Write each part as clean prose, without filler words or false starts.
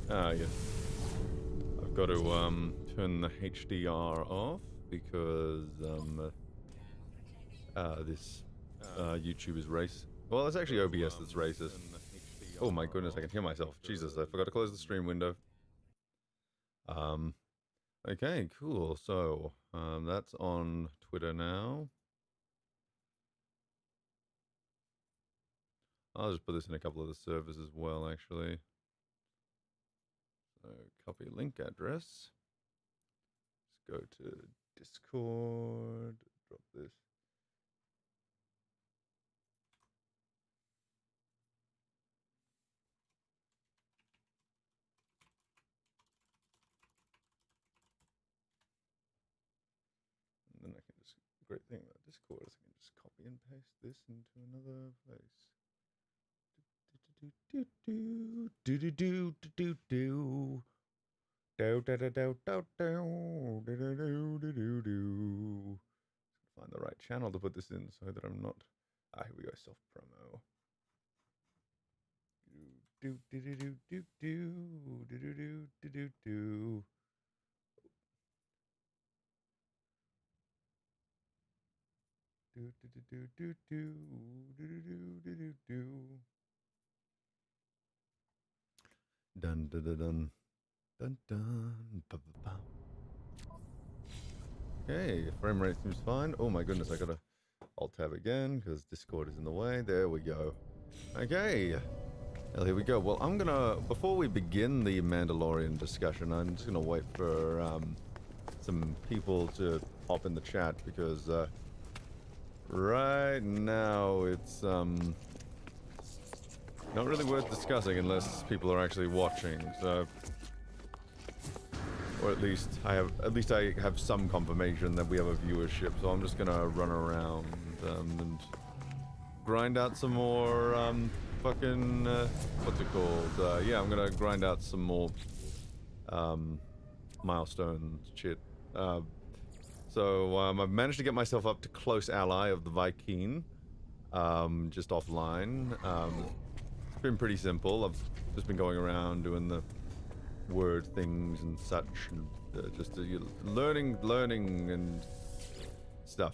Ah, yes. I've got to turn the HDR off because this YouTube is racist. Well, it's actually OBS that's racist. Oh my goodness, I can hear myself. Jesus, I forgot to close the stream window. Okay, cool. So that's on Twitter now. I'll just put this in a couple of the servers as well, actually. So copy link address. Let's go to Discord. Drop this. And then I can just, great thing about Discord is I can just copy and paste this into another place. Find the right channel to put this in so that I'm not. Ah, here we go. Self promo. Dun dun dun dun dun dun. Ba, ba, ba. Okay, frame rate seems fine. Oh my goodness, I gotta alt tab again because Discord is in the way. There we go. Okay, well, here we go. Well, I'm gonna, before we begin the Mandalorian discussion, I'm just gonna wait for some people to hop in the chat because right now it's not really worth discussing unless people are actually watching. So, or at least I have some confirmation that we have a viewership. So I'm just gonna run around and grind out some more fucking what's it called? Yeah, I'm gonna grind out some more milestone shit. So I've managed to get myself up to close ally of the Vy'keen, just offline. It's been pretty simple. I've just been going around doing the word things and such, and just learning and stuff.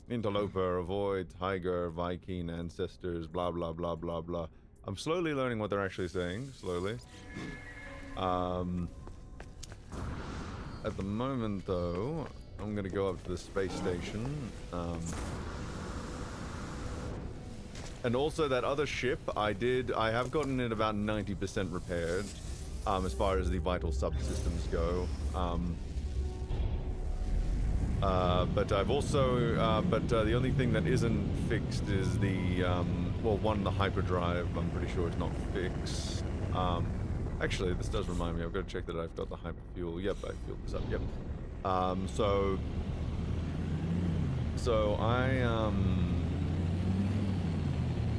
Interloper, avoid, tiger, Vy'keen, ancestors, blah blah blah blah blah. I'm slowly learning what they're actually saying, slowly. At the moment, though, I'm gonna go up to the space station. And also that other ship, I have gotten it about 90% repaired, as far as the vital subsystems go. But I've also, the only thing that isn't fixed is the, well, the hyperdrive, I'm pretty sure it's not fixed. Actually, this does remind me, I've got to check that I've got the hyperfuel. Yep, I fueled this up, yep. So I,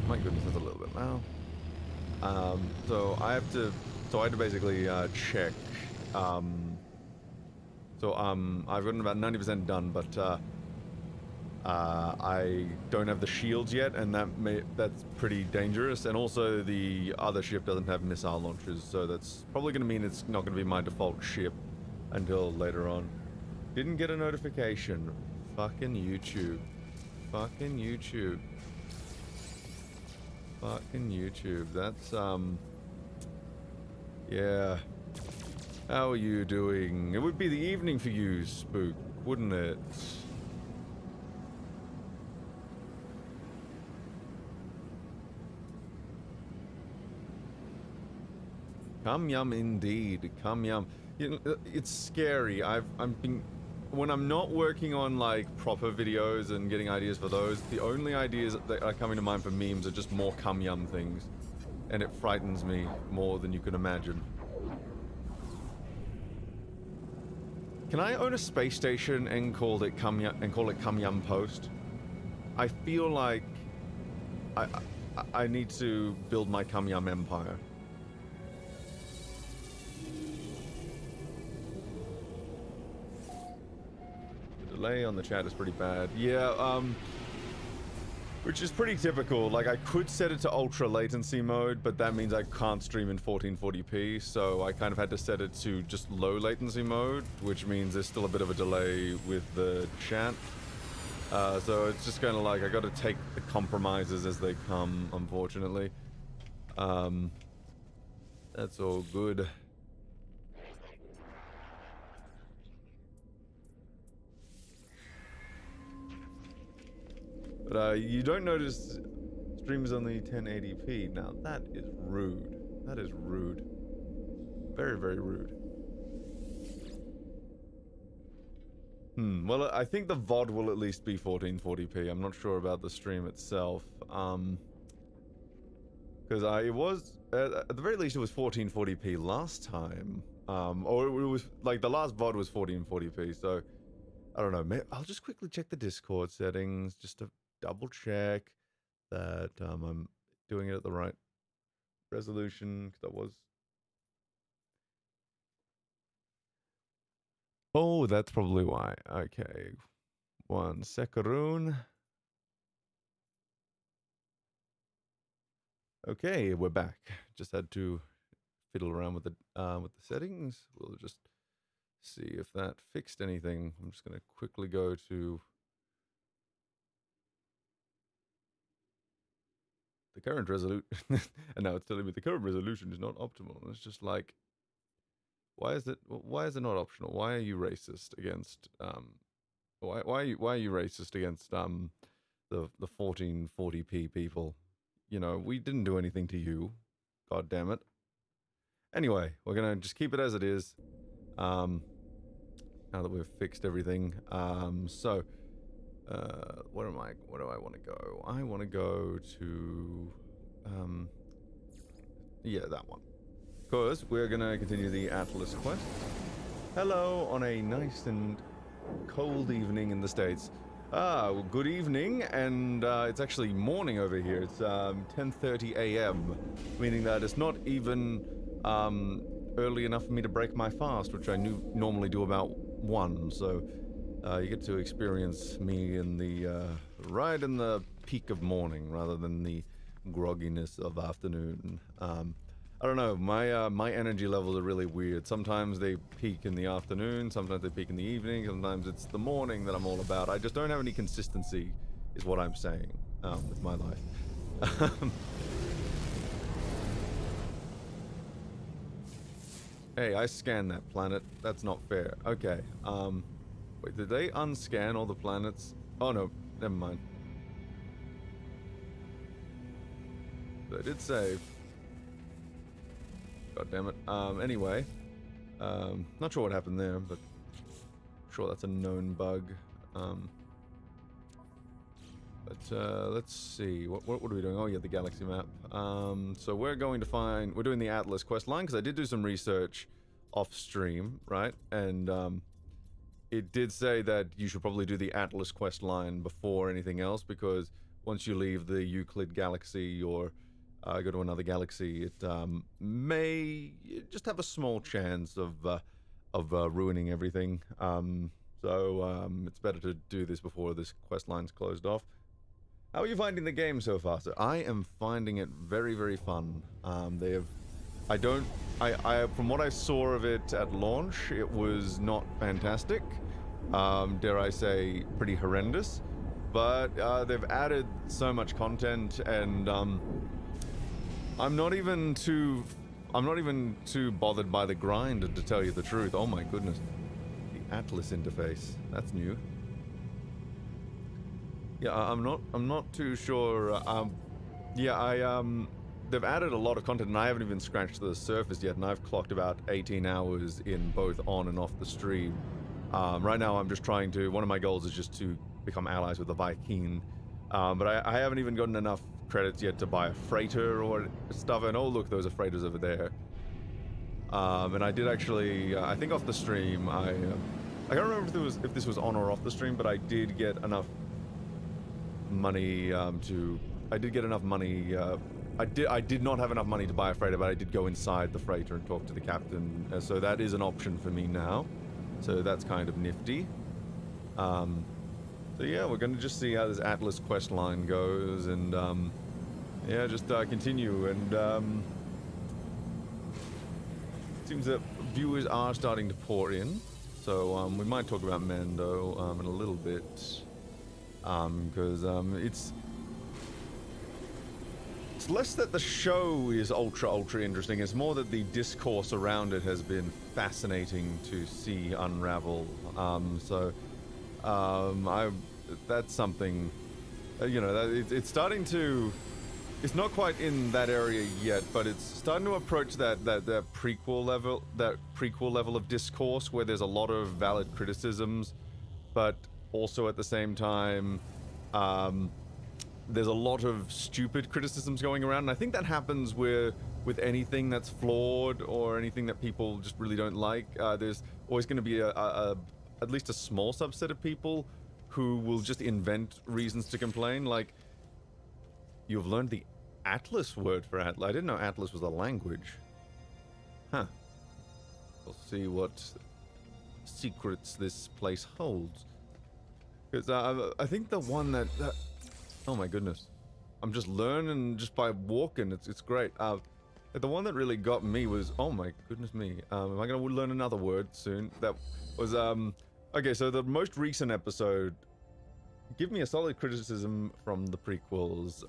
my goodness, that's a little bit loud. So I had to basically check. I've gotten about 90% done, but I don't have the shields yet, and that's pretty dangerous. And also, the other ship doesn't have missile launchers, so that's probably going to mean it's not going to be my default ship until later on. Didn't get a notification. Fucking YouTube. Fucking YouTube. Fucking YouTube. That's, yeah. How are you doing? It would be the evening for you, Spook, wouldn't it? Come yum indeed. Come yum. You know, it's scary. When I'm not working on like proper videos and getting ideas for those, the only ideas that are coming to mind for memes are just more cum yum things. And it frightens me more than you can imagine. Can I own a space station and call it cum yum post? I feel like I need to build my cum yum empire. The delay on the chat is pretty bad. Yeah, Which is pretty typical. Like, I could set it to ultra latency mode, but that means I can't stream in 1440p, so I kind of had to set it to just low latency mode, which means there's still a bit of a delay with the chat. So it's just kind of like, I gotta take the compromises as they come, unfortunately. That's all good. But you don't notice streams only 1080p. Now that is rude. That is rude. Very, very rude. Well, I think the VOD will at least be 1440p. I'm not sure about the stream itself. Because it was, at the very least, it was 1440p last time. Or it was, like, the last VOD was 1440p, so I don't know. Maybe I'll just quickly check the Discord settings just to double check that I'm doing it at the right resolution, because I was... Oh, that's probably why. Okay. 1 second. Okay, we're back. Just had to fiddle around with the settings. We'll just see if that fixed anything. I'm just going to quickly go to the current resolution. And now it's telling me the current resolution is not optimal. It's just like, why is it not optional? Why are you racist against why are you racist against the 1440p people? You know, we didn't do anything to you. God damn it. Anyway, we're gonna just keep it as it is. Now that we've fixed everything. Where do I want to go? I want to go to yeah, that one. Because we're gonna continue the Atlas quest. Hello on a nice and cold evening in the States. Well, good evening, and it's actually morning over here. It's 10:30 a.m., meaning that it's not even early enough for me to break my fast, which I normally do about 1. So you get to experience me in the right in the peak of morning rather than the grogginess of afternoon. I don't know, my energy levels are really weird. Sometimes they peak in the afternoon, sometimes they peak in the evening, sometimes it's the morning that I'm all about. I just don't have any consistency, is what I'm saying, with my life. Hey, I scanned that planet. That's not fair. Okay, wait, did they unscan all the planets? Oh no, never mind. They did save. God damn it. Anyway, not sure what happened there, but I'm sure that's a known bug. Let's see. What are we doing? Oh yeah, the galaxy map. So we're doing the Atlas quest line, because I did do some research off stream, right? And it did say that you should probably do the Atlas quest line before anything else, because once you leave the Euclid galaxy or go to another galaxy, it may just have a small chance of ruining everything. So it's better to do this before this quest line's closed off. How are you finding the game so far, sir? I am finding it very, very fun. From what I saw of it at launch, it was not fantastic. Dare I say, pretty horrendous. But they've added so much content, and I'm not even too bothered by the grind, to tell you the truth. Oh my goodness. The Atlas interface. That's new. Yeah, I'm not too sure. They've added a lot of content, and I haven't even scratched the surface yet, and I've clocked about 18 hours in both on and off the stream. Right now I'm just trying to, one of my goals is just to become allies with the Viking. But I haven't even gotten enough credits yet to buy a freighter or stuff, and oh look, those are freighters over there. And I did actually, I think off the stream, I can't remember if this was on or off the stream, but I did get enough money I did not have enough money to buy a freighter, but I did go inside the freighter and talk to the captain, so that is an option for me now. So that's kind of nifty. So yeah, we're gonna just see how this Atlas quest line goes, and yeah, just continue. And seems that viewers are starting to pour in, so we might talk about Mando in a little bit, because it's less that the show is ultra interesting. It's more that the discourse around it has been fascinating to see unravel. That's something, you know, that it's starting to. It's not quite in that area yet, but it's starting to approach that prequel level of discourse where there's a lot of valid criticisms, but also at the same time, there's a lot of stupid criticisms going around, and I think that happens with anything that's flawed or anything that people just really don't like. There's always going to be at least a small subset of people who will just invent reasons to complain, like, you've learned the Atlas word for Atlas. I didn't know Atlas was a language. Huh. We'll see what secrets this place holds. Because I think the one that oh my goodness, I'm just learning just by walking. It's great. The one that really got me was, oh my goodness me. Am I gonna learn another word soon? That was okay. So the most recent episode. Give me a solid criticism from the prequels.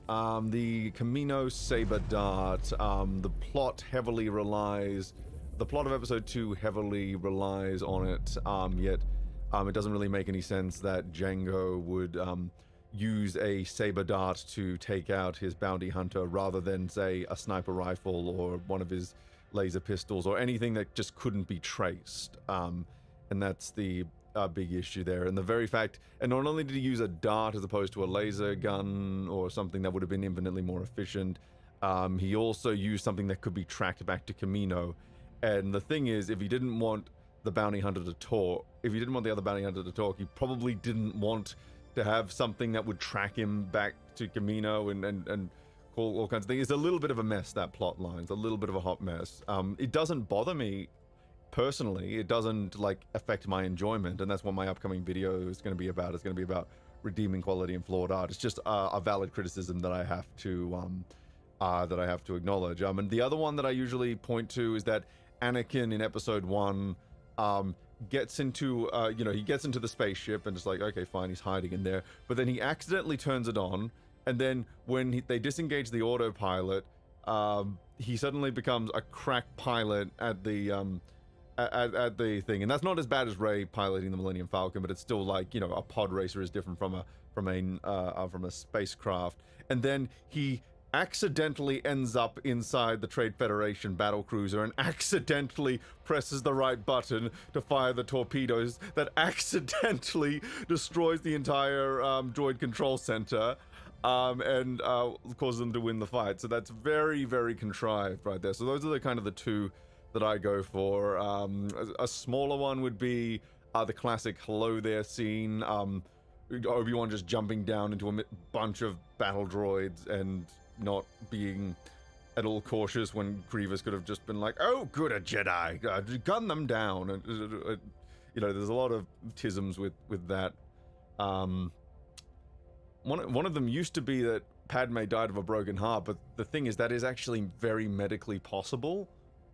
The Camino Saber Dart. The plot of episode 2 heavily relies on it. Yet it doesn't really make any sense that Jango would use a saber dart to take out his bounty hunter rather than, say, a sniper rifle or one of his laser pistols or anything that just couldn't be traced. And that's the big issue there. And the very fact, and not only did he use a dart as opposed to a laser gun or something that would have been infinitely more efficient, he also used something that could be tracked back to Camino. And the thing is, if he didn't want the bounty hunter to talk, if he didn't want the other bounty hunter to talk, he probably didn't want to have something that would track him back to Camino and call all kinds of things. It's a little bit of a mess, that plot line. It's a little bit of a hot mess. It doesn't bother me personally. It doesn't like affect my enjoyment, and that's what my upcoming video is going to be about. It's going to be about redeeming quality and flawed art. It's just a valid criticism that I have to acknowledge. And the other one that I usually point to is that Anakin in episode 1 gets into he gets into the spaceship and just like, okay, fine, he's hiding in there, but then he accidentally turns it on, and then when they disengage the autopilot, he suddenly becomes a crack pilot at the at the thing. And that's not as bad as Rey piloting the Millennium Falcon, but it's still like, you know, a pod racer is different from a spacecraft. And then he accidentally ends up inside the Trade Federation battle cruiser and accidentally presses the right button to fire the torpedoes that accidentally destroys the entire droid control center, and causes them to win the fight. So that's very, very contrived right there. So those are the kind of the two that I go for. A smaller one would be the classic hello there scene. Obi-Wan just jumping down into a bunch of battle droids and not being at all cautious when Grievous could have just been like, oh, good, a Jedi, gun them down. And, you know, there's a lot of tisms with that. One of them used to be that Padme died of a broken heart, but the thing is that is actually very medically possible.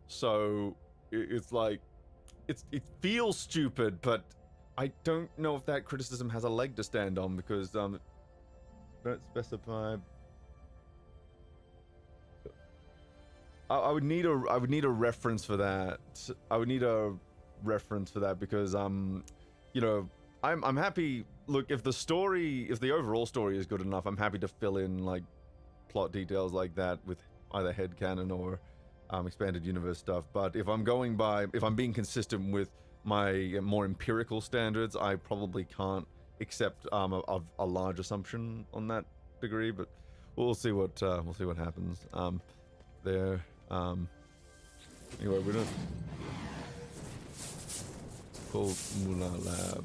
So it's like, it feels stupid, but I don't know if that criticism has a leg to stand on, because don't specify. I would need a reference for that. I would need a reference for that because you know, I'm happy. Look, if the overall story is good enough, I'm happy to fill in like plot details like that with either headcanon or expanded universe stuff. But if I'm being consistent with my more empirical standards, I probably can't accept a large assumption on that degree. But we'll see what happens there. Anyway, we're gonna call Mula Lab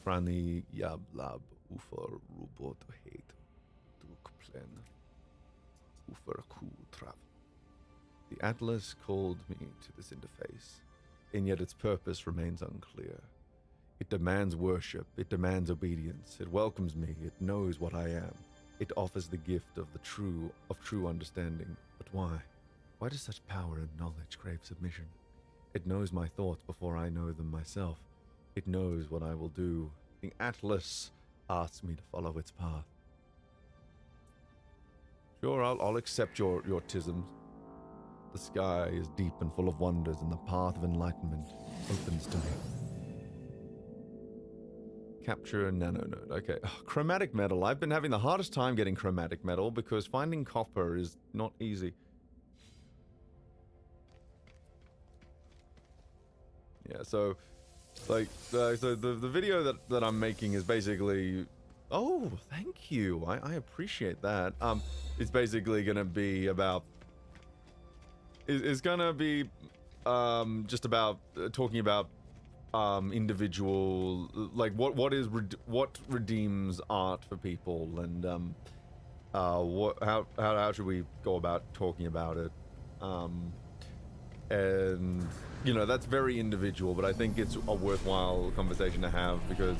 Frani Yab Lab Ufer Robot Hate Dukplen Ufer Ku Trav. The Atlas called me to this interface, and yet its purpose remains unclear. It demands worship. It demands obedience. It welcomes me. It knows what I am. It offers the gift of true understanding. But why? Why does such power and knowledge crave submission? It knows my thoughts before I know them myself. It knows what I will do. The Atlas asks me to follow its path. Sure, I'll accept your tisms. The sky is deep and full of wonders, and the path of enlightenment opens to me. Capture a nanonode. Okay. Oh, chromatic metal. I've been having the hardest time getting chromatic metal because finding copper is not easy. Yeah, so like so the video that I'm making is basically, oh, thank you. I appreciate that. It's basically going to be about it's going to be just about talking about individual, like what redeems art for people, and how should we go about talking about it, and you know, that's very individual, but I think it's a worthwhile conversation to have because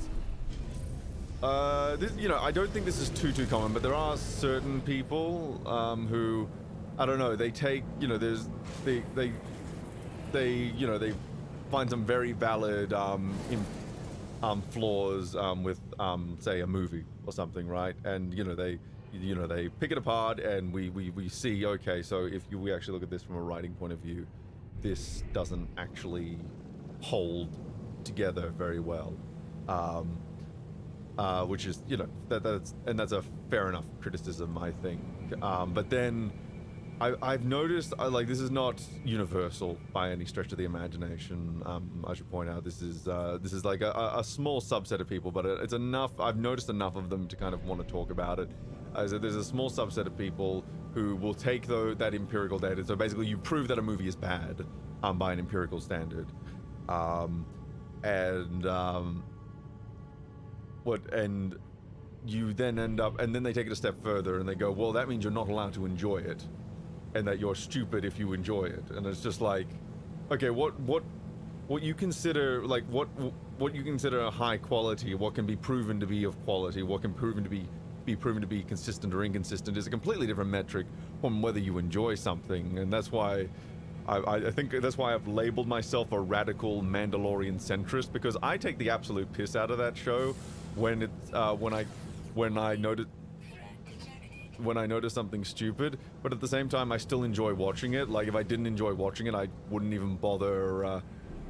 this, you know, I don't think this is too common, but there are certain people who, I don't know, they take, you know, they you know, they find some very valid flaws with say a movie or something, right? And you know, they pick it apart, and we see, okay, so if we actually look at this from a writing point of view, this doesn't actually hold together very well, which is, you know, that's a fair enough criticism, I think. But then I've noticed, like, this is not universal by any stretch of the imagination. I should point out this is like a small subset of people, but it's enough. I've noticed enough of them to kind of want to talk about it. So there's a small subset of people who will take that empirical data. So basically, you prove that a movie is bad by an empirical standard, and you then end up, and then they take it a step further and they go, well, that means you're not allowed to enjoy it, and that you're stupid if you enjoy it. And it's just like, okay, what you consider, like, what you consider a high quality, what can be proven to be of quality, what can be proven to be consistent or inconsistent, is a completely different metric from whether you enjoy something. And that's why I think that's why I've labeled myself a radical Mandalorian centrist, because I take the absolute piss out of that show when it's when I notice something stupid, but at the same time I still enjoy watching it. Like, if I didn't enjoy watching it, I wouldn't even bother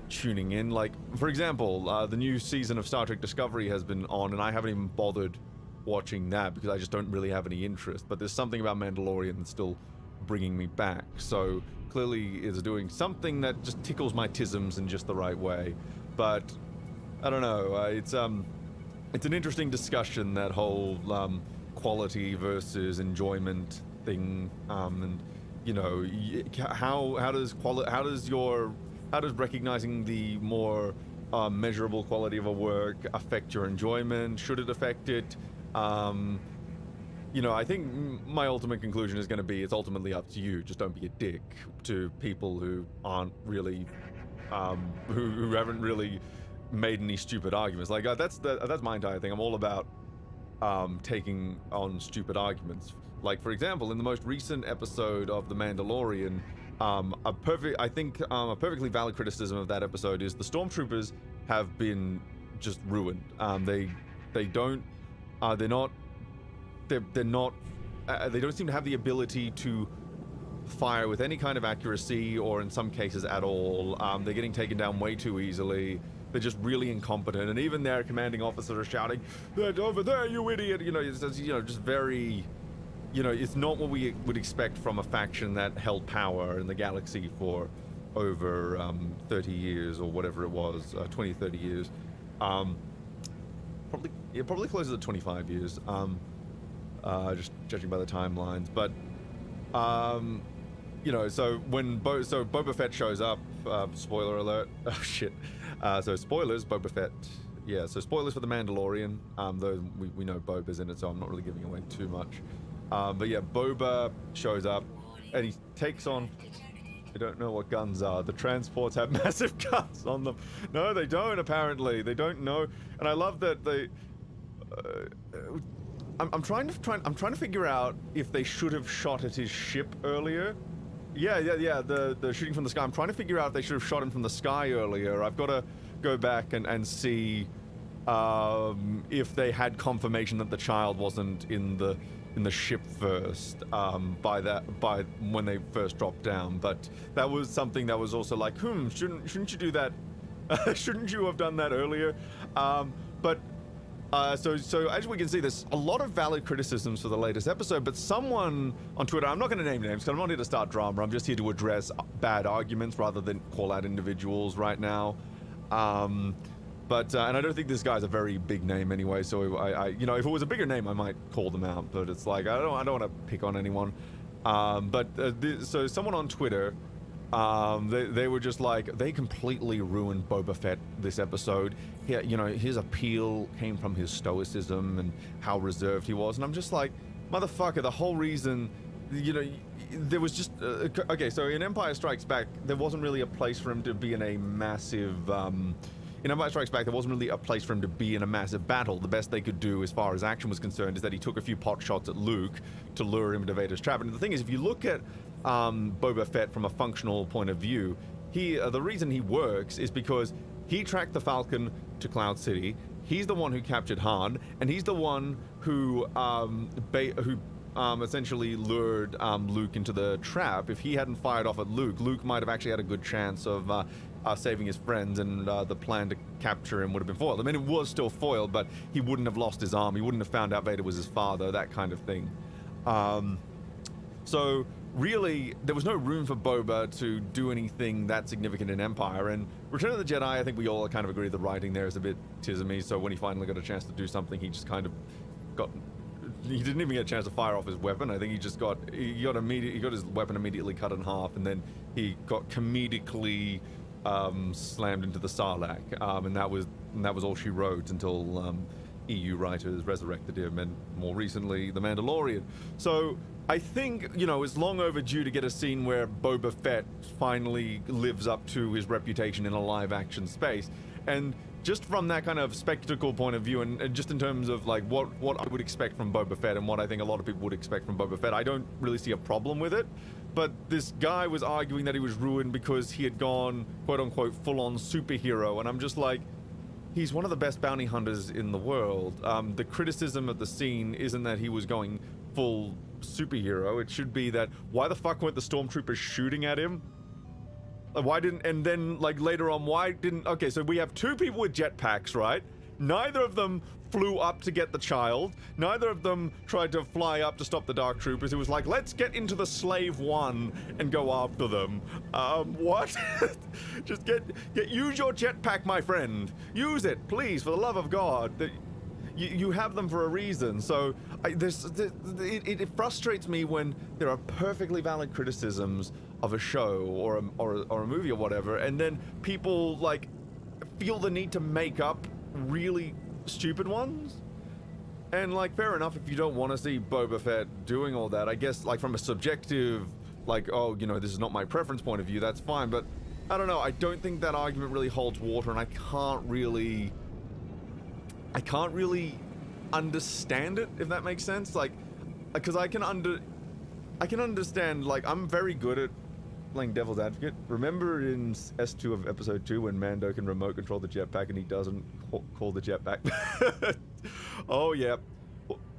tuning in. Like, for example, the new season of Star Trek Discovery has been on, and I haven't even bothered watching that because I just don't really have any interest. But there's something about Mandalorian that's still bringing me back. So clearly it's doing something that just tickles my tisms in just the right way. But I don't know. It's an interesting discussion, that whole quality versus enjoyment thing. And you know, how does recognizing the more measurable quality of a work affect your enjoyment? Should it affect it? You know, I think my ultimate conclusion is going to be, it's ultimately up to you. Just don't be a dick to people who aren't really, who haven't really made any stupid arguments. Like, that's my entire thing. I'm all about taking on stupid arguments. Like, for example, in the most recent episode of The Mandalorian, a perfectly valid criticism of that episode is the stormtroopers have been just ruined. They don't seem to have the ability to fire with any kind of accuracy, or in some cases at all. They're getting taken down way too easily. They're just really incompetent, and even their commanding officers are shouting, "They're over there, you idiot!" You know, it's just very, you know, it's not what we would expect from a faction that held power in the galaxy for over 30 years or whatever it was, 20, 30 years. Probably closer to 25 years, just judging by the timelines. But you know, so when Boba Fett shows up, spoiler alert, oh shit, so spoilers, Boba Fett, yeah, so spoilers for The Mandalorian, though we know Boba's in it, so I'm not really giving away too much. But yeah, Boba shows up, and he takes on, They don't know what guns are. The transports have massive guns on them. No, they don't, apparently. They don't know. And I love that they... I'm trying to figure out if they should have shot at his ship earlier. Yeah, the shooting from the sky. I'm trying to figure out if they should have shot him from the sky earlier. I've got to go back and see if they had confirmation that the child wasn't in the ship first by when they first dropped down. But that was something that was also like, shouldn't you do that? Shouldn't you have done that earlier? So as we can see, there's a lot of valid criticisms for the latest episode, but someone on Twitter, I'm not going to name names because I'm not here to start drama, I'm just here to address bad arguments rather than call out individuals right now. And I don't think this guy's a very big name anyway, so I if it was a bigger name, I might call them out, but it's like, I don't want to pick on anyone. So someone on Twitter, they were just like, they completely ruined Boba Fett this episode. His appeal came from his stoicism and how reserved he was, and I'm just like, motherfucker, the whole reason, there was just, okay, so in Empire Strikes Back, there wasn't really a place for him to be in a massive, in Empire Strikes Back, there wasn't really a place for him to be in a massive battle. The best they could do as far as action was concerned is that he took a few pot shots at Luke to lure him into Vader's trap. And the thing is, if you look at Boba Fett from a functional point of view, the reason he works is because he tracked the Falcon to Cloud City. He's the one who captured Han, and he's the one who essentially lured Luke into the trap. If he hadn't fired off at Luke, Luke might have actually had a good chance of saving his friends, and the plan to capture him would have been foiled. I mean, it was still foiled, but he wouldn't have lost his arm. He wouldn't have found out Vader was his father, that kind of thing. So really, there was no room for Boba to do anything that significant in Empire. And Return of the Jedi, I think we all kind of agree the writing there is a bit tismy, so when he finally got a chance to do something, he just kind of he didn't even get a chance to fire off his weapon. I think he just got his weapon immediately cut in half, and then he got comedically slammed into the Sarlacc, and that was all she wrote until EU writers resurrected him, and more recently the Mandalorian. So I think, it's long overdue to get a scene where Boba Fett finally lives up to his reputation in a live action space. And just from that kind of spectacle point of view, and just in terms of like what I would expect from Boba Fett and what I think a lot of people would expect from Boba Fett, I don't really see a problem with it. But this guy was arguing that he was ruined because he had gone, quote unquote, full on superhero, and I'm just like, he's one of the best bounty hunters in the world. The criticism of the scene isn't that he was going full superhero. It should be that, why the fuck weren't the stormtroopers shooting at him? Why didn't, and then like later on, okay, so we have two people with jetpacks, right? Neither of them flew up to get the child. Neither of them tried to fly up to stop the Dark Troopers. It was like, let's get into the Slave One and go after them. What? Just use your jetpack, my friend. Use it, please, for the love of God. You have them for a reason. So it frustrates me when there are perfectly valid criticisms of a show or a movie or whatever, and then people like feel the need to make up really stupid ones. And like, fair enough if you don't want to see Boba Fett doing all that. I guess like from a subjective, like, oh, this is not my preference point of view, that's fine. But I don't know, I don't think that argument really holds water, and I can't really understand it, if that makes sense. Like, because I can understand, like, I'm very good at playing devil's advocate. Remember in S2 of episode 2 when Mando can remote control the jetpack and he doesn't call the jetpack? Oh, yeah.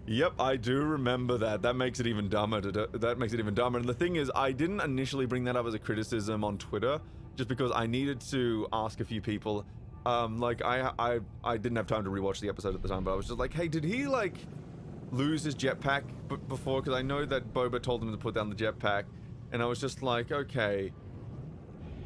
Yep, I do remember that. That makes it even dumber. And the thing is, I didn't initially bring that up as a criticism on Twitter, just because I needed to ask a few people. Like, I didn't have time to rewatch the episode at the time, but I was just like, hey, did he, like, lose his jetpack before? Because I know that Boba told him to put down the jetpack, and I was just like, okay,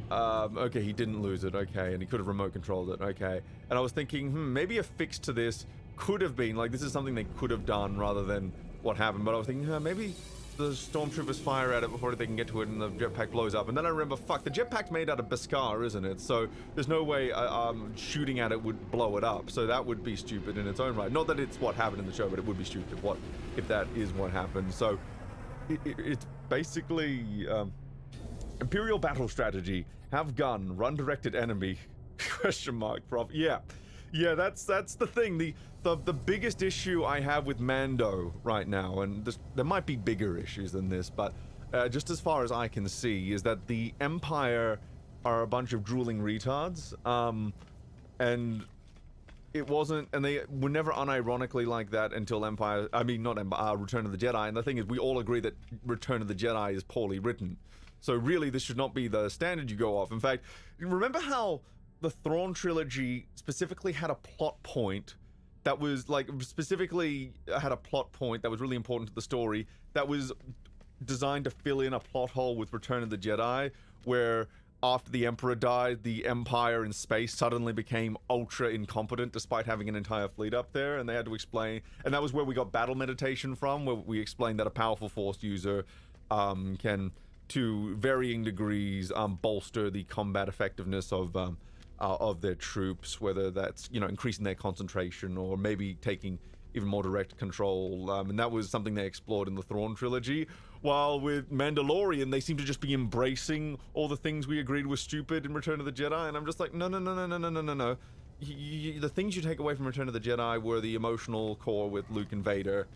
he didn't lose it, okay, and he could have remote controlled it, okay. And I was thinking, maybe a fix to this could have been, like, this is something they could have done rather than what happened, but I was thinking, maybe the stormtroopers fire at it before they can get to it and the jetpack blows up. And then I remember, fuck, the jetpack's made out of Beskar, isn't it? So there's no way shooting at it would blow it up. So that would be stupid in its own right. Not that it's what happened in the show, but it would be stupid if that is what happened. So it's basically Imperial battle strategy: have gun, run directed enemy. Question mark, prof. Yeah, that's the thing. The biggest issue I have with Mando right now, and there might be bigger issues than this, but just as far as I can see, is that the Empire are a bunch of drooling retards, and it wasn't, and they were never unironically like that until Empire, I mean, not Empire, Return of the Jedi, and the thing is, we all agree that Return of the Jedi is poorly written. So really, this should not be the standard you go off. In fact, remember how the Thrawn trilogy specifically had a plot point that was, like, specifically had a plot point that was really important to the story, that was designed to fill in a plot hole with Return of the Jedi, where after the Emperor died, the Empire in space suddenly became ultra incompetent despite having an entire fleet up there, and they had to explain, and that was where we got battle meditation from, where we explained that a powerful Force user can, to varying degrees, bolster the combat effectiveness of their troops, whether that's, you know, increasing their concentration or maybe taking even more direct control, and that was something they explored in the Thrawn trilogy. While with Mandalorian, they seem to just be embracing all the things we agreed were stupid in Return of the Jedi, and I'm just like, no. The things you take away from Return of the Jedi were the emotional core with Luke and Vader,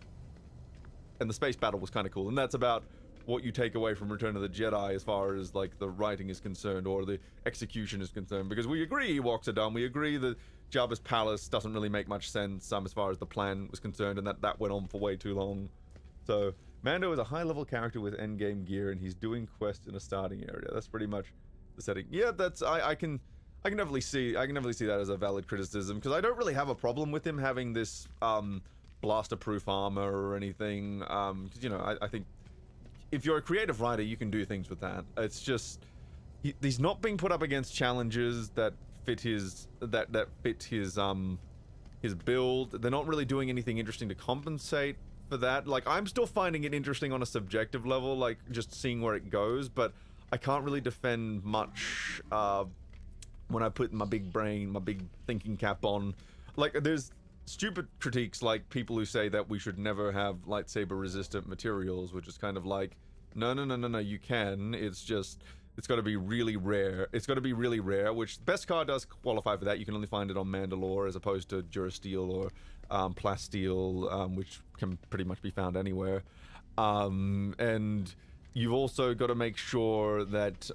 and the space battle was kind of cool, and that's about what you take away from Return of the Jedi as far as, like, the writing is concerned or the execution is concerned, because we agree Ewoks are dumb, we agree that Jabba's palace doesn't really make much sense as far as the plan was concerned, and that went on for way too long. So Mando is a high-level character with endgame gear, and he's doing quests in a starting area. That's pretty much the setting. Yeah, that's I can definitely see that as a valid criticism, because I don't really have a problem with him having this blaster-proof armor or anything. Because, you know, I think if you're a creative writer, you can do things with that. It's just he's not being put up against challenges that fit his his build. They're not really doing anything interesting to compensate for that. Like, I'm still finding it interesting on a subjective level, like just seeing where it goes, but I can't really defend much when I put my big brain, my big thinking cap on. Like, there's stupid critiques like people who say that we should never have lightsaber resistant materials, which is kind of like, no, you can. It's just, it's got to be really rare. It's got to be really rare, which Beskar does qualify for that. You can only find it on Mandalore as opposed to Durasteel or Plasteel, which can pretty much be found anywhere. And you've also got to make sure that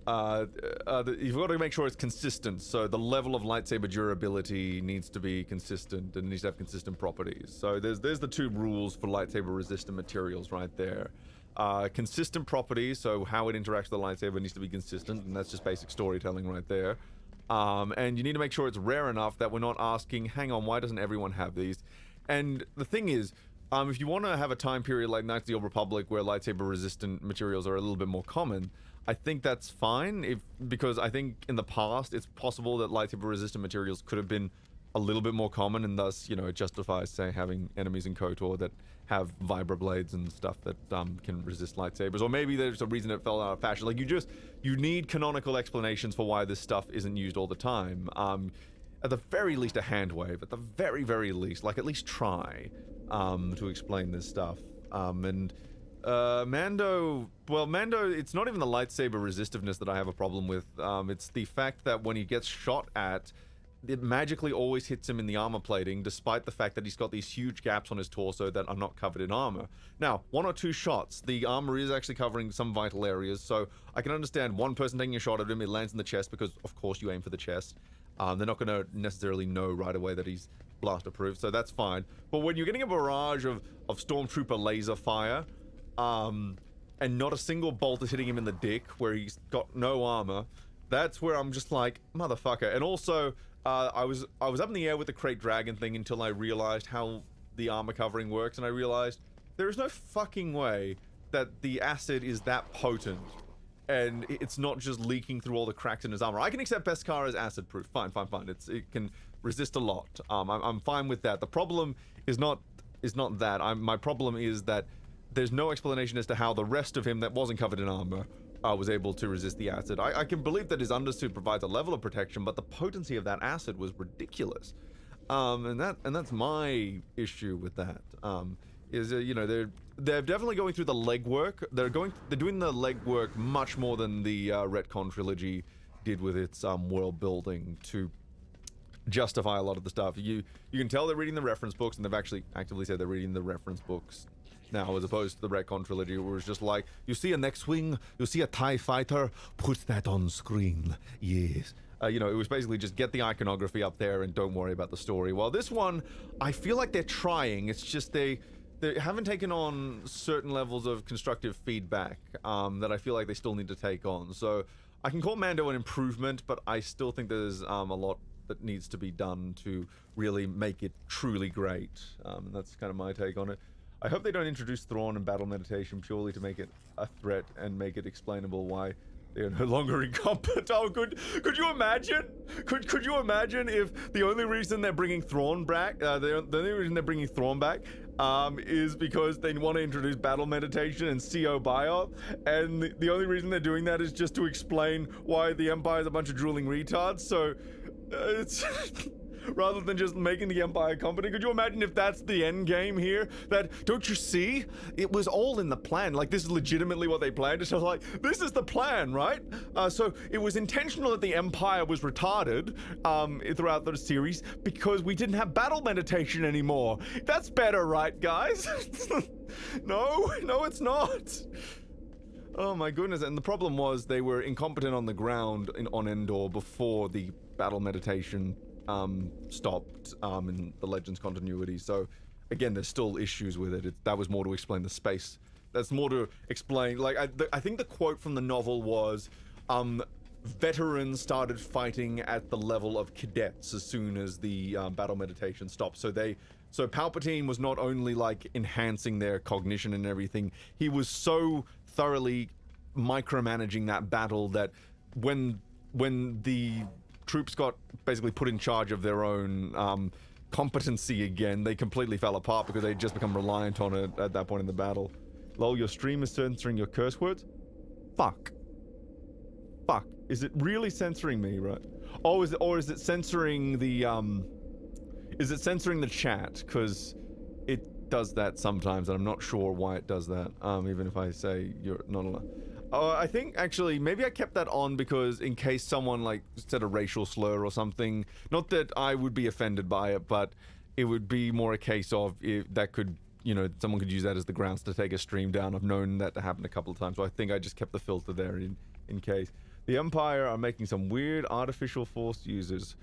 you've got to make sure it's consistent. So the level of lightsaber durability needs to be consistent and needs to have consistent properties. So there's the two rules for lightsaber resistant materials right there. Consistent properties, so how it interacts with the lightsaber needs to be consistent, and that's just basic storytelling right there. And you need to make sure it's rare enough that we're not asking, hang on, why doesn't everyone have these? And the thing is, if you want to have a time period like Knights of the Old Republic where lightsaber resistant materials are a little bit more common, I think that's fine, because I think in the past it's possible that lightsaber resistant materials could have been a little bit more common, and thus, you know, it justifies, say, having enemies in KOTOR that have vibroblades and stuff that can resist lightsabers. Or maybe there's a reason it fell out of fashion. Like, you need canonical explanations for why this stuff isn't used all the time. At the very least, a hand wave. At the very, very least, like, at least try to explain this stuff. Mando, it's not even the lightsaber resistiveness that I have a problem with. It's the fact that when he gets shot at, it magically always hits him in the armor plating, despite the fact that he's got these huge gaps on his torso that are not covered in armor. Now, one or two shots, the armor is actually covering some vital areas, so I can understand one person taking a shot at him, it lands in the chest, because of course you aim for the chest. They're not going to necessarily know right away that he's blaster proof, so that's fine. But when you're getting a barrage of stormtrooper laser fire, and not a single bolt is hitting him in the dick, where he's got no armor, that's where I'm just like, motherfucker. And also, I was up in the air with the Crate Dragon thing until I realized how the armor covering works, and I realized there is no fucking way that the acid is that potent and it's not just leaking through all the cracks in his armor. I can accept Beskar as acid proof. Fine. It can resist a lot. I'm fine with that. The problem is not that. My problem is that there's no explanation as to how the rest of him that wasn't covered in armor was able to resist the acid. I can believe that his undersuit provides a level of protection, but the potency of that acid was ridiculous. And that's my issue with that. is you know, they're definitely going through the legwork. They're doing the legwork much more than the retcon trilogy did with its world building to justify a lot of the stuff. You can tell they're reading the reference books, and they've actually actively said they're reading the reference books now, as opposed to the retcon trilogy, where it's just like, you see an X-wing, you see a TIE fighter, put that on screen. Yes. You know, it was basically just get the iconography up there and don't worry about the story. While this one, I feel like they're trying. It's just they haven't taken on certain levels of constructive feedback that I feel like they still need to take on. So I can call Mando an improvement, but I still think there's a lot that needs to be done to really make it truly great. That's kind of my take on it. I hope they don't introduce Thrawn and battle meditation purely to make it a threat and make it explainable why they are no longer incompetent. Oh, could you imagine? Could you imagine if the only reason they're bringing Thrawn back, the only reason they're bringing Thrawn back, is because they want to introduce battle meditation and CO biop, and the only reason they're doing that is just to explain why the Empire is a bunch of drooling retards. So it's rather than just making the Empire competent. Could you imagine if that's the end game here? That, don't you see? It was all in the plan. Like, this is legitimately what they planned. It's just like, this is the plan, right? So it was intentional that the Empire was retarded throughout the series because we didn't have battle meditation anymore. That's better, right, guys? No, it's not. Oh my goodness, and the problem was they were incompetent on the ground on Endor before the battle meditation stopped in the Legends continuity. So again, there's still issues with it. That was more to explain the space. That's more to explain, like, I think the quote from the novel was, veterans started fighting at the level of cadets as soon as the battle meditation stopped. So Palpatine was not only like enhancing their cognition and everything, he was so thoroughly micromanaging that battle that when the troops got basically put in charge of their own competency again, they completely fell apart because they'd just become reliant on it at that point in the battle. Lol, your stream is censoring your curse words? Fuck. Is it really censoring me, right? Oh, is it censoring the chat? Because it does that sometimes, and I'm not sure why it does that, even if I say you're not allowed. I think, actually, maybe I kept that on because in case someone, like, said a racial slur or something, not that I would be offended by it, but it would be more a case of if that could, you know, someone could use that as the grounds to take a stream down. I've known that to happen a couple of times, so I think I just kept the filter there in case. The Empire are making some weird artificial force users.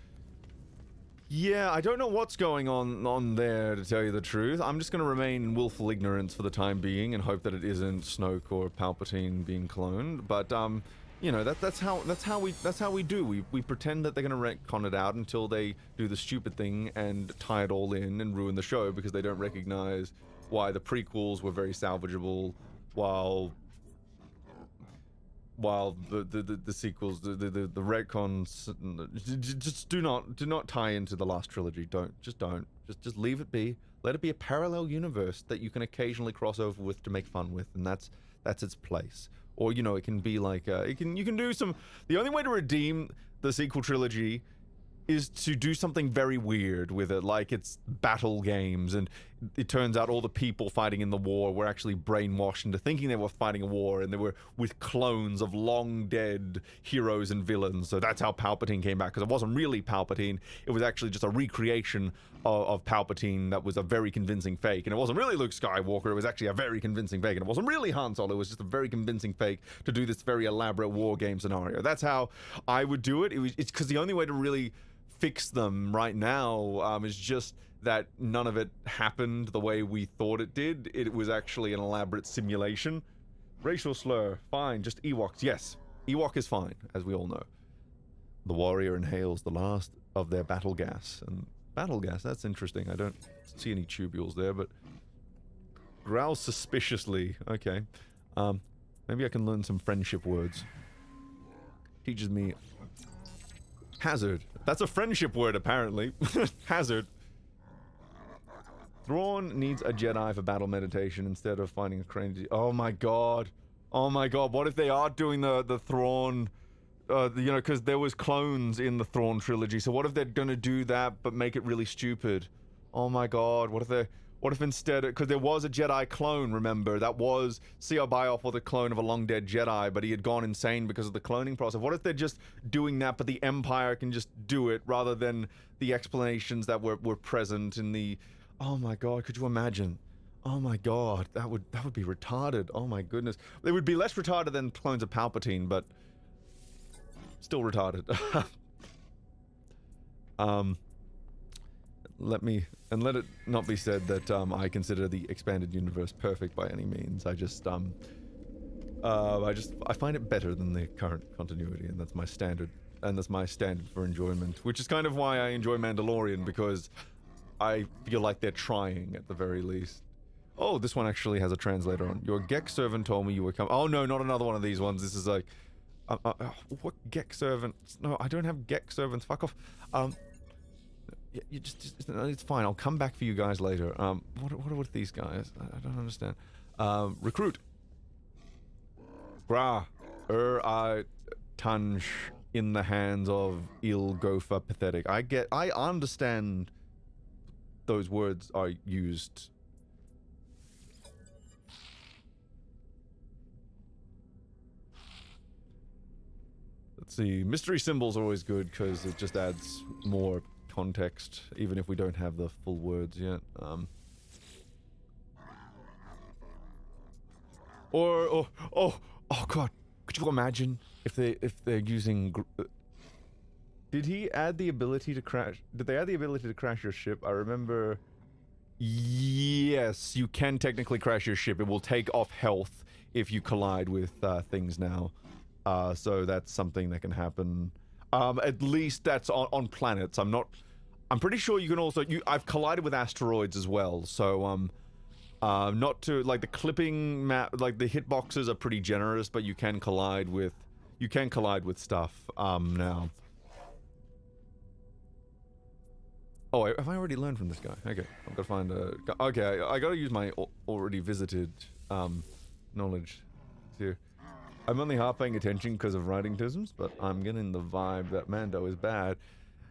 Yeah, I don't know what's going on there, to tell you the truth. I'm just going to remain in willful ignorance for the time being and hope that it isn't Snoke or Palpatine being cloned. But you know, that's how we do. We pretend that they're going to retcon it out until they do the stupid thing and tie it all in and ruin the show because they don't recognize why the prequels were very salvageable, while the sequels, the retcons, just do not tie into the last trilogy. Just leave it be. Let it be a parallel universe that you can occasionally cross over with to make fun with, and that's its place. Or, you know, it can be like you can do some. The only way to redeem the sequel trilogy is to do something very weird with it, like it's battle games, and it turns out all the people fighting in the war were actually brainwashed into thinking they were fighting a war, and they were with clones of long dead heroes and villains. So that's how Palpatine came back, because it wasn't really Palpatine, it was actually just a recreation of Palpatine that was a very convincing fake, and it wasn't really Luke Skywalker, it was actually a very convincing fake, and it wasn't really Han Solo, it was just a very convincing fake to do this very elaborate war game scenario. That's how I would do it. It's because the only way to really fix them right now is just that none of it happened the way we thought it did. It was actually an elaborate simulation. Racial slur, fine, just Ewoks. Yes, Ewok is fine, as we all know. The warrior inhales the last of their battle gas. And battle gas, that's interesting. I don't see any tubules there, but growls suspiciously. Okay. Maybe I can learn some friendship words. Teaches me hazard. That's a friendship word, apparently. Hazard. Thrawn needs a Jedi for battle meditation instead of finding a crane. Oh my god. Oh my god. What if they are doing the Thrawn, you know, because there was clones in the Thrawn trilogy. So what if they're gonna do that but make it really stupid? Oh my god. What What if instead, because there was a Jedi clone, remember, that was C.R. Bioff, or the clone of a long dead Jedi, but he had gone insane because of the cloning process. What if they're just doing that, but the Empire can just do it rather than the explanations that were present in the... Oh my god, could you imagine? Oh my god, that would be retarded. Oh my goodness. They would be less retarded than clones of Palpatine, but still retarded. Let it not be said that I consider the expanded universe perfect by any means. I find it better than the current continuity, and that's my standard. And that's my standard for enjoyment, which is kind of why I enjoy Mandalorian, because I feel like they're trying at the very least. Oh, this one actually has a translator on. Your Gek servant told me you were coming. Oh no, not another one of these ones. This is like, what Gek servants? No, I don't have Gek servants. Fuck off. You just it's fine. I'll come back for you guys later. What are with these guys? I don't understand. Recruit. Gra, I tunge in the hands of Il Gopher pathetic. I understand those words are used. Let's see. Mystery symbols are always good because it just adds more context, even if we don't have the full words yet. Oh god, could you imagine if they're using did he add the ability to crash? Did they add the ability to crash your ship? I remember. Yes, you can technically crash your ship. It will take off health if you collide with things now. So that's something that can happen. At least that's on planets. I'm pretty sure you can also... I've collided with asteroids as well, so, not to... Like, the clipping map... Like, the hitboxes are pretty generous, but you can collide with... You can collide with stuff, now. Oh, have I already learned from this guy? Okay, I've got to find a... Okay, I gotta use my already visited, knowledge here. I'm only half paying attention because of writing tisms, but I'm getting the vibe that Mando is bad.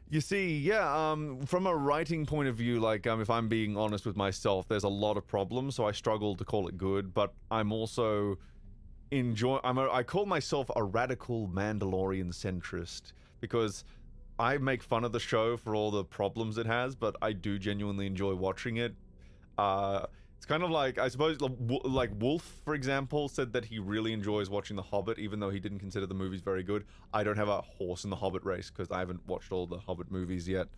You see, yeah, from a writing point of view, like, if I'm being honest with myself, there's a lot of problems, so I struggle to call it good, but I'm also I call myself a radical Mandalorian centrist, because I make fun of the show for all the problems it has, but I do genuinely enjoy watching it. It's kind of like, I suppose, like Wolf, for example, said that he really enjoys watching The Hobbit, even though he didn't consider the movies very good. I don't have a horse in the Hobbit race, because I haven't watched all the Hobbit movies yet.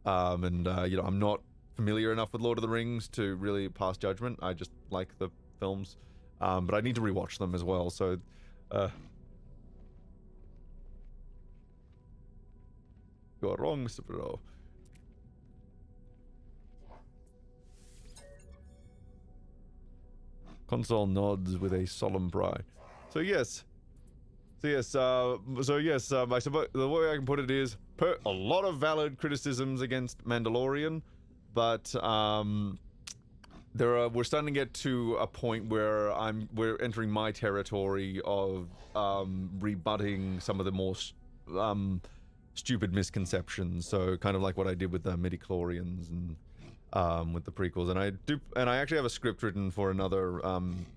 You know, I'm not familiar enough with Lord of the Rings to really pass judgment. I just like the films. But I need to rewatch them as well, so... You are wrong, Mr. Bro. Console nods with a solemn pride. So yes, I suppose the way I can put it is a lot of valid criticisms against Mandalorian, but we're starting to get to a point where we're entering my territory of rebutting some of the more stupid misconceptions. So kind of like what I did with the midichlorians and with the prequels, and I actually have a script written for another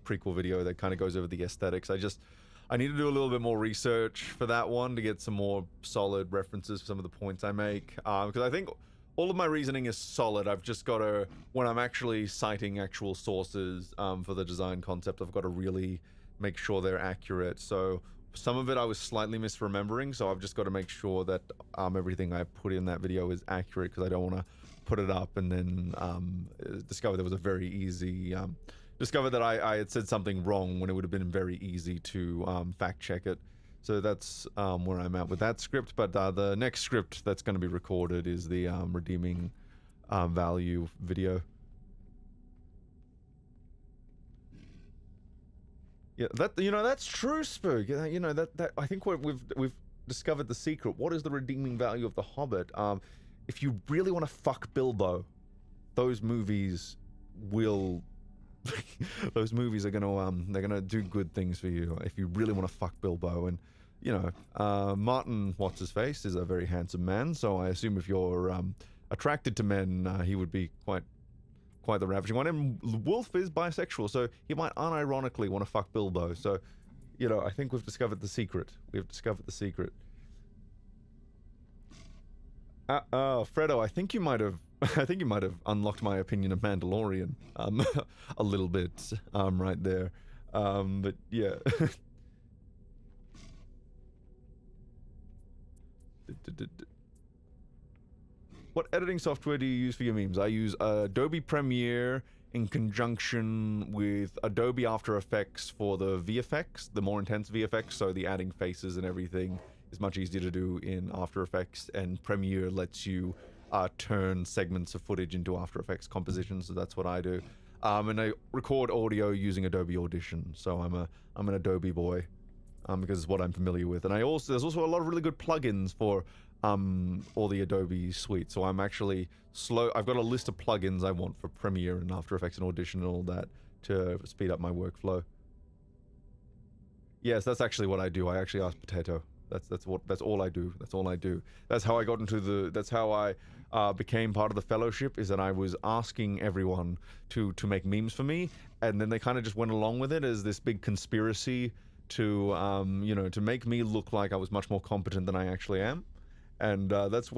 prequel video that kind of goes over the aesthetics. I need to do a little bit more research for that one to get some more solid references for some of the points I make, because I think all of my reasoning is solid. I've just got to, when I'm actually citing actual sources for the design concept, I've got to really make sure they're accurate. So some of it I was slightly misremembering, so I've just got to make sure that everything I put in that video is accurate, because I don't want to put it up and then discover there was a very easy... discover that I had said something wrong when it would have been very easy to fact check it. So that's where I'm at with that script, but the next script that's going to be recorded is the redeeming value video. Yeah, that's true, Spook. You know, that I think we've discovered the secret. What is the redeeming value of The Hobbit? If you really want to fuck Bilbo, those movies will... those movies are gonna, they're gonna do good things for you if you really want to fuck Bilbo. And, you know, Martin, what's-his-face, is a very handsome man, so I assume if you're attracted to men, he would be quite quite the ravishing one. And Wolf is bisexual, so he might unironically want to fuck Bilbo. So, you know, I think we've discovered the secret. We've discovered the secret. Fredo, I think you might have unlocked my opinion of Mandalorian, a little bit, right there. But yeah. What editing software do you use for your memes? I use Adobe Premiere in conjunction with Adobe After Effects for the VFX, the more intense VFX, so the adding faces and everything is much easier to do in After Effects, and Premiere lets you turn segments of footage into After Effects compositions, so that's what I do. And I record audio using Adobe Audition, so I'm an Adobe boy, because it's what I'm familiar with. And there's also a lot of really good plugins for all the Adobe suite, so I'm actually I've got a list of plugins I want for Premiere and After Effects and Audition and all that to speed up my workflow. Yes, that's actually what I do. I actually ask Potato. That's all I do. That's all I do. That's how I got into that's how I became part of the fellowship, is that I was asking everyone to make memes for me, and then they kind of just went along with it as this big conspiracy to you know, to make me look like I was much more competent than I actually am. And that's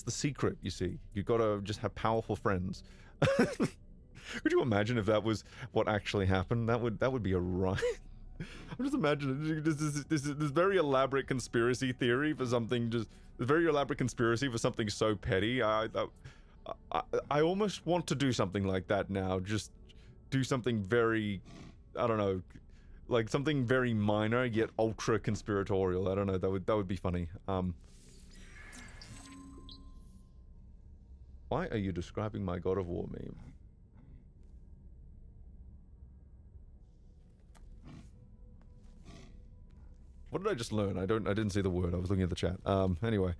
the secret, you see. You've got to just have powerful friends. Could you imagine if that was what actually happened? That would be a riot. I'm just imagining this very elaborate conspiracy theory for something, this very elaborate conspiracy for something so petty. I almost want to do something like that now. Just do something very, I don't know, like something very minor yet ultra conspiratorial. I don't know. That would be funny. Why are you describing my God of War meme? What did I just learn? I didn't see the word. I was looking at the chat. Anyway.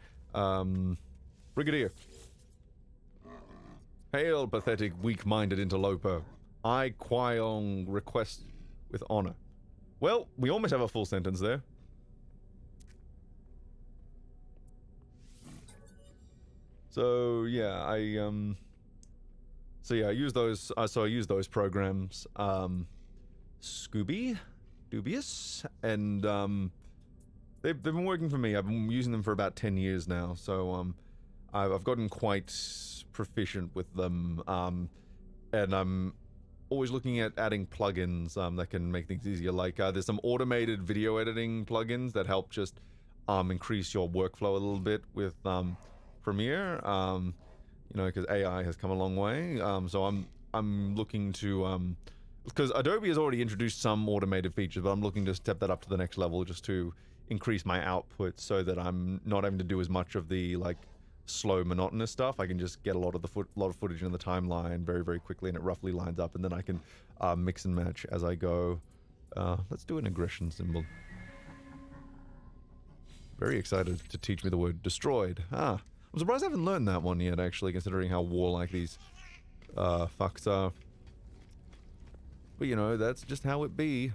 Brigadier. Hail, pathetic, weak-minded interloper. I, Kwaiong, request with honor. Well, we almost have a full sentence there. So yeah, I use those. I use those programs, Scooby, Dubious, and they've been working for me. I've been using them for about 10 years now. So I've gotten quite proficient with them, and I'm always looking at adding plugins that can make things easier. Like there's some automated video editing plugins that help just increase your workflow a little bit with Premiere, you know, because AI has come a long way. So I'm looking to because Adobe has already introduced some automated features, but I'm looking to step that up to the next level just to increase my output so that I'm not having to do as much of the like slow, monotonous stuff. I can just get a lot of footage in the timeline very, very quickly, and it roughly lines up, and then I can mix and match as I go. Let's do an aggression symbol. Very excited to teach me the word destroyed. I'm surprised I haven't learned that one yet, actually, considering how warlike these fucks are. But you know, that's just how it be.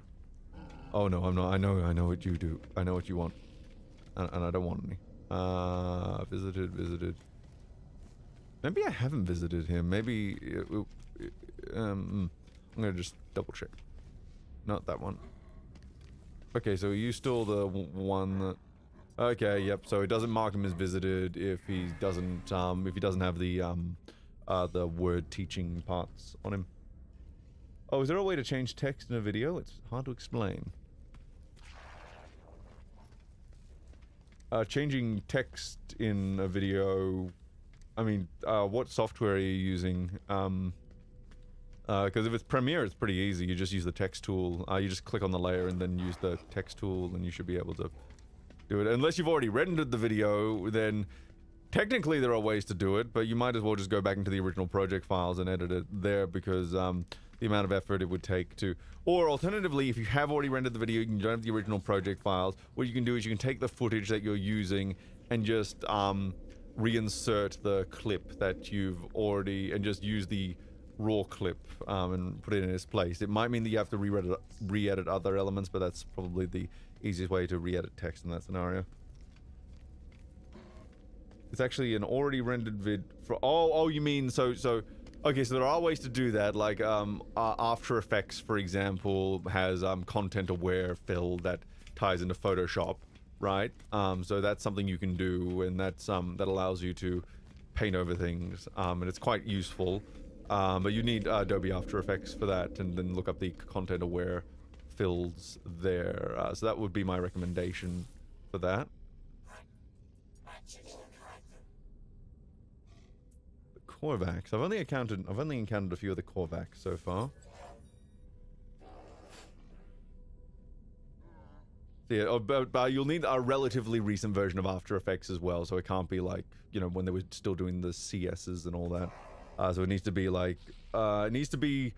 Oh no, I'm not. I know what you do. I know what you want, and I don't want any. Visited. Maybe I haven't visited him. Maybe I'm gonna just double check. Not that one. Okay, so you still the one that. Okay, yep. So it doesn't mark him as visited if he doesn't have the word teaching parts on him. Oh, is there a way to change text in a video? It's hard to explain. Changing text in a video. I mean, what software are you using? Because if it's Premiere, it's pretty easy. You just use the text tool. You just click on the layer and then use the text tool, and you should be able to do it. Unless you've already rendered the video, then technically there are ways to do it, but you might as well just go back into the original project files and edit it there, because the amount of effort it would take to... Or alternatively, if you have already rendered the video, you don't have the original project files, what you can do is you can take the footage that you're using and just reinsert the clip that you've already... and just use the raw clip and put it in its place. It might mean that you have to re-edit other elements, but that's probably the easiest way to re-edit text in that scenario. It's actually an already rendered vid for... Oh, you mean so Okay, so there are ways to do that, like After Effects, for example, has content-aware fill that ties into Photoshop, right? So that's something you can do, and that's that allows you to paint over things, and it's quite useful. But you need Adobe After Effects for that, and then look up the content-aware fills there. So that would be my recommendation for that. Korvax. I've only encountered a few of the Korvax so far. So yeah, but you'll need a relatively recent version of After Effects as well, so it can't be like, you know, when they were still doing the CSs and all that. So it needs to be like, it needs to be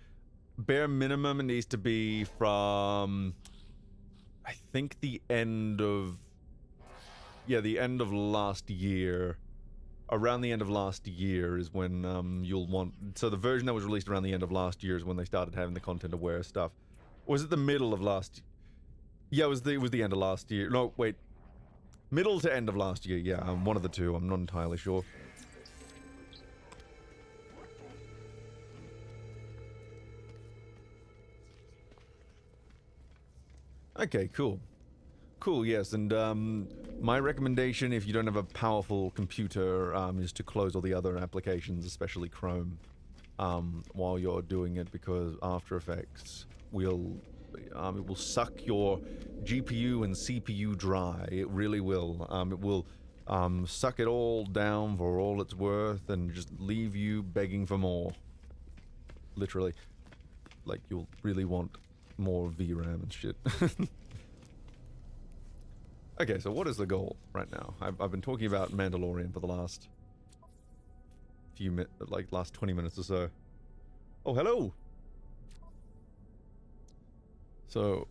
bare minimum. It needs to be from, I think the end of last year. Around the end of last year is when you'll want. So the version that was released around the end of last year is when they started having the content-aware stuff. Or was it the middle of last? Yeah, it was the end of last year. No, wait, middle to end of last year. Yeah, one of the two. I'm not entirely sure. Okay, cool. Cool, yes, and my recommendation, if you don't have a powerful computer, is to close all the other applications, especially Chrome, while you're doing it, because After Effects will, it will suck your GPU and CPU dry. It really will. It will suck it all down for all it's worth and just leave you begging for more. Literally. Like, you'll really want more VRAM and shit. Okay, so what is the goal right now? I've been talking about Mandalorian for the last few last 20 minutes or so. Oh, hello! So,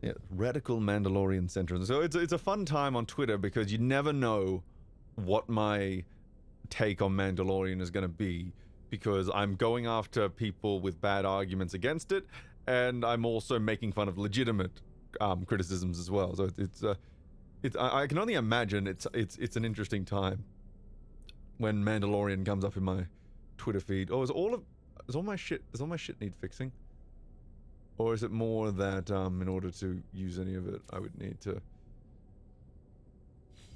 yeah, Radical Mandalorian Center. So it's a fun time on Twitter because you never know what my take on Mandalorian is going to be, because I'm going after people with bad arguments against it, and I'm also making fun of legitimate criticisms as well. So I can only imagine it's an interesting time when Mandalorian comes up in my Twitter feed. Oh, does all my shit need fixing? Or is it more that in order to use any of it I would need to...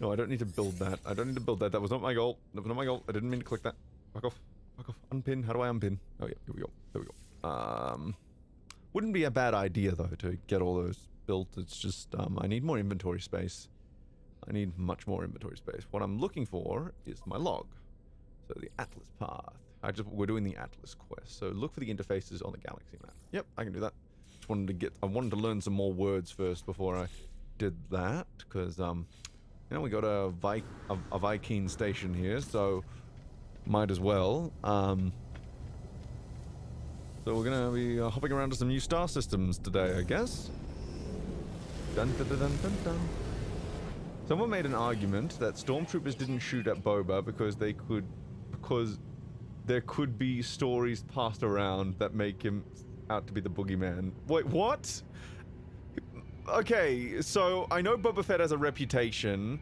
No, I don't need to build that. I don't need to build that. That was not my goal. That was not my goal. I didn't mean to click that. Fuck off. Fuck off. Unpin. How do I unpin? Oh yeah, here we go. There we go. Wouldn't be a bad idea though to get all those built. It's just I need more inventory space. I need much more inventory space. What I'm looking for is my log. So the Atlas path. We're doing the Atlas quest. So look for the interfaces on the galaxy map. Yep, I can do that. Just I wanted to learn some more words first before I did that, because you know, we got a Vy'keen station here, so might as well. So we're gonna be hopping around to some new star systems today, I guess. Dun dun dun dun dun dun. Someone made an argument that stormtroopers didn't shoot at Boba because there could be stories passed around that make him out to be the boogeyman. Wait, what? Okay, so I know Boba Fett has a reputation,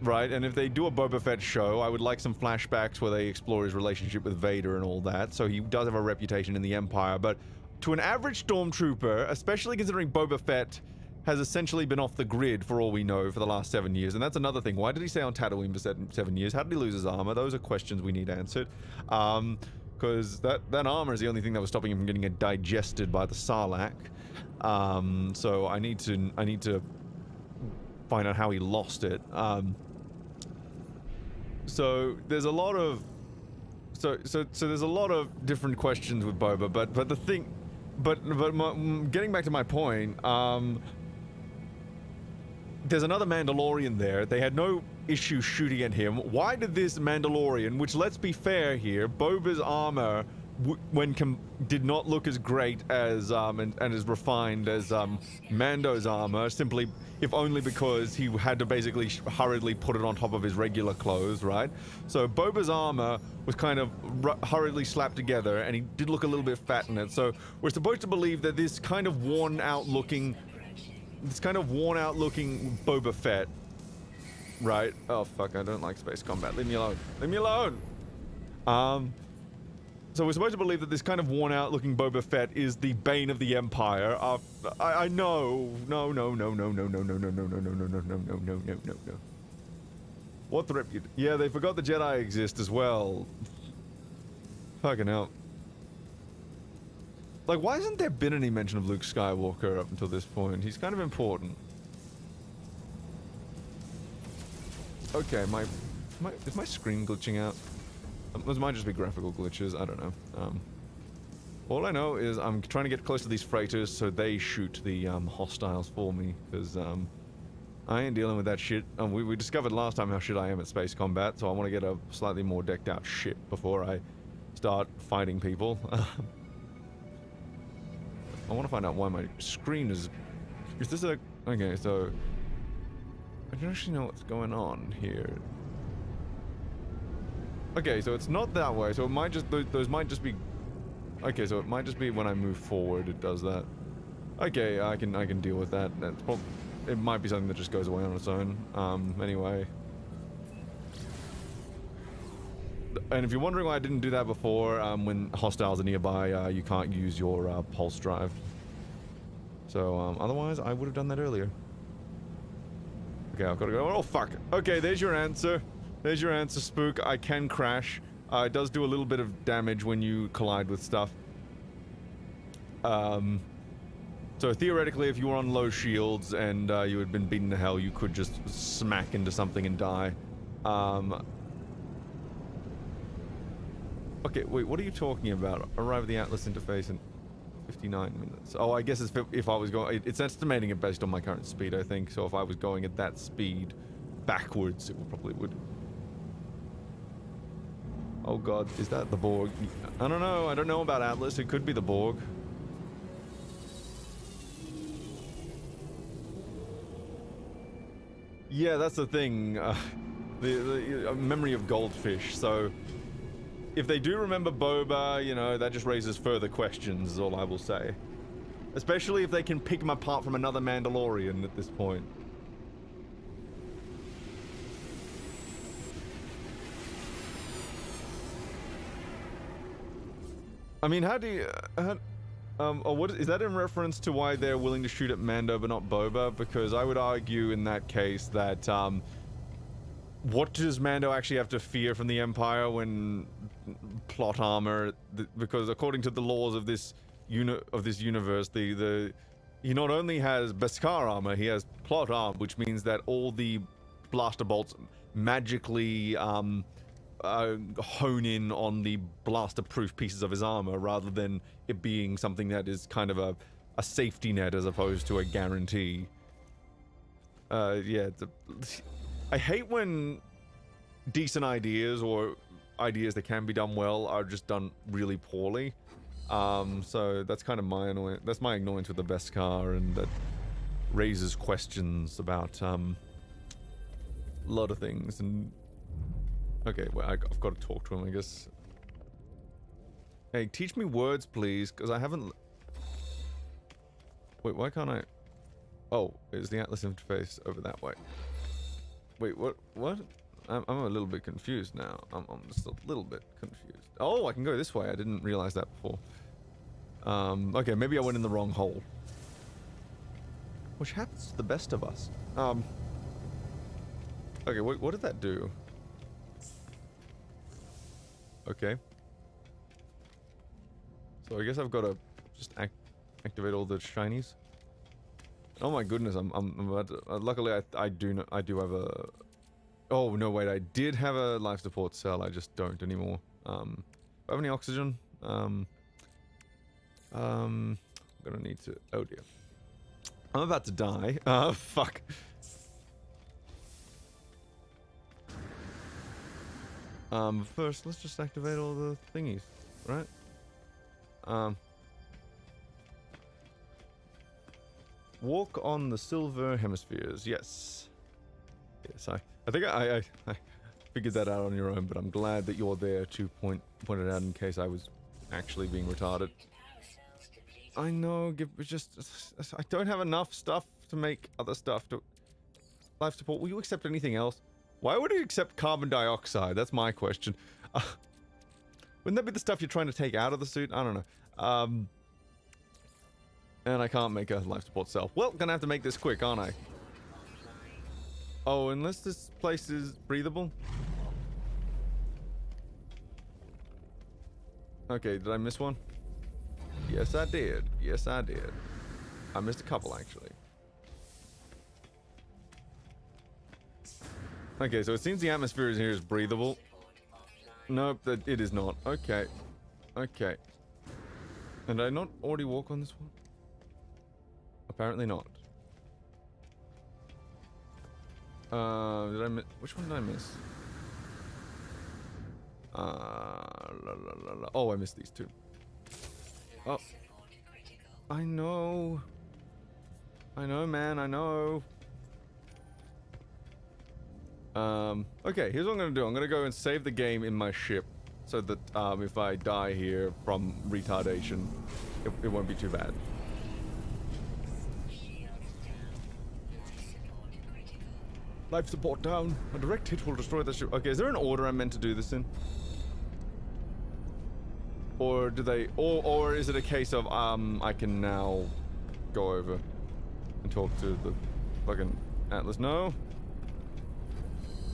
right? And if they do a Boba Fett show, I would like some flashbacks where they explore his relationship with Vader and all that. So he does have a reputation in the Empire, but to an average stormtrooper, especially considering Boba Fett has essentially been off the grid for all we know for the last 7 years. And that's another thing. Why did he stay on Tatooine for 7 years? How did he lose his armor? Those are questions we need answered. Because that armor is the only thing that was stopping him from getting digested by the Sarlacc. So I need to find out how he lost it. So there's a lot of so there's a lot of different questions with Boba, but the thing, getting back to my point, there's another Mandalorian there. They had no issue shooting at him. Why did this Mandalorian, which, let's be fair here, Boba's armor did not look as great as and as refined as Mando's armor, simply if only because he had to basically hurriedly put it on top of his regular clothes, right? So Boba's armor was kind of hurriedly slapped together, and he did look a little bit fat in it. So we're supposed to believe that this kind of worn out looking Boba Fett, right? Oh fuck, I don't like space combat. Leave me alone. Leave me alone. So we're supposed to believe that this kind of worn-out looking Boba Fett is the bane of the Empire. I know. No. What the Yeah, they forgot the Jedi exist as well. Fucking hell. Like, why hasn't there been any mention of Luke Skywalker up until this point? He's kind of important. Okay, is my screen glitching out? Those might just be graphical glitches, I don't know. All I know is I'm trying to get close to these freighters so they shoot the hostiles for me, because I ain't dealing with that shit. We discovered last time how shit I am at space combat, so I want to get a slightly more decked out ship before I start fighting people. I want to find out why my screen is... Is this a... Okay, so... I don't actually know what's going on here. Okay, so it's not that way, so it might just... Those might just be... Okay, so it might just be when I move forward it does that. Okay, I can deal with that. That's it might be something that just goes away on its own. Anyway. And if you're wondering why I didn't do that before, when hostiles are nearby, you can't use your pulse drive. So, otherwise, I would have done that earlier. Okay, I've got to go. Oh, fuck. Okay, there's your answer. There's your answer, Spook. I can crash. It does do a little bit of damage when you collide with stuff. So theoretically, if you were on low shields and you had been beaten to hell, you could just smack into something and die. Okay, wait, what are you talking about? Arrive at the Atlas interface in 59 minutes. Oh, I guess it's if I was going... It's estimating it based on my current speed, I think. So if I was going at that speed backwards, it probably would... Oh god, is that the Borg? I don't know. I don't know about Atlas. It could be the Borg. Yeah, that's the thing. The memory of goldfish. So, if they do remember Boba, you know, that just raises further questions, is all I will say. Especially if they can pick him apart from another Mandalorian at this point. I mean, how do you... what is that in reference to why they're willing to shoot at Mando but not Boba? Because I would argue in that case that, what does Mando actually have to fear from the Empire when plot armor? Because according to the laws of this universe, he not only has Beskar armor, he has plot armor, which means that all the blaster bolts magically hone in on the blaster-proof pieces of his armor, rather than it being something that is kind of a safety net as opposed to a guarantee. Yeah, I hate when decent ideas or ideas that can be done well are just done really poorly. So that's kind of my annoyance. That's my annoyance with the Beskar, and that raises questions about a lot of things. And okay, well, I've got to talk to him, I guess. Hey, teach me words, please, because I haven't... Wait, why can't I... Oh, is the Atlas interface over that way? Wait, what? I'm a little bit confused now. I'm just a little bit confused. Oh, I can go this way. I didn't realize that before. Okay, maybe I went in the wrong hole. Which happens to the best of us. Okay, what did that do? Okay. So I guess I've got to just activate all the shinies. Oh my goodness, I'm about to, luckily I do have a... Oh no, wait, I did have a life support cell, I just don't anymore. Do I have any oxygen? I'm gonna need to... Oh dear. I'm about to die. Fuck. First, let's just activate all the thingies, right? Walk on the silver hemispheres. Yes. Yes, I think I figured that out on your own, but I'm glad that you're there to point it out in case I was actually being retarded. I know, I don't have enough stuff to make other stuff to... Life support, will you accept anything else? Why would it accept carbon dioxide? That's my question. Wouldn't that be the stuff you're trying to take out of the suit? I don't know. And I can't make a life support cell. Well, gonna have to make this quick, aren't I? Oh, unless this place is breathable? Okay, did I miss one? Yes, I did. Yes, I did. I missed a couple, actually. Okay, so it seems the atmosphere in here is breathable. Nope, it is not. Okay. Okay. And did I not already walk on this one? Apparently not. Did I miss? Which one did I miss? Oh, I missed these two. Oh. I know. I know, man, I know. Okay, here's what I'm gonna do. I'm gonna go and save the game in my ship so that, if I die here from retardation, it won't be too bad. Life support down. A direct hit will destroy the ship. Okay, is there an order I'm meant to do this in? Or do they, or is it a case of, I can now go over and talk to the fucking Atlas? No?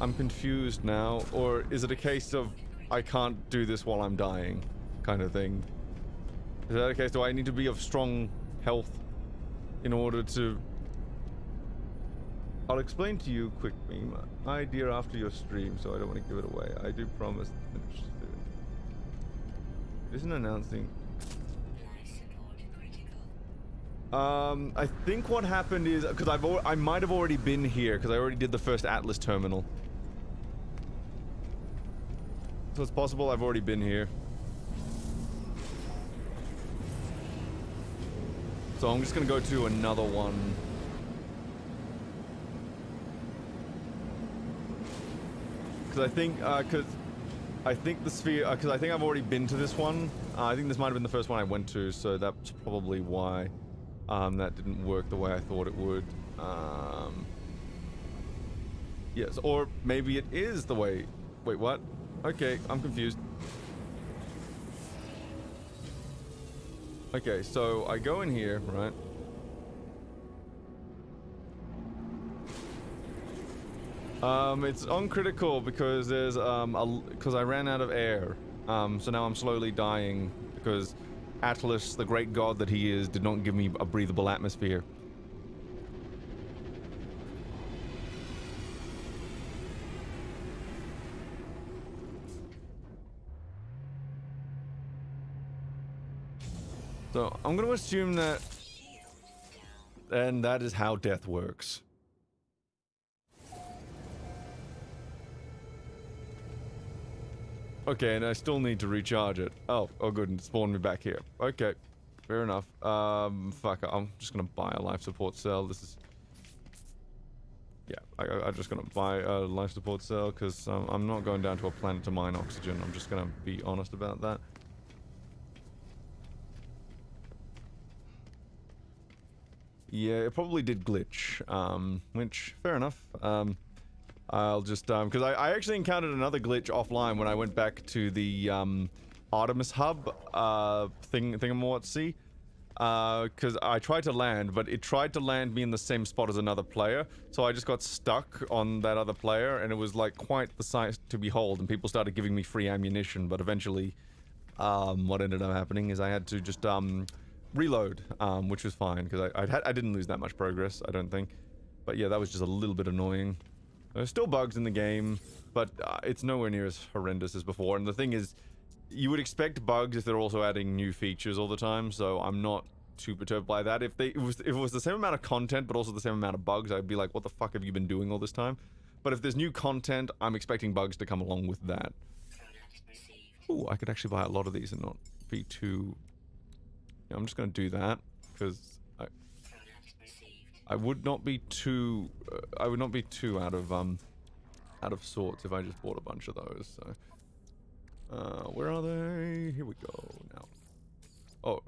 I'm confused now. Or is it a case of, I can't do this while I'm dying, kind of thing? Is that a case, do I need to be of strong health in order to... I'll explain to you quickly my idea after your stream, so I don't want to give it away. I do promise to finish soon. Isn't announcing. I think what happened is because I might have already been here because I already did the first Atlas terminal. So it's possible I've already been here. So I'm just gonna go to another one. Because I think the sphere, because I think I've already been to this one. I think this might have been the first one I went to, so that's probably why that didn't work the way I thought it would. Yes, or maybe it is the way... Wait, what? Okay, I'm confused. Okay, so I go in here, right? It's uncritical because there's, because I ran out of air. So now I'm slowly dying because Atlas, the great god that he is, did not give me a breathable atmosphere. So, I'm gonna assume that... And that is how death works. Okay, and I still need to recharge it. Oh good, and spawn me back here. Okay, fair enough. Fuck, I'm just gonna buy a life support cell. This is... Yeah, I'm just gonna buy a life support cell, because I'm not going down to a planet to mine oxygen. I'm just gonna be honest about that. Yeah, it probably did glitch, which, fair enough. I'll just, because I actually encountered another glitch offline when I went back to the, Artemis hub, thingamawatsi. Because I tried to land, but it tried to land me in the same spot as another player, so I just got stuck on that other player, and it was, like, quite the sight to behold, and people started giving me free ammunition, but eventually, what ended up happening is I had to just, reload, which was fine, because I didn't lose that much progress, I don't think. But yeah, that was just a little bit annoying. There's still bugs in the game, but it's nowhere near as horrendous as before. And the thing is, you would expect bugs if they're also adding new features all the time, so I'm not too perturbed by that. If it was the same amount of content, but also the same amount of bugs, I'd be like, what the fuck have you been doing all this time? But if there's new content, I'm expecting bugs to come along with that. Ooh, I could actually buy a lot of these and not be too... Yeah, I'm just gonna do that, because I would not be too out of sorts if I just bought a bunch of those. So where are they? Here we go now. Oh,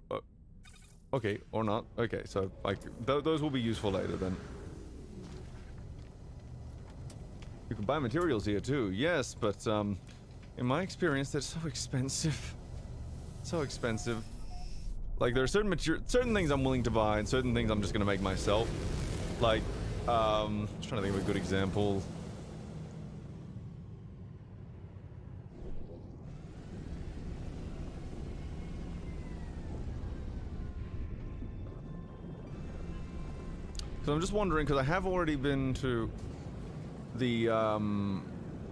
okay, or not. Okay, so like those will be useful later then. You can buy materials here too. Yes, but you In my experience, they're so expensive. So expensive. Like, there are certain things I'm willing to buy, and certain things I'm just gonna make myself. Like, just trying to think of a good example. So I'm just wondering, because I have already been to the,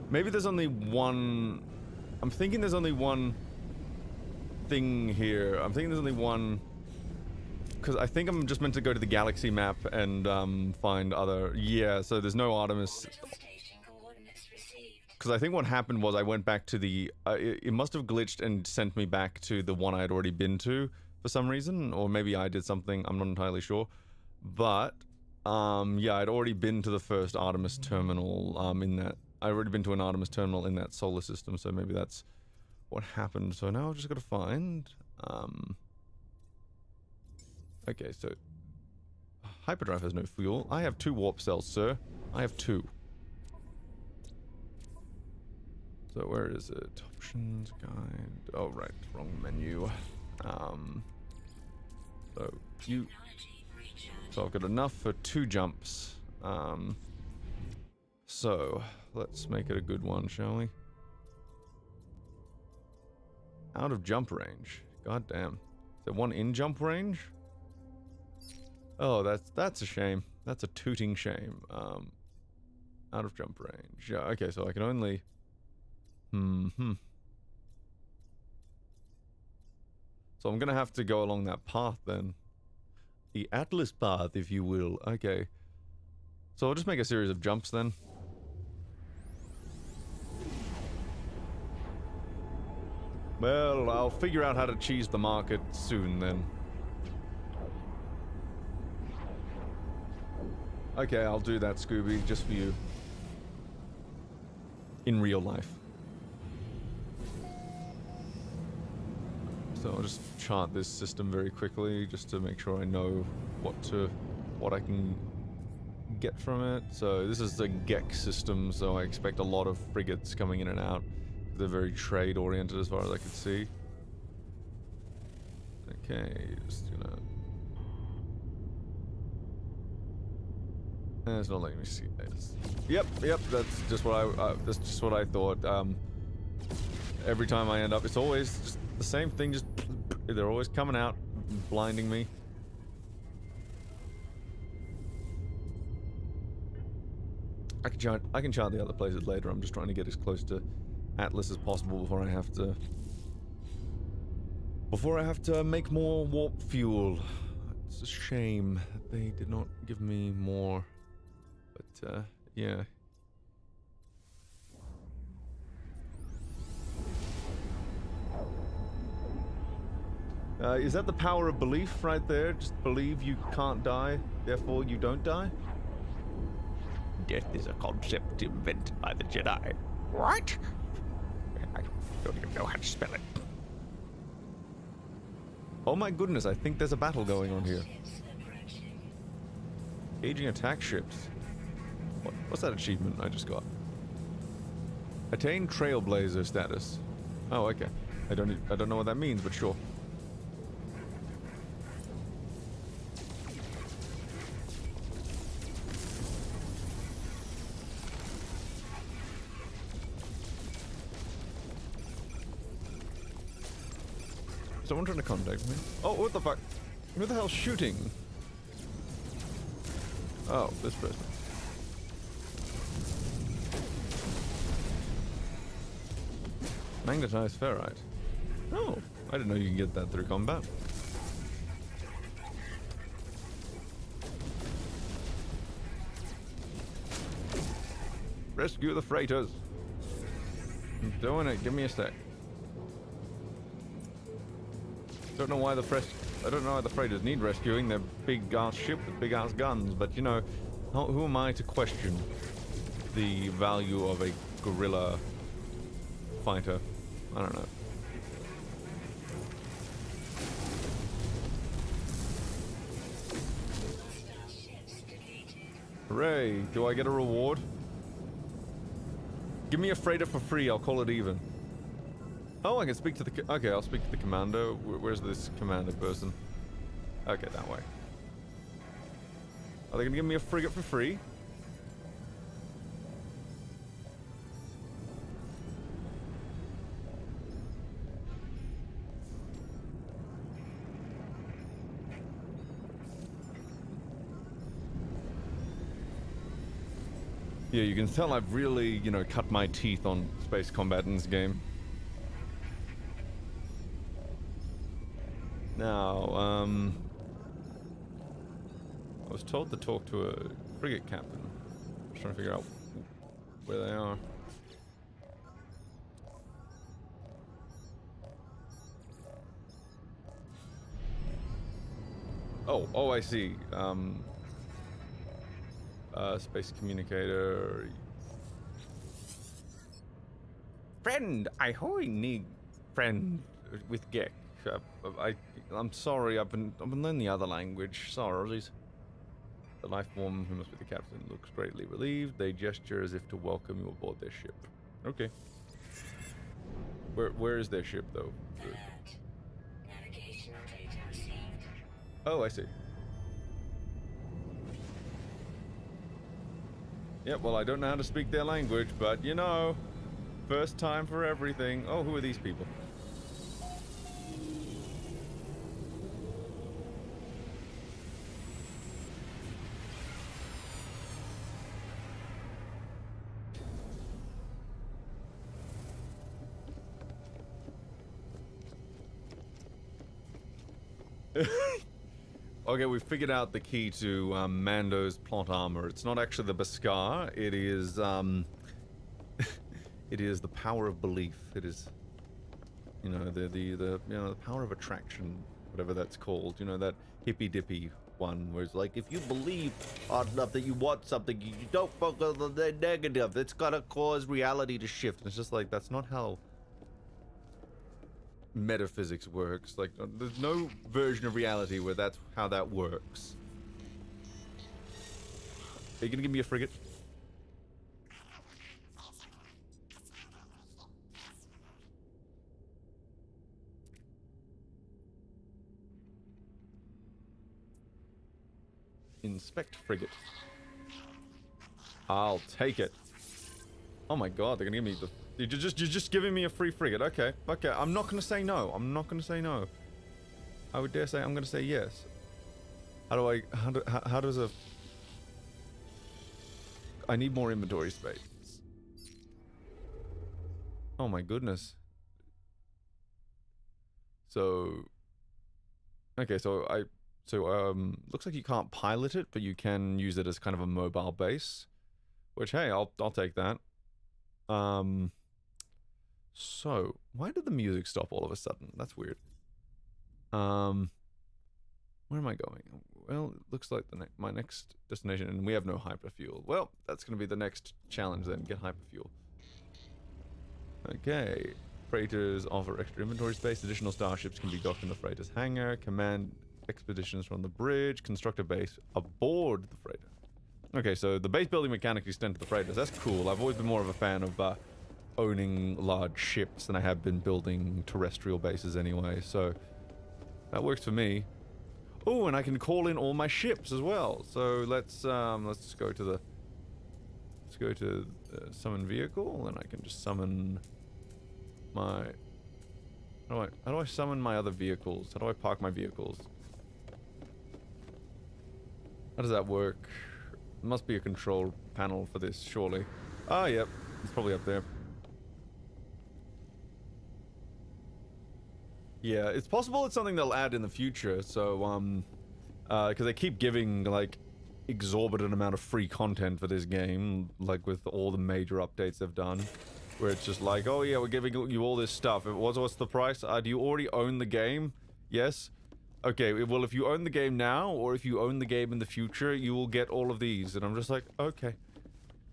maybe there's only one... I'm thinking there's only one thing here. I'm thinking there's only one... Because I think I'm just meant to go to the galaxy map and, find other... Yeah, so there's no Artemis... Because I think what happened was I went back to the... it must have glitched and sent me back to the one I had already been to for some reason. Or maybe I did something, I'm not entirely sure. But... yeah, I'd already been to the first Artemis terminal, in that... I'd already been to an Artemis terminal in that solar system, so maybe that's what happened. So now I've just got to find, okay, so... Hyperdrive has no fuel. I have 2 warp cells, sir. I have 2. So where is it? Options, guide... Oh, right, wrong menu. So, you... So I've got enough for 2 jumps. So let's make it a good one, shall we? Out of jump range. God damn. Is there one in jump range? Oh, that's a shame. That's a tooting shame. Out of jump range. Yeah, okay, so I can only... So I'm gonna have to go along that path then. The Atlas path, if you will. Okay. So I'll just make a series of jumps then. Well, I'll figure out how to cheese the market soon then. Okay, I'll do that, Scooby, just for you. In real life. So I'll just chart this system very quickly, just to make sure I know what I can get from it. So this is the Gex system, so I expect a lot of frigates coming in and out. They're very trade-oriented as far as I can see. Okay, just gonna... It's not letting me see this. Yep, that's just what I thought. Every time I end up, it's always just the same thing, just they're always coming out, blinding me. I can chart the other places later. I'm just trying to get as close to Atlas as possible before I have to make more warp fuel. It's a shame that they did not give me more, but yeah. Is that the power of belief right there? Just believe you can't die, therefore you don't die? Death is a concept invented by the Jedi. What? I don't even know how to spell it. Oh my goodness, I think there's a battle going on here. Aging attack ships. What's that achievement I just got? Attain Trailblazer status. Oh, okay. I don't know what that means, but sure. Someone trying to contact me? Oh, what the fuck? Who the hell's shooting? Oh, this person. Magnetized ferrite. Oh, I didn't know you can get that through combat. Rescue the freighters. I'm doing it. Give me a sec. I don't know why the freighters need rescuing. They're big ass ship with big ass guns, but you know, who am I to question the value of a guerrilla fighter? I don't know. Hooray! Do I get a reward? Give me a freighter for free. I'll call it even. Oh, I can speak to the... Okay, I'll speak to the commando. Where's this commander person? Okay, that way. Are they gonna give me a frigate for free? Yeah, you can tell I've really, you know, cut my teeth on space combat in this game. Now, I was told to talk to a frigate captain. I'm trying to figure out where they are. Oh, I see. Space communicator. Friend, I hoy need friend with Gek. I'm sorry, I've been learning the other language. Sorry. The life form who must be the captain looks greatly relieved. They gesture as if to welcome you aboard their ship. Okay. Where is their ship though? Navigational data received. Oh, I see. Yep, well I don't know how to speak their language, but you know, first time for everything. Oh, who are these people? Okay, we figured out the key to Mando's plot armor. It's not actually the Beskar. It is it is the power of belief. It is, you know, the you know, the power of attraction, whatever that's called. You know, that hippy dippy one where it's like, if you believe hard enough that you want something, you don't focus on the negative. It's gonna cause reality to shift. And it's just like, that's not how metaphysics works. Like, there's no version of reality where that's how that works. Are you gonna give me a frigate? Inspect frigate. I'll take it. Oh my god, they're gonna give me the... You're just giving me a free frigate. Okay, okay. I'm not gonna say no. I'm not gonna say no. I would dare say I'm gonna say yes. How does a... I need more inventory space. Oh my goodness. So... Okay, so looks like you can't pilot it, but you can use it as kind of a mobile base. Which, hey, I'll take that. So, why did the music stop all of a sudden? That's weird. Where am I going? Well, it looks like my next destination, and we have no hyperfuel. Well, that's going to be the next challenge then, get hyperfuel. Okay. Freighters offer extra inventory space. Additional starships can be docked in the freighter's hangar. Command expeditions from the bridge. Construct a base aboard the freighter. Okay, so the base building mechanics extend to the freighters. That's cool. I've always been more of a fan of owning large ships than I have been building terrestrial bases anyway, so that works for me. Oh, and I can call in all my ships as well. So let's go to the summon vehicle, and I can just summon my... How do I summon my other vehicles? How do I park my vehicles? How does that work? There must be a control panel for this, surely. Ah, yep. It's probably up there. Yeah, it's possible it's something they'll add in the future, so, because they keep giving, like, exorbitant amount of free content for this game, like with all the major updates they've done, where it's just like, oh yeah, we're giving you all this stuff. What's the price? Do you already own the game? Yes? Okay, well, if you own the game now, or if you own the game in the future, you will get all of these. And I'm just like, okay.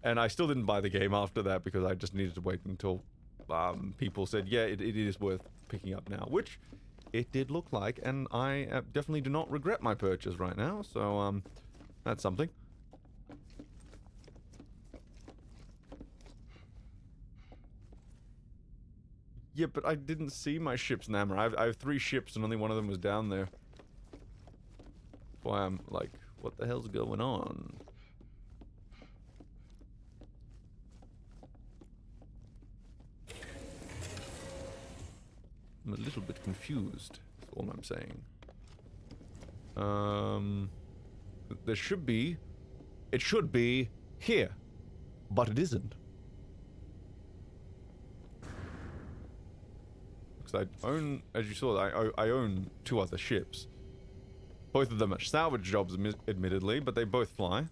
And I still didn't buy the game after that, because I just needed to wait until people said, yeah, it is worth picking up now. Which it did look like, and I definitely do not regret my purchase right now. So, that's something. Yeah, but I didn't see my ships, Namor. I have 3 ships and only one of them was down there. That's why I'm like, what the hell's going on? I'm a little bit confused, that's all I'm saying. There should be... It should be here, but it isn't. Because I own, as you saw, I own 2 other ships. Both of them are salvage jobs, admittedly, but they both fly.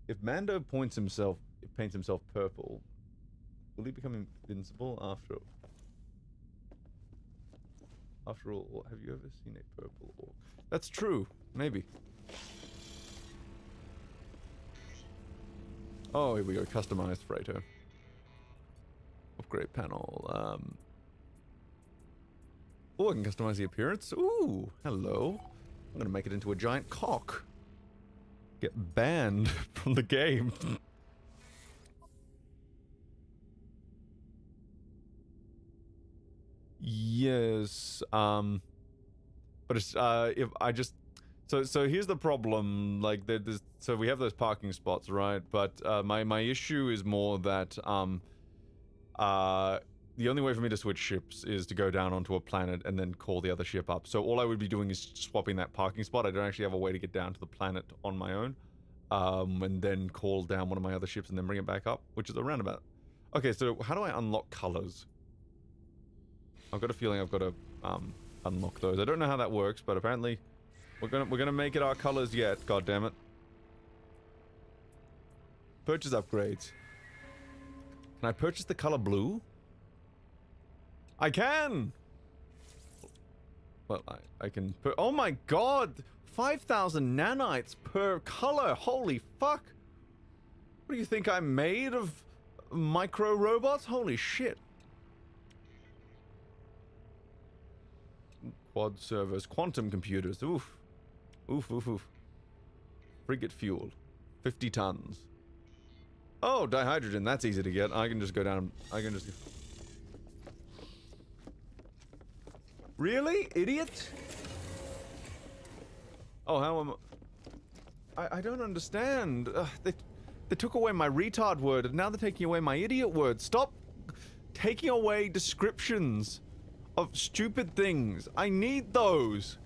If Mando paints himself purple, will he become invincible after all? Have you ever seen a purple orc? That's true. Maybe. Oh, here we go. Customized freighter. Upgrade panel. Oh, I can customize the appearance. Ooh, hello. I'm gonna make it into a giant cock. Get banned from the game. Yes, but it's, if I just, so here's the problem, like, so we have those parking spots, right, but, my issue is more that, the only way for me to switch ships is to go down onto a planet and then call the other ship up, so all I would be doing is swapping that parking spot. I don't actually have a way to get down to the planet on my own, and then call down one of my other ships and then bring it back up, which is a roundabout. Okay, so how do I unlock colors? I've got a feeling I've got to unlock those. I don't know how that works, but apparently we're gonna make it our colors yet. God damn it! Purchase upgrades. Can I purchase the color blue? I can. Well, I can. Oh my god! 5,000 nanites per color. Holy fuck! What do you think I'm made of? Micro robots? Holy shit! Quad servers, quantum computers, oof. Oof, oof, oof. Frigate fuel, 50 tons. Oh, dihydrogen, that's easy to get. I can just go down, I can just... Really? Idiot? Oh, how am I don't understand. They took away my retard word, and now they're taking away my idiot word. Stop taking away descriptions of stupid things. I need those.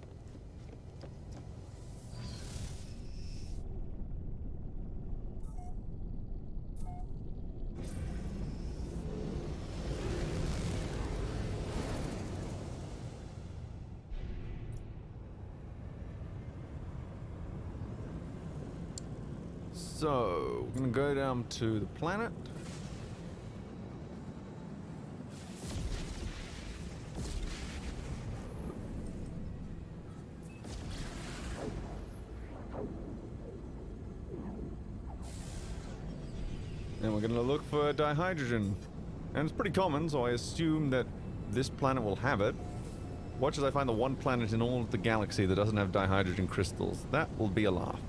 So, we're gonna go down to the planet. And we're gonna look for dihydrogen. And it's pretty common, so I assume that this planet will have it. Watch as I find the one planet in all of the galaxy that doesn't have dihydrogen crystals. That will be a laugh.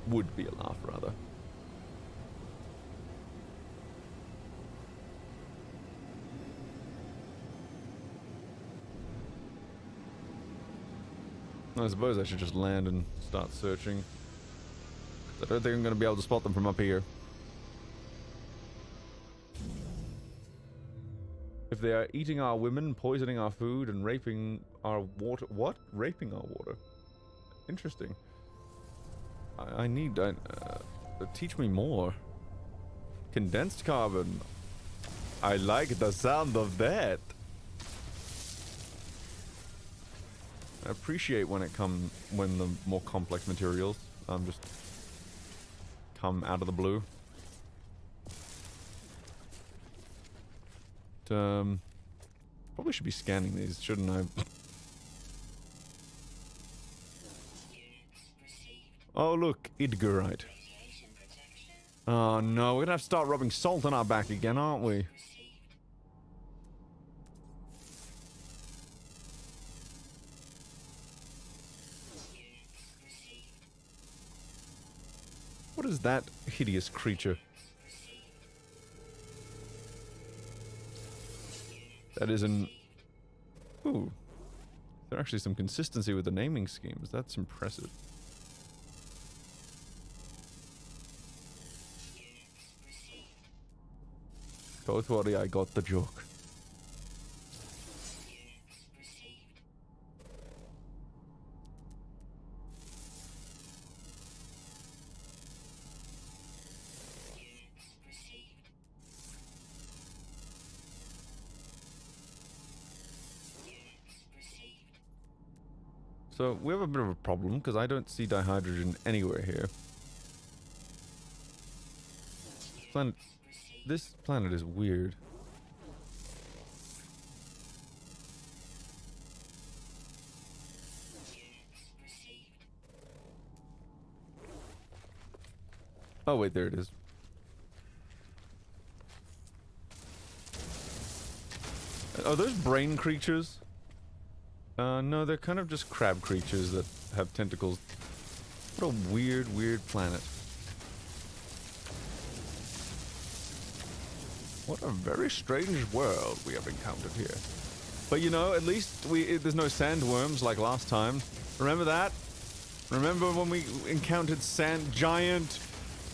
Would be a laugh, rather. I suppose I should just land and start searching. I don't think I'm going to be able to spot them from up here. If they are eating our women, poisoning our food, and raping our water... What? Raping our water? Interesting. I need... teach me more. Condensed carbon. I like the sound of that. I appreciate when the more complex materials just come out of the blue. Probably should be scanning these, shouldn't I? Oh look, Idgarite. Oh no, we're gonna have to start rubbing salt on our back again, aren't we? What is that hideous creature? That is an... Ooh. There's actually some consistency with the naming schemes. That's impressive. Don't worry, I got the joke. So, we have a bit of a problem, because I don't see dihydrogen anywhere here. This planet is weird. Oh wait, there it is. Are those brain creatures? No, they're kind of just crab creatures that have tentacles. What a weird, weird planet. What a very strange world we have encountered here. But you know, at least there's no sandworms like last time. Remember that? Remember when we encountered giant,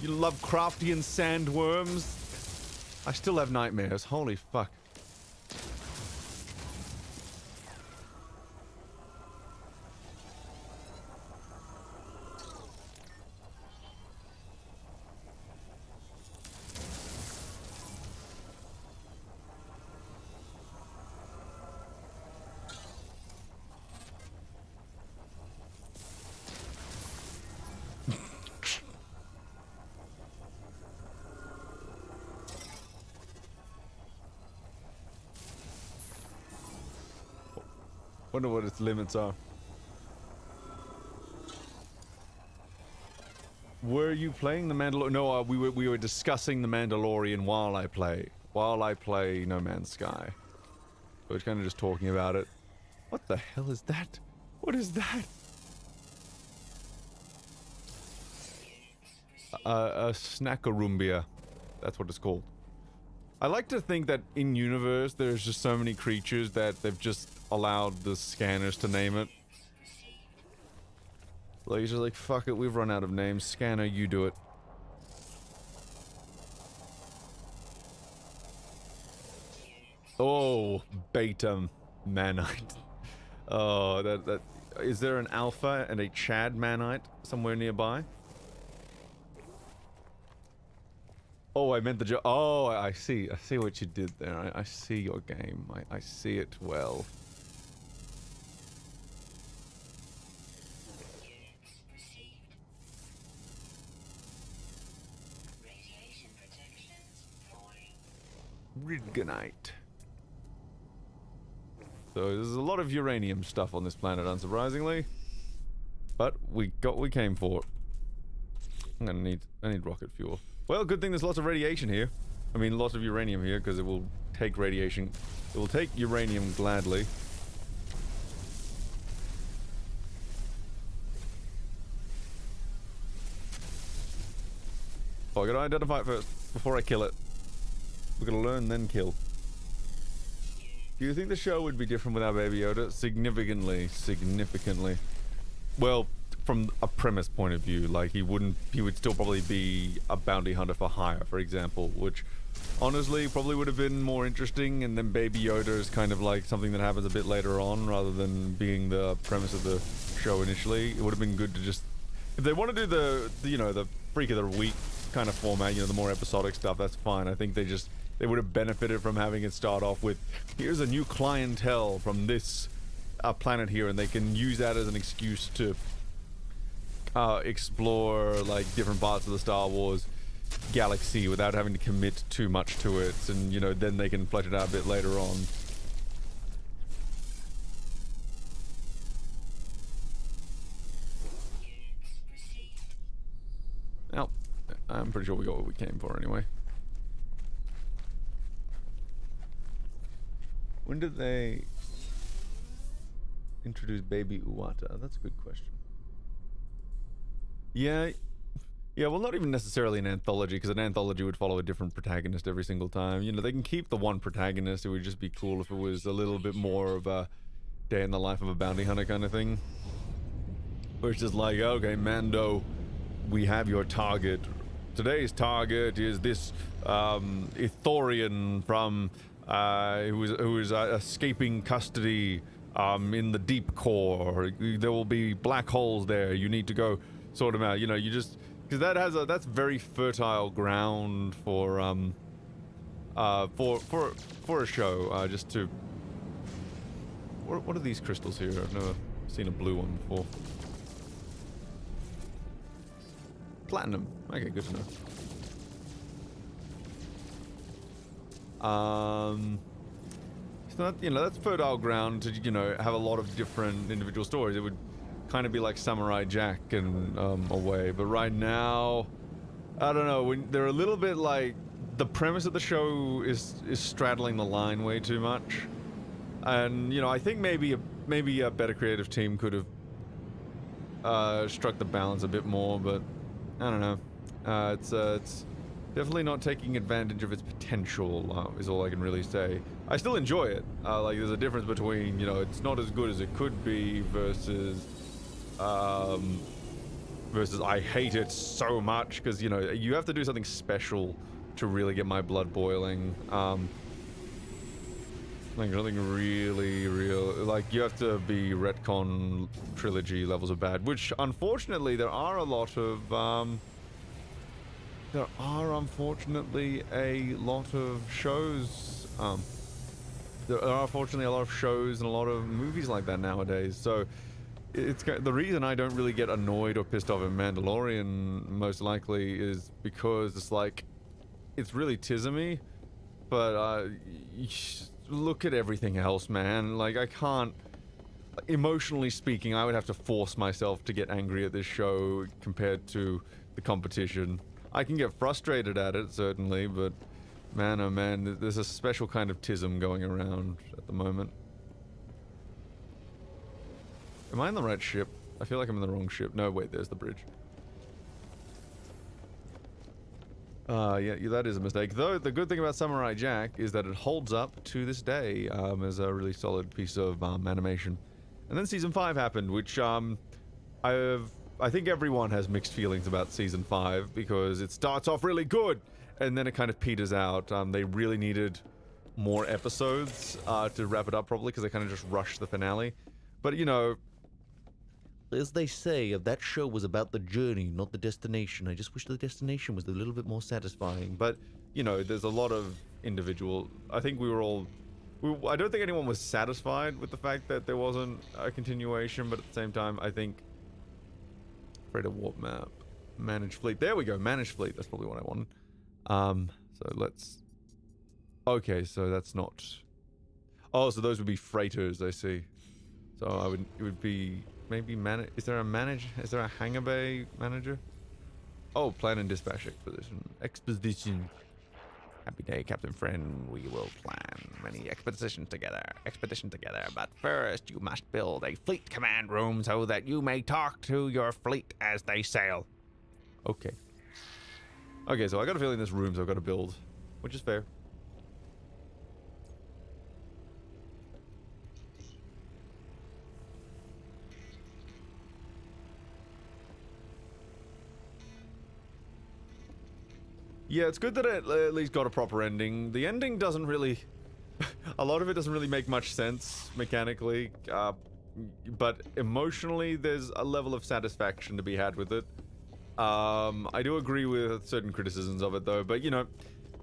Lovecraftian sandworms? I still have nightmares. Holy fuck. Wonder what its limits are. Were you playing the Mandalorian? No, we were discussing the Mandalorian while I play No Man's Sky. We were kind of just talking about it. What the hell is that? What is that? A snackarumbia. That's what it's called. I like to think that in universe there's just so many creatures that they've just allowed the scanners to name it. Like, you're just like, fuck it, we've run out of names. Scanner, you do it. Oh, beta manite. Oh, that is there an alpha and a Chad manite somewhere nearby? Oh, I meant the oh, I see what you did there. I see your game. I see it well. Ridgonite. So there's a lot of uranium stuff on this planet, unsurprisingly. But we got what we came for. I need rocket fuel. Well, good thing there's lots of radiation here. I mean, lots of uranium here, because it will take radiation. It will take uranium gladly. Oh, I gotta identify it first, before I kill it. We're gonna learn, then kill. Do you think the show would be different without Baby Yoda? Significantly, significantly. Well, from a premise point of view, like he would still probably be a bounty hunter for hire, for example, which honestly probably would have been more interesting, and then Baby Yoda is kind of like something that happens a bit later on rather than being the premise of the show initially. It would have been good to just, if they want to do the you know, the Freak of the Week kind of format, you know, the more episodic stuff, that's fine. I think they would have benefited from having it start off with, here's a new clientele from this planet here, and they can use that as an excuse to explore like different parts of the Star Wars galaxy without having to commit too much to it, and you know, then they can flesh it out a bit later on. Well, I'm pretty sure we got what we came for anyway. When did they introduce Baby Uwata? That's a good question. Yeah, Yeah, well, not even necessarily an anthology, because an anthology would follow a different protagonist every single time. You know, they can keep the one protagonist. It would just be cool if it was a little bit more of a day in the life of a bounty hunter kind of thing. Where it's just like, okay, Mando, we have your target. Today's target is this Ithorian from who is escaping custody in the deep core. There will be black holes there. You need to go sort them out. You know, you just because that's very fertile ground for a show. Just to what are these crystals here? I've never seen a blue one before. Platinum. Okay, good to know. So that, you know, that's fertile ground to, you know, have a lot of different individual stories. It would kind of be like Samurai Jack in a way, but right now, I don't know. When they're a little bit like the premise of the show is straddling the line way too much, and you know, I think maybe a better creative team could have struck the balance a bit more, but I don't know. It's definitely not taking advantage of its potential, is all I can really say. I still enjoy it. Like, there's a difference between, you know, it's not as good as it could be versus I hate it so much, because, you know, you have to do something special to really get my blood boiling. Like, something really real. Like, you have to be retcon trilogy levels of bad, which, unfortunately, there are unfortunately a lot of shows. There are unfortunately a lot of shows and a lot of movies like that nowadays. So it's the reason I don't really get annoyed or pissed off at Mandalorian, most likely, is because it's like it's really tismy, but look at everything else, man. Like, I can't. Emotionally speaking, I would have to force myself to get angry at this show compared to the competition. I can get frustrated at it, certainly, but man, oh man, there's a special kind of tism going around at the moment. Am I in the right ship? I feel like I'm in the wrong ship. No, wait, there's the bridge. Yeah, that is a mistake. Though, the good thing about Samurai Jack is that it holds up to this day as a really solid piece of animation. And then Season 5 happened, which I think everyone has mixed feelings about Season 5, because it starts off really good, and then it kind of peters out. They really needed more episodes to wrap it up properly, because they kind of just rushed the finale. But, you know, as they say, that show was about the journey, not the destination. I just wish the destination was a little bit more satisfying. But, you know, there's a lot of individual... I think we were all... I don't think anyone was satisfied with the fact that there wasn't a continuation, but at the same time, I think... Create a warp map. Manage fleet. There we go. Manage fleet. That's probably what I wanted. So let's... Okay, so that's not... Oh, so those would be freighters, I see. So it would be... Maybe is there a hangar bay manager? Oh, plan and dispatch expedition. Happy day, Captain Friend. We will plan many expeditions together. But first, you must build a fleet command room so that you may talk to your fleet as they sail. Okay. Okay, so I got a feeling there's rooms I've got to build, which is fair. Yeah, it's good that it at least got a proper ending. The ending doesn't really... a lot of it doesn't really make much sense mechanically, but emotionally there's a level of satisfaction to be had with it. I do agree with certain criticisms of it though, but you know,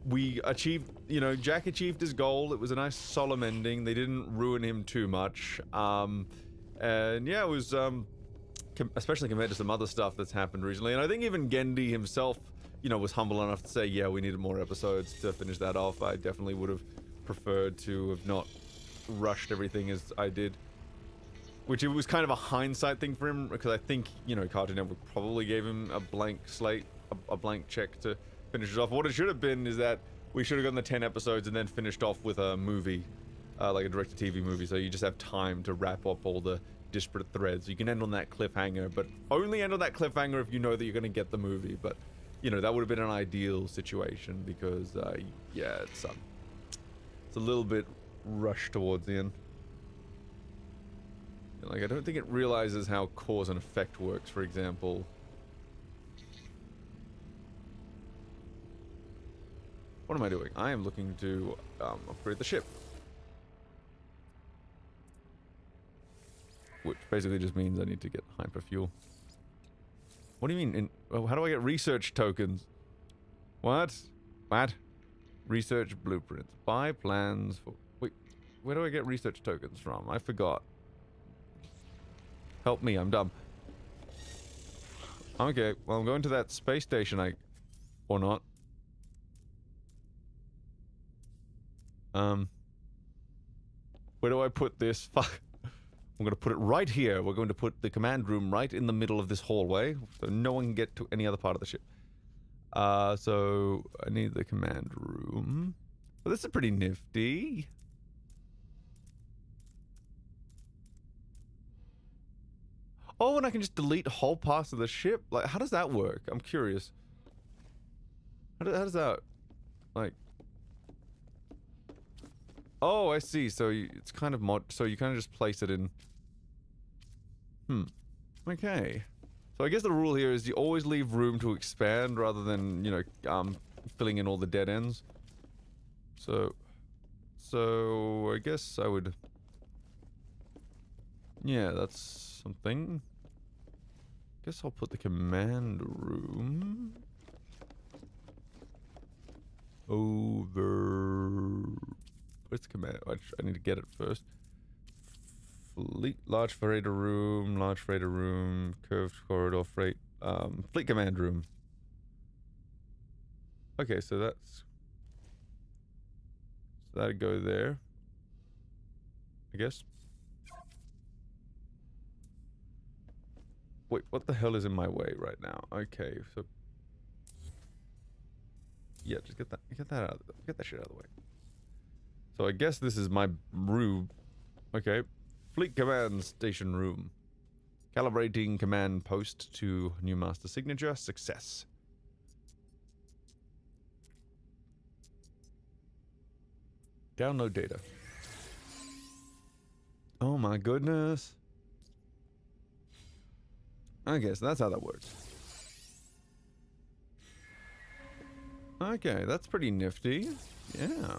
we achieved, you know, Jack achieved his goal. It was a nice solemn ending. They didn't ruin him too much. And yeah, it was, especially compared to some other stuff that's happened recently. And I think even Gendy himself, you know, was humble enough to say, yeah, we needed more episodes to finish that off. I definitely would have preferred to have not rushed everything as I did. Which it was kind of a hindsight thing for him, because I think, you know, Cartoon Network probably gave him a blank slate, a blank check to finish it off. What it should have been is that we should have gotten the 10 episodes and then finished off with a movie, like a direct-to-TV movie, so you just have time to wrap up all the disparate threads. You can end on that cliffhanger, but only end on that cliffhanger if you know that you're going to get the movie. But, you know, that would have been an ideal situation because, yeah, it's a little bit rushed towards the end. Like, I don't think it realizes how cause and effect works, for example. What am I doing? I am looking to upgrade the ship. Which basically just means I need to get hyperfuel. What do you mean? How do I get research tokens? What? What? Research blueprints. Buy plans for... Wait, where do I get research tokens from? I forgot. Help me, I'm dumb. Okay, well, I'm going to that space station, or not. Where do I put this? Fuck. I'm gonna put it right here. We're going to put the command room right in the middle of this hallway, so no one can get to any other part of the ship. So I need the command room. Well, this is pretty nifty. Oh, and I can just delete whole parts of the ship? Like, how does that work? I'm curious. How does that... Like... Oh, I see. So it's kind of so you kind of just place it in... Okay. So I guess the rule here is you always leave room to expand rather than, you know, filling in all the dead ends. So I guess I would... Yeah, that's something. Guess I'll put the command room over... Where's the command? I need to get it first. Fleet, large freighter room, curved corridor freight, fleet command room. Okay, so that's... So that'd go there, I guess. Wait, what the hell is in my way right now? Okay, so... Yeah, just get that out of the, get that shit out of the way. So I guess this is my room. Okay. Fleet command station room. Calibrating command post to new master signature. Success. Download data. Oh my goodness. Okay, so that's how that works. Okay, that's pretty nifty. Yeah.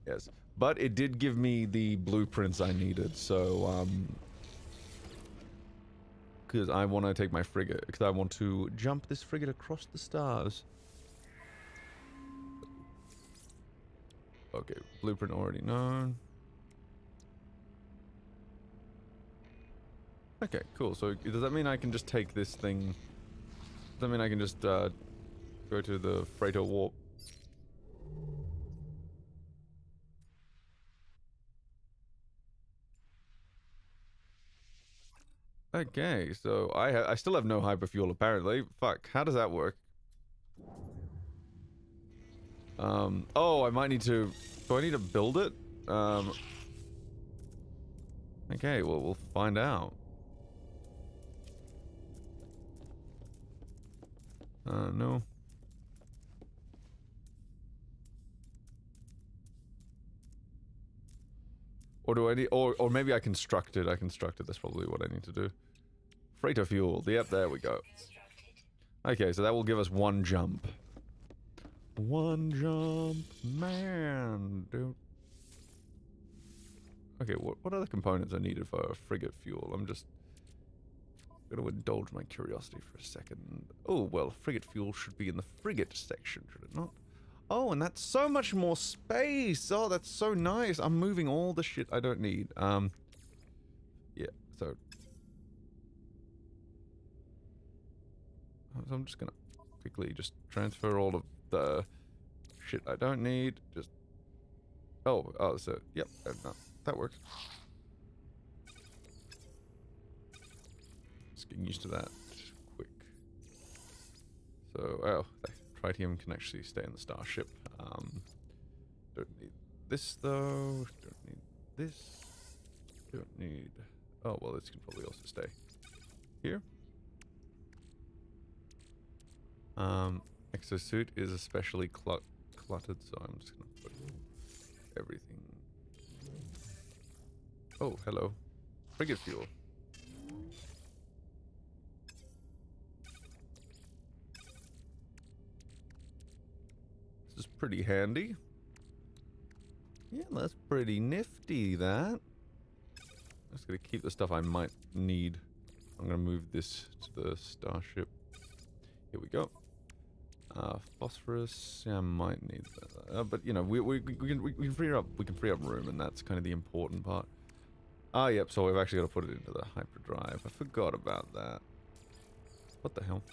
Yes, but it did give me the blueprints I needed, so, because I want to take my frigate, because I want to jump this frigate across the stars. Okay, blueprint already known. Okay, cool, so does that mean I can just take this thing? Does that mean I can just, go to the freighter warp? Okay, so I still have no hyperfuel apparently. Fuck, how does that work? Oh, I might need to... Do I need to build it? Okay, well, we'll find out. No. Or do I need... Or maybe I construct it. I construct it. That's probably what I need to do. Freighter fuel. Yep, there we go. Okay, so that will give us one jump. One jump, man, dude. Okay, what other components are needed for frigate fuel? I'm just gonna indulge my curiosity for a second. Oh, well, frigate fuel should be in the frigate section, should it not? Oh, and that's so much more space. Oh, that's so nice. I'm moving all the shit I don't need. Yeah, so I'm just gonna quickly just transfer all of the shit I don't need. Just... Oh, so, yep, no, that works. Just getting used to that quick. So, oh, tritium can actually stay in the starship. Don't need this though. Don't need this. Don't need... Oh, well, this can probably also stay here. Exosuit is especially cluttered, so I'm just gonna put everything... Oh, hello. Frigate fuel. This is pretty handy. Yeah, that's pretty nifty, that. I'm just gonna keep the stuff I might need. I'm gonna move this to the starship. Here we go. Phosphorus. Yeah, I might need that. But you know, we can free up room, and that's kind of the important part. Ah, yep. So we've actually got to put it into the hyperdrive. I forgot about that. What the hell?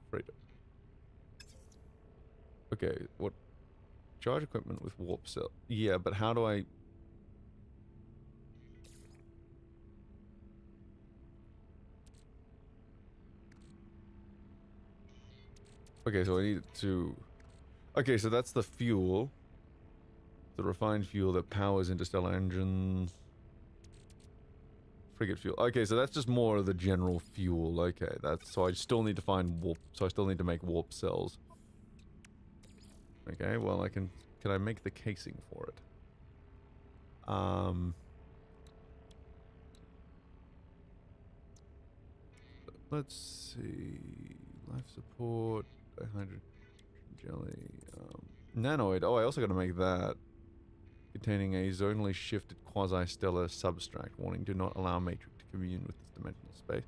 Freedom. Okay, what? Charge equipment with warp cell. Yeah, but how do I... Okay, so I need to... Okay, so that's the fuel. The refined fuel that powers interstellar engines. Frigate fuel. Okay, so that's just more of the general fuel. Okay, that's... So I still need to find warp... So I still need to make warp cells. Okay, well I can I make the casing for it? Let's see... Life support... Hydrogen jelly... Nanoid. Oh, I also gotta make that. Containing a zonally shifted quasi-stellar substract. Warning, do not allow Matrix to commune with this dimensional space.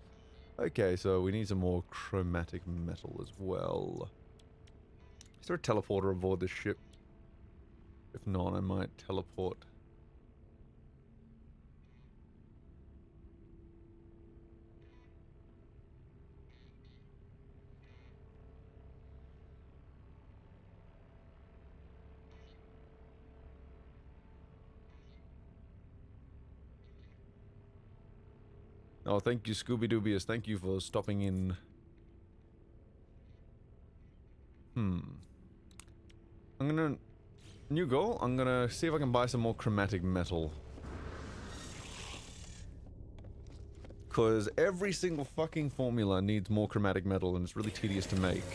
Okay, so we need some more chromatic metal as well. Is there a teleporter aboard this ship? If not, I might teleport. Oh, thank you, Scooby Doobius. Thank you for stopping in. I'm gonna... New goal? I'm gonna see if I can buy some more chromatic metal. Because every single fucking formula needs more chromatic metal, and it's really tedious to make.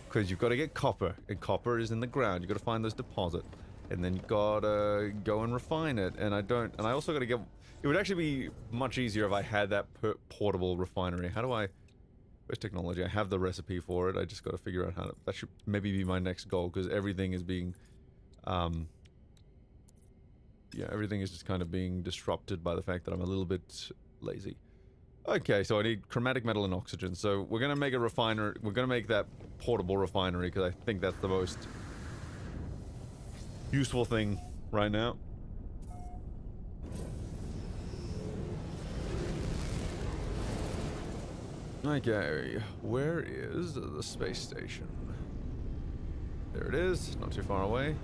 Because you've got to get copper, and copper is in the ground. You've got to find those deposits. And then you've got to go and refine it, and I also got to get... It would actually be much easier if I had that portable refinery. How do I... Where's technology? I have the recipe for it. I just got to figure out how to... That should maybe be my next goal, because everything is being... Yeah, everything is just kind of being disrupted by the fact that I'm a little bit lazy. Okay, so I need chromatic metal and oxygen. So we're going to make a refiner... We're going to make that portable refinery, because I think that's the most useful thing right now. Okay, where is the space station? There it is, not too far away.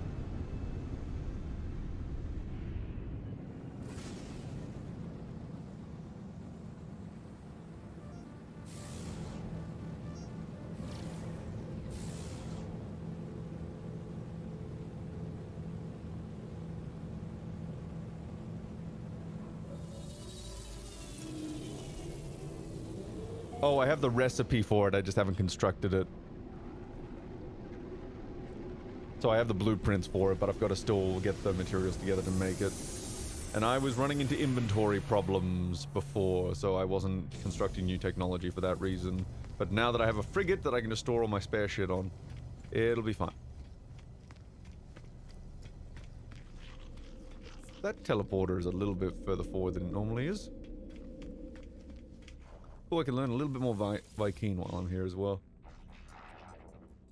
Oh, I have the recipe for it, I just haven't constructed it. So I have the blueprints for it, but I've got to still get the materials together to make it. And I was running into inventory problems before, so I wasn't constructing new technology for that reason. But now that I have a frigate that I can just store all my spare shit on, it'll be fine. That teleporter is a little bit further forward than it normally is. Oh, I can learn a little bit more Vy'keen while I'm here as well.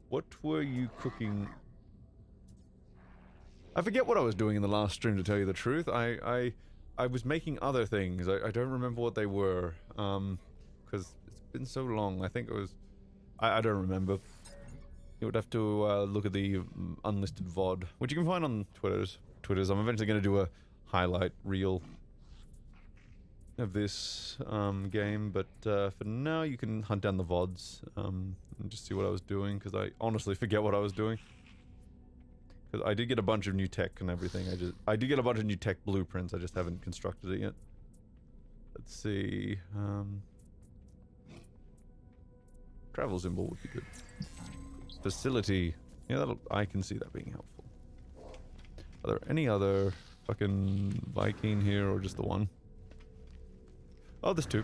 What were you cooking? I forget what I was doing in the last stream, to tell you the truth. I was making other things. I don't remember what they were. Because it's been so long. I think it was... I don't remember. You would have to look at the unlisted VOD, which you can find on Twitters. I'm eventually going to do a highlight reel. of this game, but for now you can hunt down the VODs and just see what I was doing, because I honestly forget what I was doing. Because I did get a bunch of new tech and everything. I did get a bunch of new tech blueprints. I just haven't constructed it yet. Let's see. Travel symbol would be good. Facility. Yeah, I can see that being helpful. Are there any other fucking Viking here, or just the one? Oh, there's two.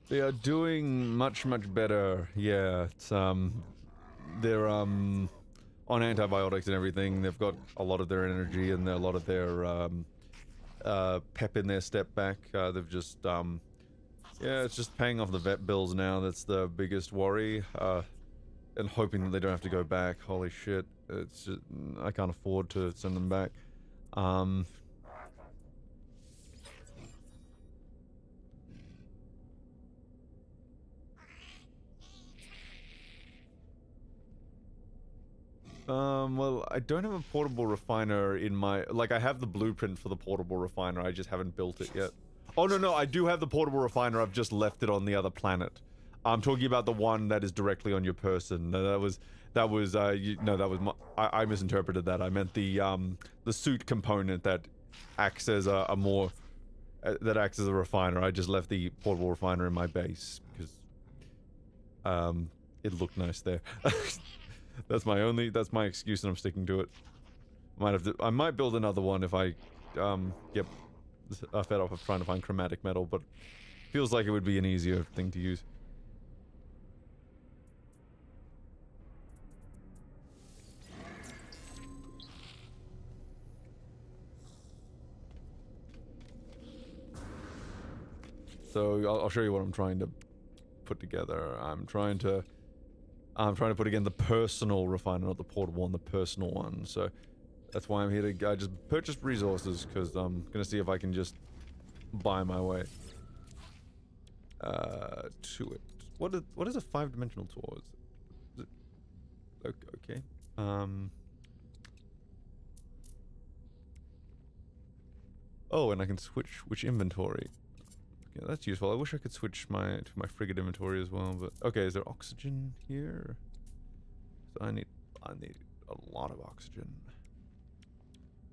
They are doing much better. Yeah, it's they're on antibiotics and everything. They've got a lot of their energy and a lot of their pep in their step back. They've just yeah, it's just paying off the vet bills now. That's the biggest worry. And hoping that they don't have to go back. Holy shit. It's just, I can't afford to send them back. Well, I don't have a portable refiner in my... Like, I have the blueprint for the portable refiner, I just haven't built it yet. Oh, no, I do have the portable refiner, I've just left it on the other planet. I'm talking about the one that is directly on your person. No, that was my... I misinterpreted that. I meant the suit component that acts as a more... that acts as a refiner. I just left the portable refiner in my base, because... it looked nice there. That's my excuse and I'm sticking to it. I might build another one if I, get fed up of trying to find chromatic metal, but feels like it would be an easier thing to use. So, I'll show you what I'm trying to put together. I'm trying to put again the personal refiner, not the portable one, the personal one. So that's why I'm here to just purchase resources, because I'm gonna see if I can just buy my way to it. What is a 5-dimensional tour? Is it, okay. Oh, and I can switch which inventory. Yeah, that's useful. I wish I could switch to my frigate inventory as well, but... Okay, is there oxygen here? So I need a lot of oxygen.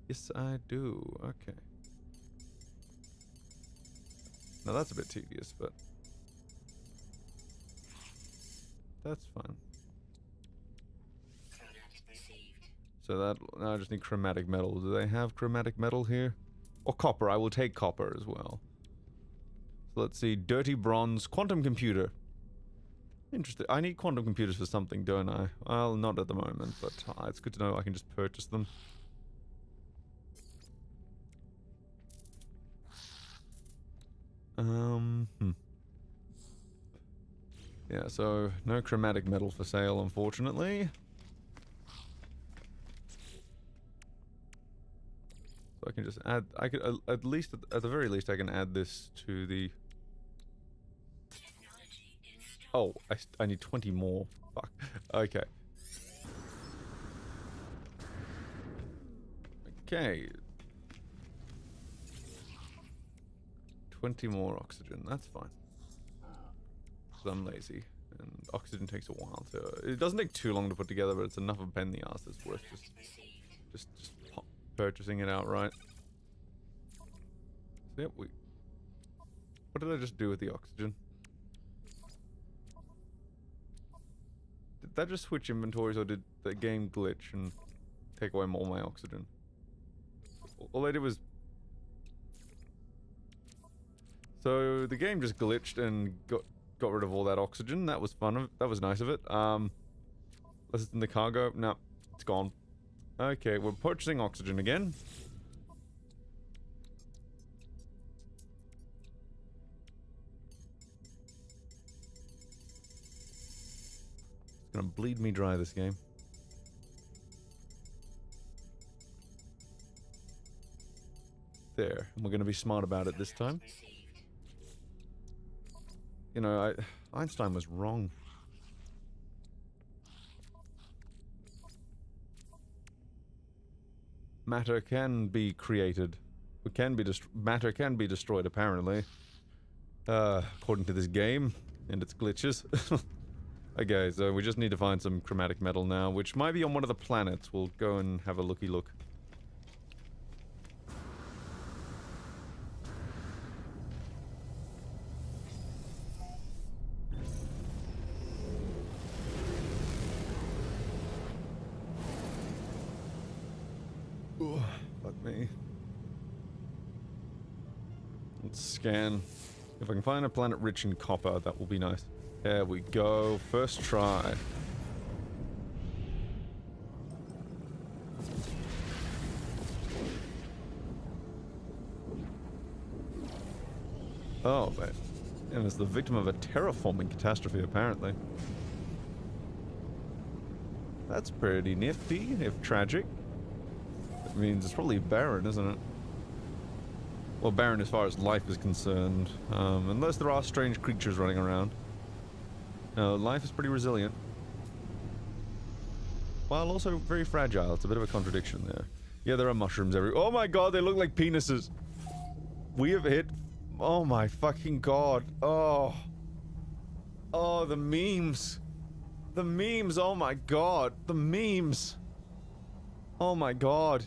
Yes, I do. Okay. Now that's a bit tedious, but... That's fine. So that... Now I just need chromatic metal. Do they have chromatic metal here? Or copper. I will take copper as well. So let's see, dirty bronze, quantum computer. Interesting. I need quantum computers for something, don't I? Well, not at the moment, but it's good to know I can just purchase them. Yeah, so no chromatic metal for sale, unfortunately. So I can just add, I could, at least, at the very least, I can add this to the... Oh, I need 20 more. Fuck. Okay. Okay. 20 more oxygen, that's fine. Because I'm lazy, and oxygen takes a while to... It doesn't take too long to put together, but it's enough of a pain in the ass that's worth just purchasing it outright. So yep, what did I just do with the oxygen? Did that just switch inventories, or did the game glitch and take away all my oxygen? All I did was... So, the game just glitched and got rid of all that oxygen. That was fun. That was nice of it. Unless it's in the cargo. No, it's gone. Okay, we're purchasing oxygen again. It's gonna bleed me dry, this game. There. And we're gonna be smart about it this time. You know, Einstein was wrong. matter can be created. It can be matter can be destroyed, apparently. According to this game and its glitches. Okay, so we just need to find some chromatic metal now, which might be on one of the planets. We'll go and have a looky look. Ooh, fuck me. Let's scan. If I can find a planet rich in copper, that will be nice. There we go. First try. Oh, man. And it's the victim of a terraforming catastrophe, apparently. That's pretty nifty, if tragic. It means it's probably barren, isn't it? Well, barren as far as life is concerned. Unless there are strange creatures running around. No, life is pretty resilient. While also very fragile. It's a bit of a contradiction there. Yeah, there are mushrooms everywhere. Oh my god, they look like penises! We have hit... Oh my fucking god. Oh. Oh, the memes. The memes, oh my god. The memes. Oh my god.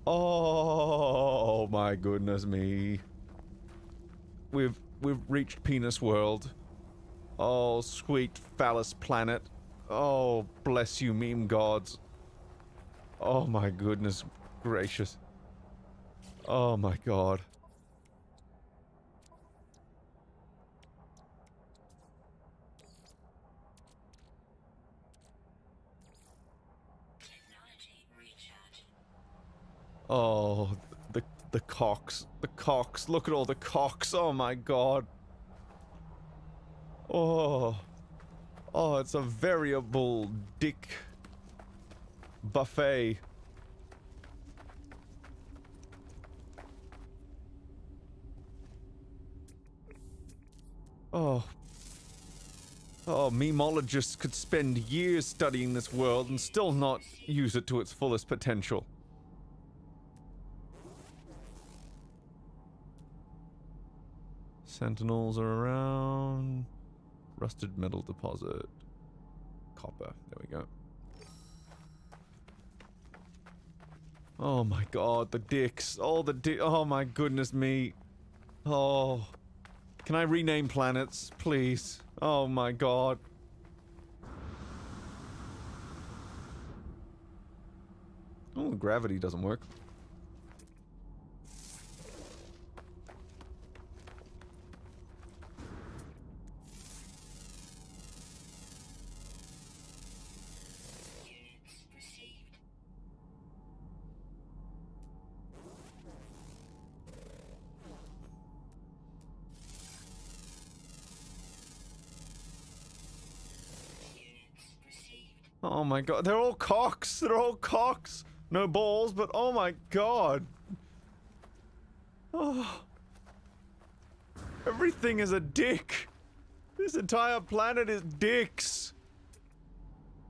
Oh my goodness me. We've reached penis world. Oh, sweet phallus planet. Oh, bless you, meme gods. Oh my goodness gracious. Oh my god. Oh, the cocks. The cocks. Look at all the cocks. Oh my god. Oh. Oh, it's a variable dick buffet. Oh. Oh, memologists could spend years studying this world and still not use it to its fullest potential. Sentinels are around. Rusted metal deposit. Copper. There we go. Oh my god, the dicks. Oh, oh my goodness me. Oh. Can I rename planets, please? Oh my god. Oh, gravity doesn't work. Oh my god, they're all cocks! They're all cocks! No balls, but oh my god! Oh. Everything is a dick! This entire planet is dicks!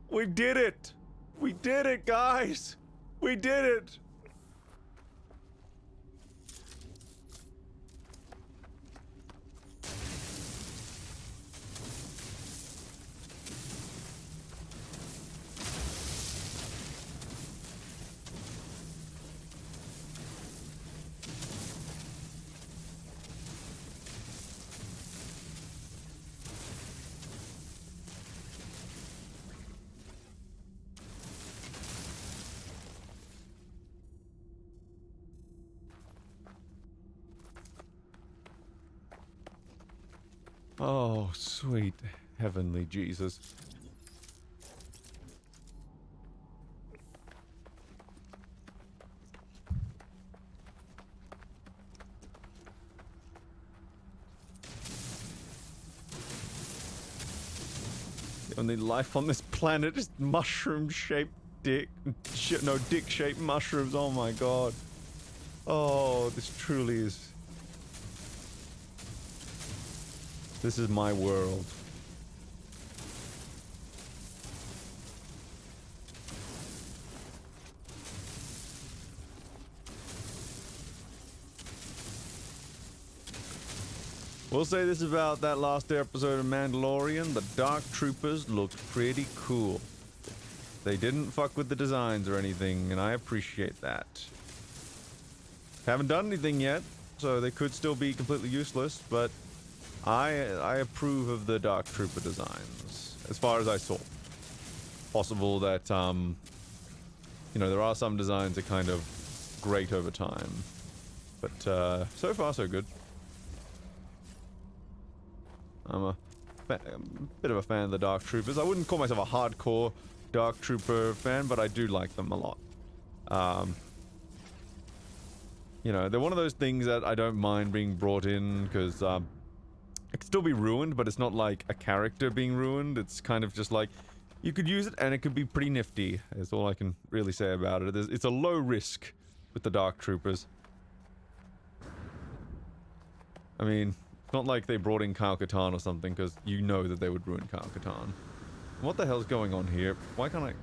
We did it! We did it, guys! We did it! Oh, sweet heavenly Jesus. The only life on this planet is mushroom-shaped dick... no, dick-shaped mushrooms, oh my god. Oh, this truly is... This is my world. We'll say this about that last episode of Mandalorian. The Dark Troopers looked pretty cool. They didn't fuck with the designs or anything, and I appreciate that. Haven't done anything yet, so they could still be completely useless, but I approve of the Dark Trooper designs, as far as I saw. Possible that, you know, there are some designs that kind of grate over time. But, so far so good. I'm a bit of a fan of the Dark Troopers. I wouldn't call myself a hardcore Dark Trooper fan, but I do like them a lot. You know, they're one of those things that I don't mind being brought in, because, it could still be ruined, but it's not like a character being ruined. It's kind of just like, you could use it and it could be pretty nifty. That's all I can really say about it. It's a low risk with the Dark Troopers. I mean, it's not like they brought in Kyle Katarn or something, because you know that they would ruin Kyle Katarn. What the hell's going on here? Why can't I...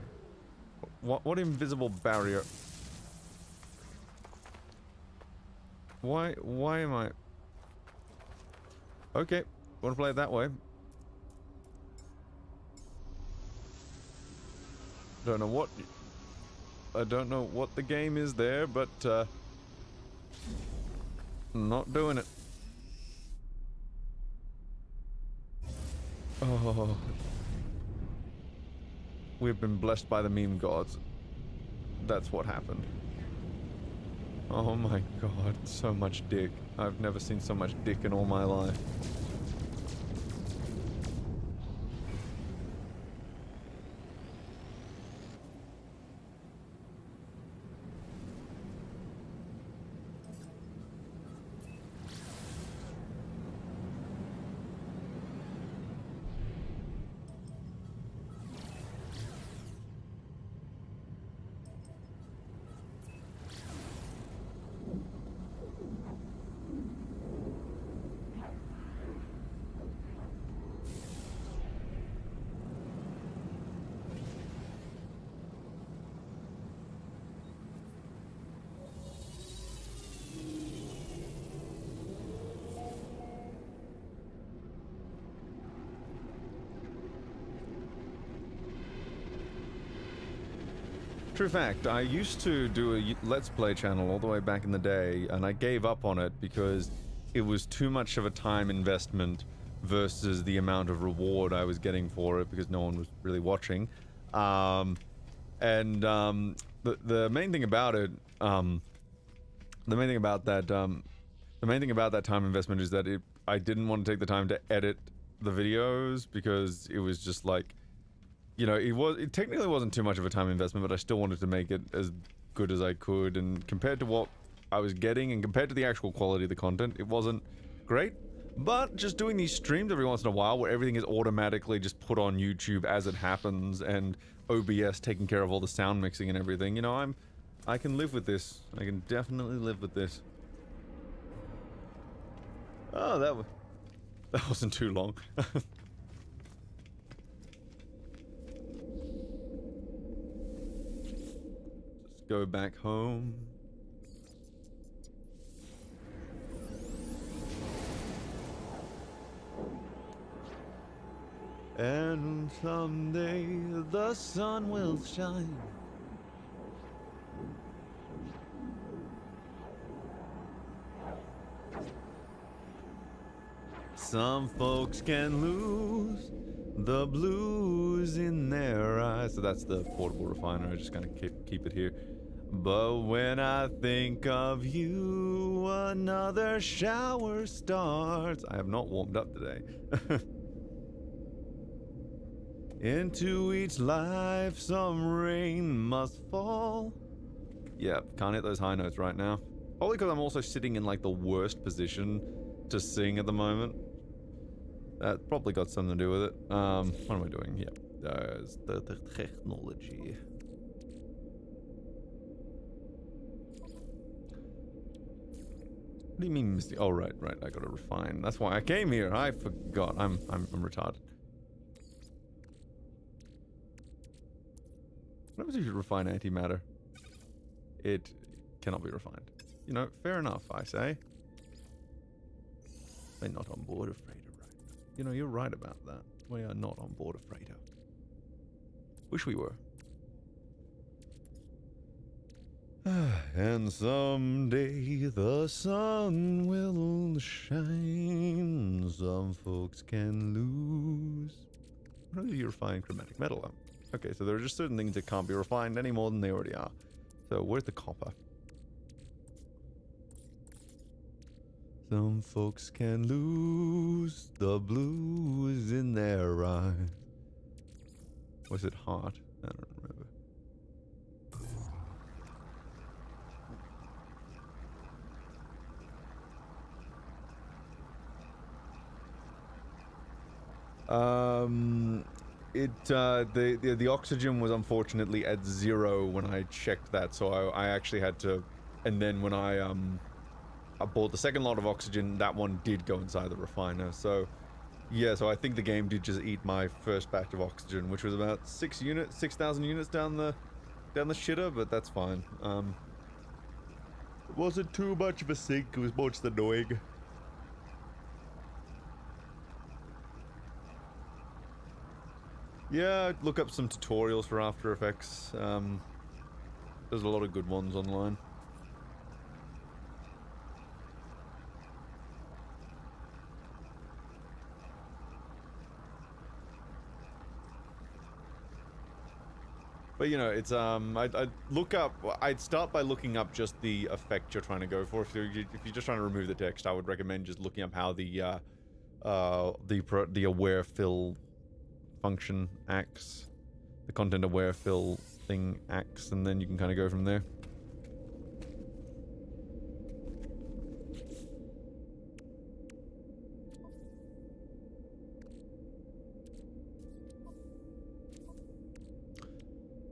What invisible barrier... Why am I... Okay, wanna play it that way. I don't know what the game is there, but, not doing it. Oh. We've been blessed by the meme gods. That's what happened. Oh my god, so much dick. I've never seen so much dick in all my life. True fact, I used to do a Let's Play channel all the way back in the day, and I gave up on it because it was too much of a time investment versus the amount of reward I was getting for it, because no one was really watching. The main thing about it, the main thing about that time investment is that I didn't want to take the time to edit the videos, because it was just like, you know, it technically wasn't too much of a time investment, but I still wanted to make it as good as I could, and compared to what I was getting and compared to the actual quality of the content, it wasn't great. But just doing these streams every once in a while where everything is automatically just put on YouTube as it happens, and OBS taking care of all the sound mixing and everything, you know, I can live with this. I can definitely live with this. Oh, that wasn't too long. Go back home. And someday the sun will shine. Some folks can lose the blues in their eyes. So that's the portable refiner. I just gotta keep it here. But when I think of you, another shower starts. I have not warmed up today. Into each life some rain must fall. Yeah, can't hit those high notes right now. Probably because I'm also sitting in like the worst position to sing at the moment. That probably got something to do with it. What am I doing? Yeah, there's the technology. What do you mean, Misty? Oh, right, I gotta refine. That's why I came here. I forgot. I'm retarded. What happens if you refine antimatter? It cannot be refined. You know, fair enough, I say. We're not on board a freighter right now. You know, you're right about that. We are not on board a freighter. Wish we were. And someday the sun will shine. Some folks can lose. How do you refine chromatic metal? Okay, so there are just certain things that can't be refined any more than they already are. So where's the copper? Some folks can lose the blues in their eyes. Was it heart? I don't remember. The oxygen was unfortunately at 0 when I checked that, so I actually had to, and then when I bought the second lot of oxygen, that one did go inside the refiner, so yeah, so I think the game did just eat my first batch of oxygen, which was about 6,000 units down the shitter, but that's fine. It wasn't too much of a sink, it was more just annoying. Yeah, look up some tutorials for After Effects. There's a lot of good ones online. But you know, it's I'd start by looking up just the effect you're trying to go for. If you're just trying to remove the text, I would recommend just looking up how the aware fill function acts, the content aware fill thing acts, and then you can kind of go from there.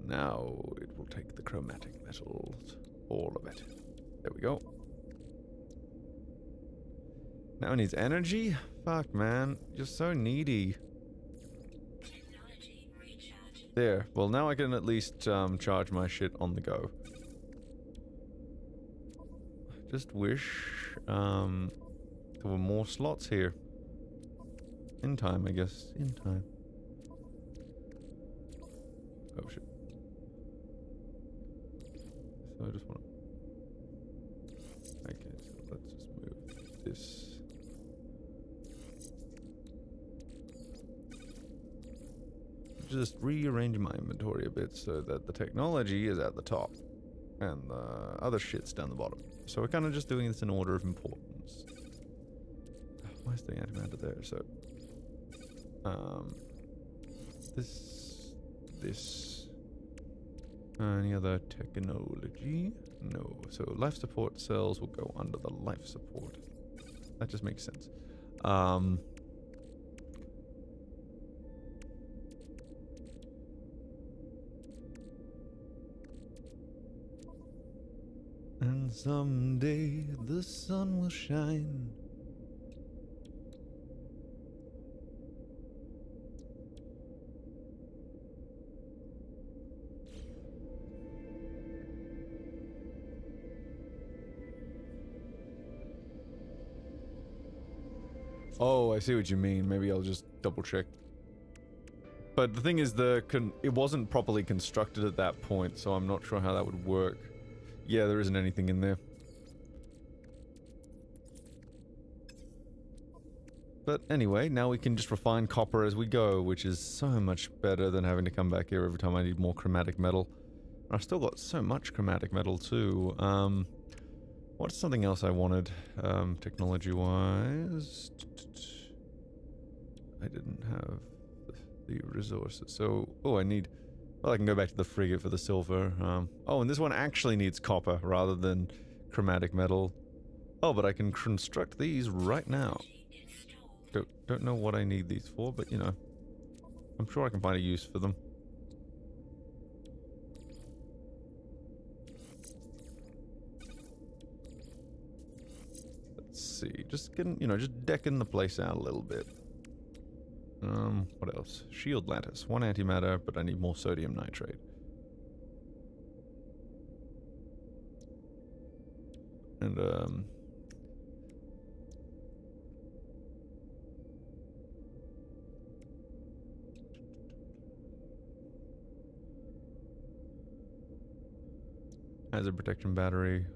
Now it will take the chromatic metals, all of it. There we go. Now it needs energy? Fuck, man. You're so needy. There. Well, now I can at least charge my shit on the go. Just wish there were more slots here. In time, I guess. In time. Oh shit. So I just want to... Okay, so let's just move this. Just rearrange my inventory a bit so that the technology is at the top and the other shit's down the bottom. So we're kind of just doing this in order of importance. Why is the antimatter there? So, this. Any other technology? No. So life support cells will go under the life support. That just makes sense. And someday the sun will shine. Oh, I see what you mean. Maybe I'll just double check. But the thing is, it wasn't properly constructed at that point, so I'm not sure how that would work. Yeah, there isn't anything in there. But anyway, now we can just refine copper as we go, which is so much better than having to come back here every time I need more chromatic metal. I've still got so much chromatic metal too. What's something else I wanted, technology-wise? I didn't have the resources, so... Oh, I need... Well, I can go back to the frigate for the silver. Oh, and this one actually needs copper rather than chromatic metal. Oh, but I can construct these right now. Don't know what I need these for, but you know, I'm sure I can find a use for them. Let's see, just getting, you know, just decking the place out a little bit. What else? Shield lattice, 1 antimatter, but I need more sodium nitrate. And Hazard protection battery.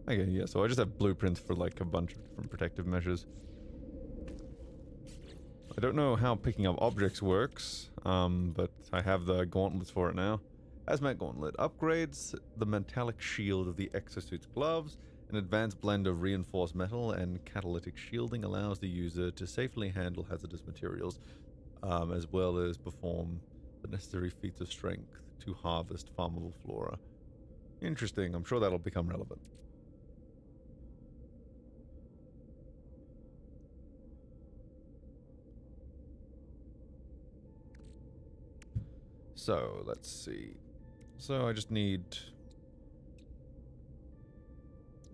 Okay, yeah, so I just have blueprints for like a bunch of different protective measures. I don't know how picking up objects works, but I have the gauntlets for it now. Hazmat gauntlet upgrades the metallic shield of the exosuit's gloves. An advanced blend of reinforced metal and catalytic shielding allows the user to safely handle hazardous materials, as well as perform the necessary feats of strength to harvest farmable flora. Interesting, I'm sure that'll become relevant. So, let's see. So I just need...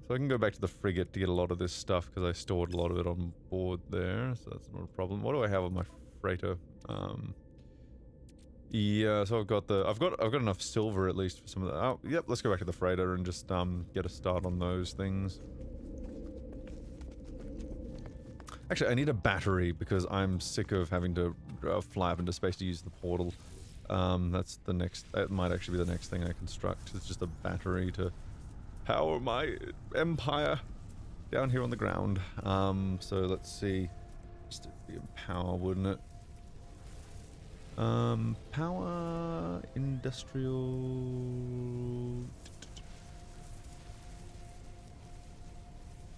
So I can go back to the frigate to get a lot of this stuff because I stored a lot of it on board there, so that's not a problem. What do I have on my freighter? Yeah, so I've got enough silver at least for some of that. Oh, yep, let's go back to the freighter and just get a start on those things. Actually, I need a battery because I'm sick of having to fly up into space to use the portal. That's the next, that might actually be the next thing I construct. It's just a battery to power my empire down here on the ground. So let's see. Just be in power, wouldn't it? Power, industrial...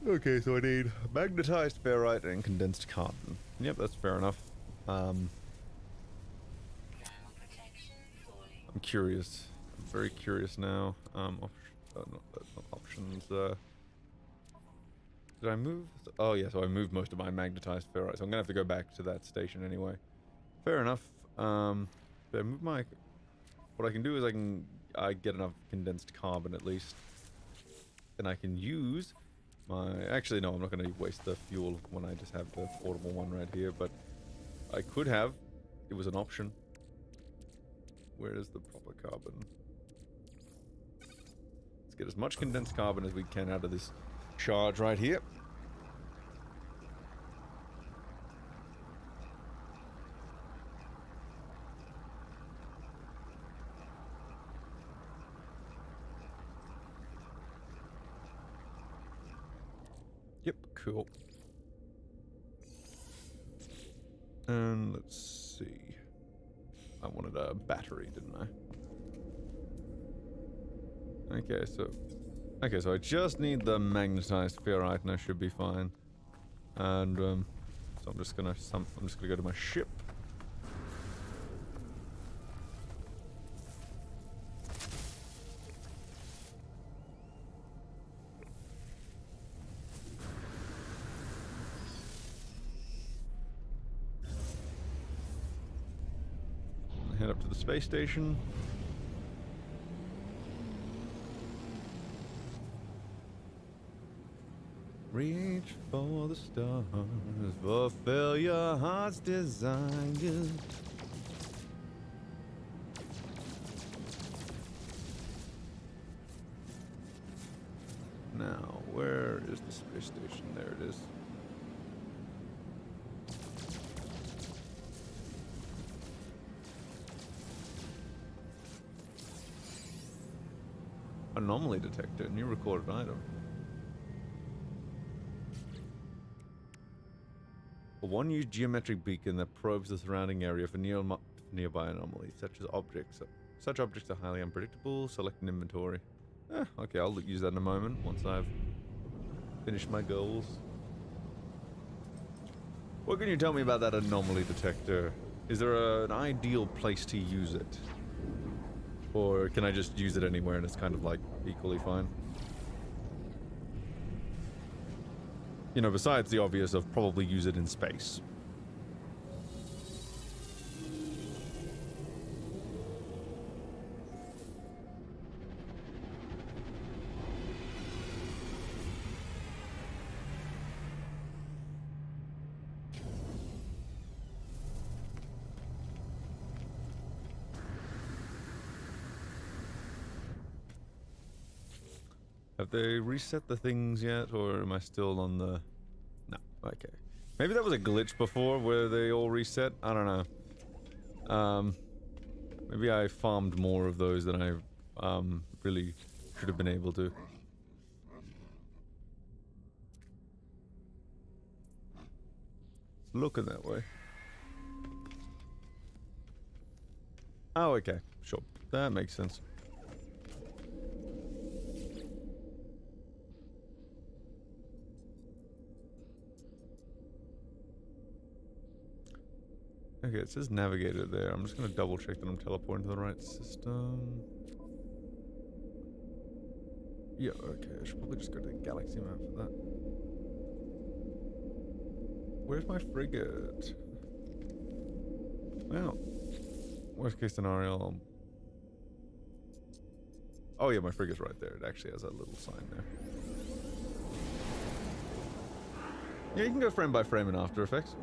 Okay, so I need magnetized ferrite and condensed carbon. Yep, that's fair enough. I'm curious. I'm very curious now. Not options. Did I move? Oh yeah, so I moved most of my magnetized ferrite, so I'm gonna have to go back to that station anyway. Fair enough. Did I move my... What I can do is I get enough condensed carbon at least. Then I can use my... Actually, no, I'm not gonna waste the fuel when I just have the portable one right here, but I could have. It was an option. Where is the proper carbon? Let's get as much condensed carbon as we can out of this charge right here. Yep, cool. And let's see. I wanted a battery, didn't I? Okay, so I just need the magnetized ferrite and I should be fine. And so I'm just gonna go to my ship. Head up to the space station. Reach for the stars, fulfill your heart's desire. Now, where is the space station? There it is. Anomaly detector, new recorded item. A one-use geometric beacon that probes the surrounding area for nearby anomalies, such objects are highly unpredictable. Select an inventory. Okay, I'll use that in a moment once I've finished my goals. What can you tell me about that anomaly detector? Is there an ideal place to use it? Or can I just use it anywhere and it's kind of like equally fine? You know, besides the obvious of probably use it in space. Have they reset the things yet, or am I still on the... No, okay. Maybe that was a glitch before where they all reset? I don't know. Maybe I farmed more of those than I really should have been able to. It's looking that way. Oh, okay. Sure. That makes sense. Okay, it says navigator there. I'm just gonna double check that I'm teleporting to the right system. Yeah, okay. I should probably just go to the galaxy map for that. Where's my frigate? Well, worst case scenario. Oh yeah, my frigate's right there. It actually has that little sign there. Yeah, you can go frame by frame in After Effects.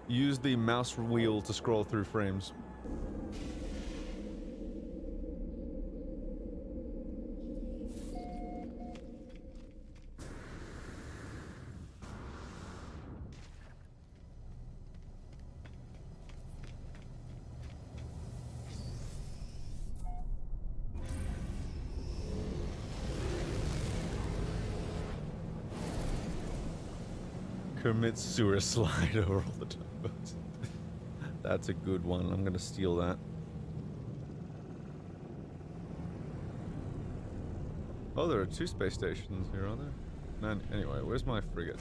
Use the mouse wheel to scroll through frames. Commit sewer slide over all the tugboats. That's a good one. I'm gonna steal that. Oh, there are 2 space stations here, are there? Man, anyway, where's my frigate?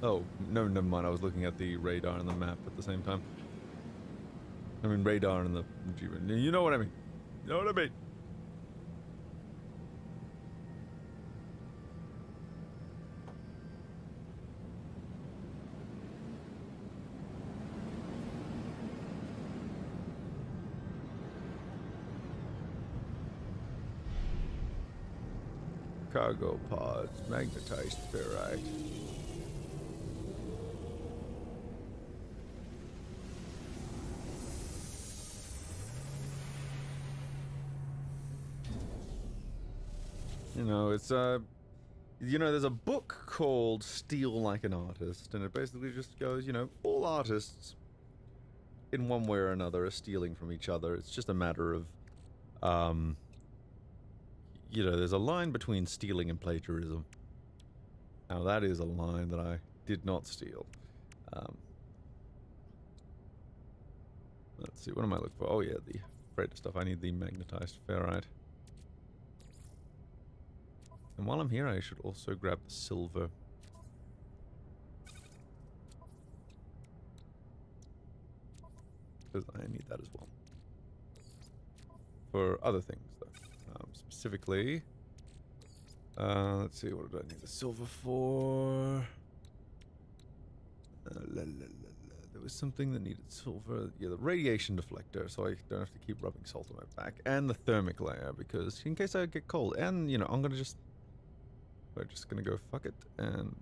Oh, no, never mind. I was looking at the radar and the map at the same time. I mean, radar and the... You know what I mean. You know what I mean. Cargo pods, magnetized ferrite. You know, it's you know, there's a book called Steal Like an Artist, and it basically just goes, you know, all artists in one way or another are stealing from each other. It's just a matter of you know, there's a line between stealing and plagiarism. Now that is a line that I did not steal. Let's see, what am I looking for? Oh yeah, the freighter stuff. I need the magnetized ferrite. And while I'm here, I should also grab the silver. Because I need that as well. For other things, though. Specifically, let's see, what did I need the silver for? There was something that needed silver. Yeah, the radiation deflector, so I don't have to keep rubbing salt on my back. And the thermic layer, because in case I get cold. And, you know, I'm just gonna go fuck it. And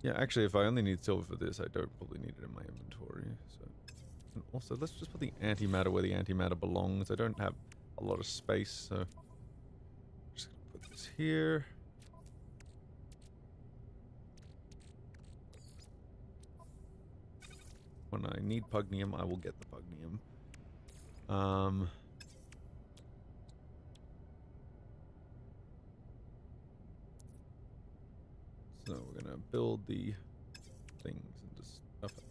yeah, actually, if I only need silver for this, I don't probably need it in my inventory. So, and also, let's just put the antimatter where the antimatter belongs. I don't have a lot of space, so I'm just gonna put this here. When I need pugnium, I will get the pugnium. So we're gonna build the things and just stuff it.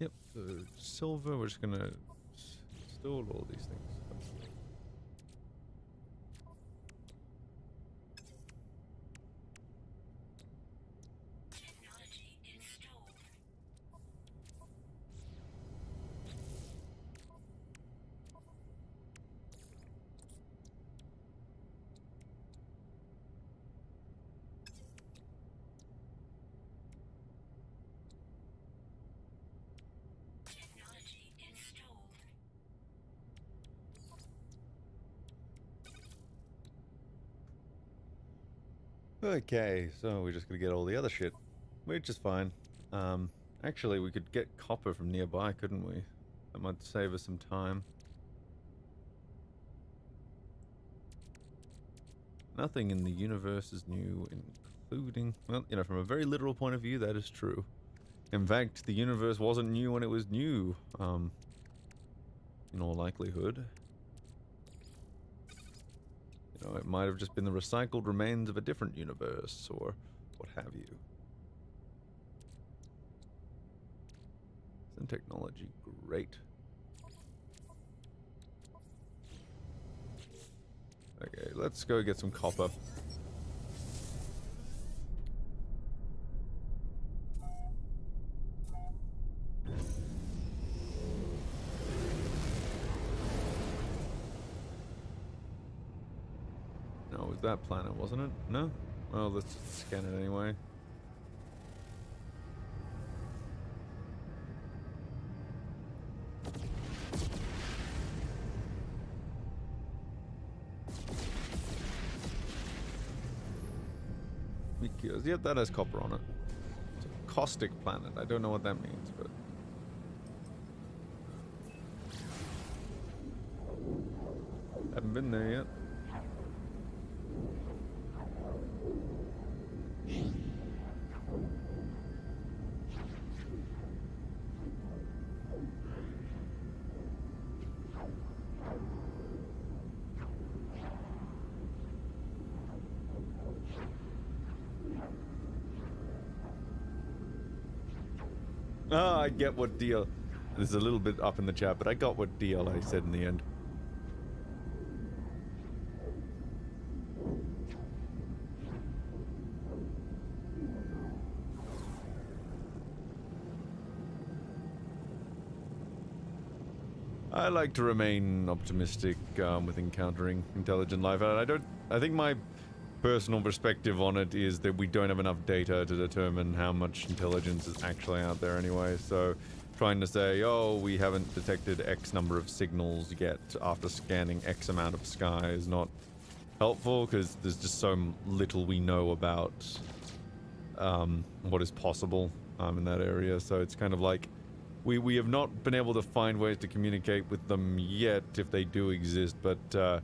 Yep, the silver, we're just gonna install all these things. Okay, so we're just gonna get all the other shit, which is fine. Actually, we could get copper from nearby, couldn't we? That might save us some time. Nothing in the universe is new, including... Well, you know, from a very literal point of view, that is true. In fact, the universe wasn't new when it was new, in all likelihood. You know, it might have just been the recycled remains of a different universe, or what have you. Isn't technology great? Okay, let's go get some copper. No, it was that planet, wasn't it? No? Well, let's scan it anyway. Yep, that has copper on it. It's a caustic planet. I don't know what that means, but... Haven't been there yet. Ah, I get what deal. This is a little bit up in the chat, but I got what deal I said in the end. I like to remain optimistic with encountering intelligent life. I think my personal perspective on it is that we don't have enough data to determine how much intelligence is actually out there anyway, so trying to say, oh, we haven't detected X number of signals yet after scanning X amount of sky is not helpful, because there's just so little we know about what is possible in that area, so it's kind of like we have not been able to find ways to communicate with them yet, if they do exist, but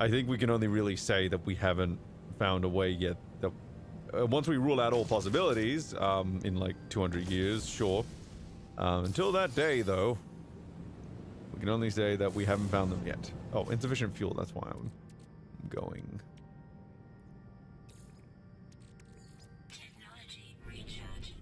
I think we can only really say that we haven't found a way yet. That, once we rule out all possibilities, in like 200 years, sure. Until that day, though, we can only say that we haven't found them yet. Oh, insufficient fuel, that's why I'm going. Technology recharge.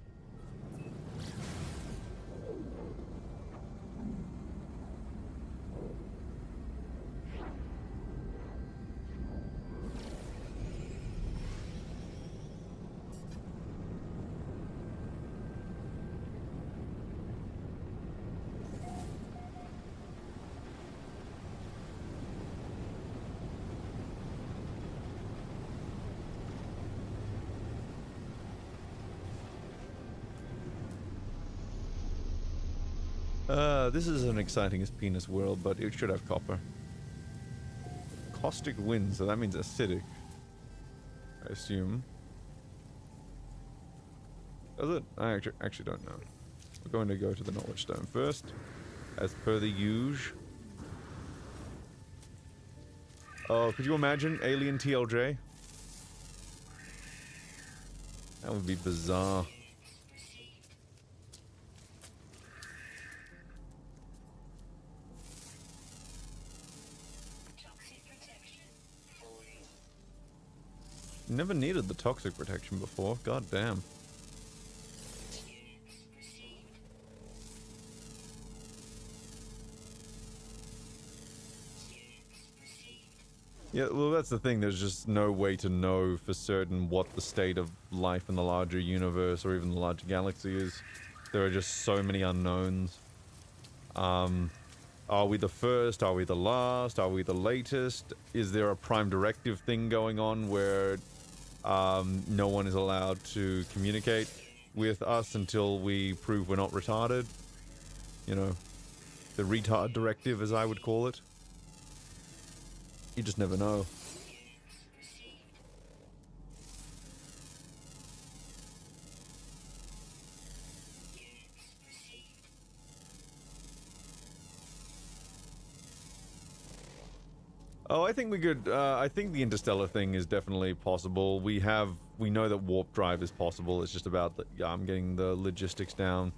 This is an exciting as penis world, but it should have copper. Caustic wind, so that means acidic. I assume. Does it? I actually don't know. We're going to go to the knowledge stone first, as per the usual. Oh, could you imagine alien TLJ? That would be bizarre. Never needed the toxic protection before. God damn. Yeah, well, that's the thing. There's just no way to know for certain what the state of life in the larger universe or even the larger galaxy is. There are just so many unknowns. Are we the first? Are we the last? Are we the latest? Is there a prime directive thing going on where no one is allowed to communicate with us until we prove we're not retarded? You know, the retard directive, as I would call it. You just never know. Oh, I think we could, I think the interstellar thing is definitely possible. We know that warp drive is possible. It's just about yeah, I'm getting the logistics down.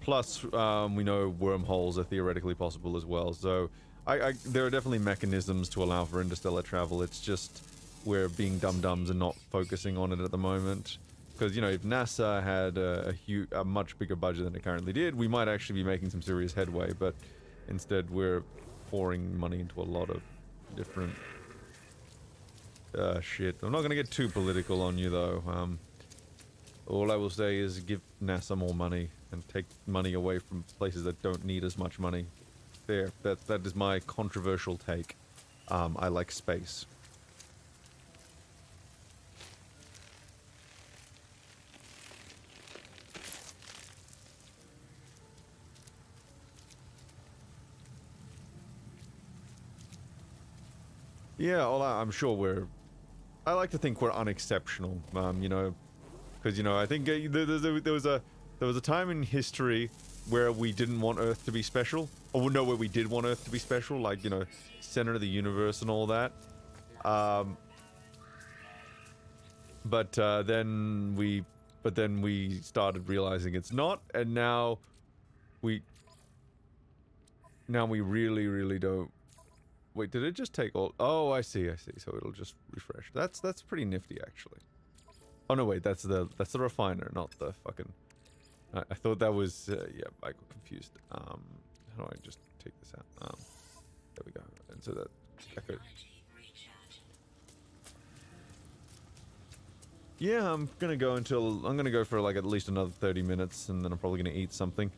Plus, we know wormholes are theoretically possible as well. So, there are definitely mechanisms to allow for interstellar travel. It's just we're being dum-dums and not focusing on it at the moment. Because, you know, if NASA had a much bigger budget than it currently did, we might actually be making some serious headway. But instead, we're pouring money into a lot of different shit. I'm not gonna get too political on you though. All I will say is give NASA more money and take money away from places that don't need as much money. There, that is my controversial take. I like space. Yeah, well, I'm sure I like to think we're unexceptional, you know, because, you know, I think there was a time in history where we didn't want Earth to be special, or no, where we did want Earth to be special, like, you know, center of the universe and all that. But then we started realizing it's not, and now we really, really don't. Wait, did it just take all? Oh, I see. So it'll just refresh. That's pretty nifty, actually. Oh no, wait, that's the refiner, not the fucking. I thought that was yeah. I got confused. How do I just take this out? There we go. And so that could. Yeah, I'm gonna go for like at least another 30 minutes, and then I'm probably gonna eat something.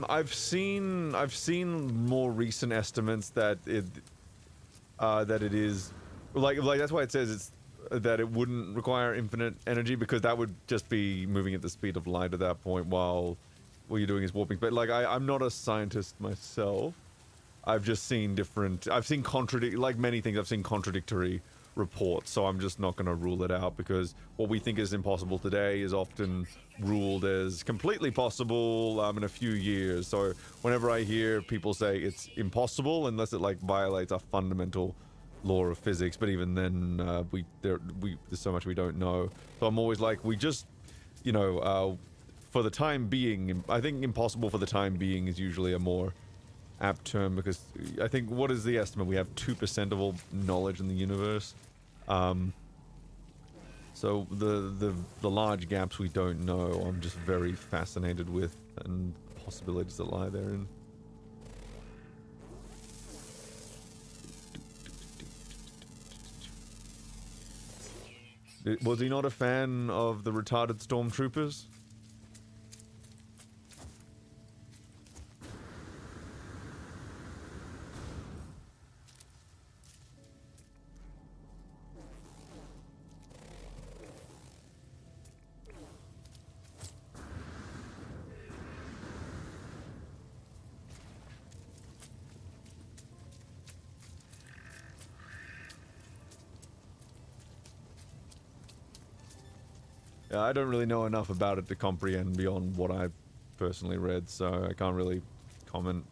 I've seen more recent estimates that it is like that's why it says it's that it wouldn't require infinite energy, because that would just be moving at the speed of light at that point while what you're doing is warping. But like I'm not a scientist myself. I've seen like many things, I've seen contradictory reports, so I'm just not going to rule it out, because what we think is impossible today is often ruled as completely possible in a few years. So whenever I hear people say it's impossible, unless it like violates a fundamental law of physics, but even then there's so much we don't know. So I'm always like, we just, you know, for the time being, I think impossible for the time being is usually a more apt term, because I think, what is the estimate? We have 2% of all knowledge in the universe. So the large gaps we don't know, I'm just very fascinated with, and the possibilities that lie therein. Was he not a fan of the retarded stormtroopers? Yeah, I don't really know enough about it to comprehend beyond what I've personally read, so I can't really comment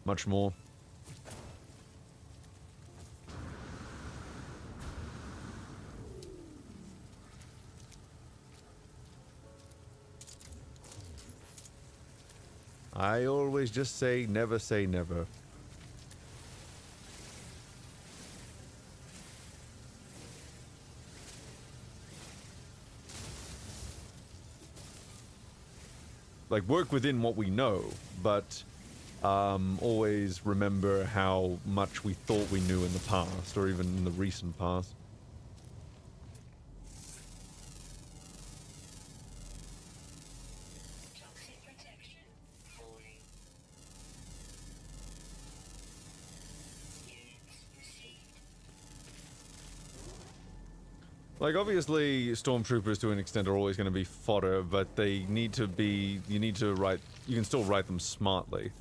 much more. I always just say never say never. Like, work within what we know, but always remember how much we thought we knew in the past, or even in the recent past. Like, obviously, stormtroopers to an extent are always going to be fodder, but they need to be, you can still write them smartly.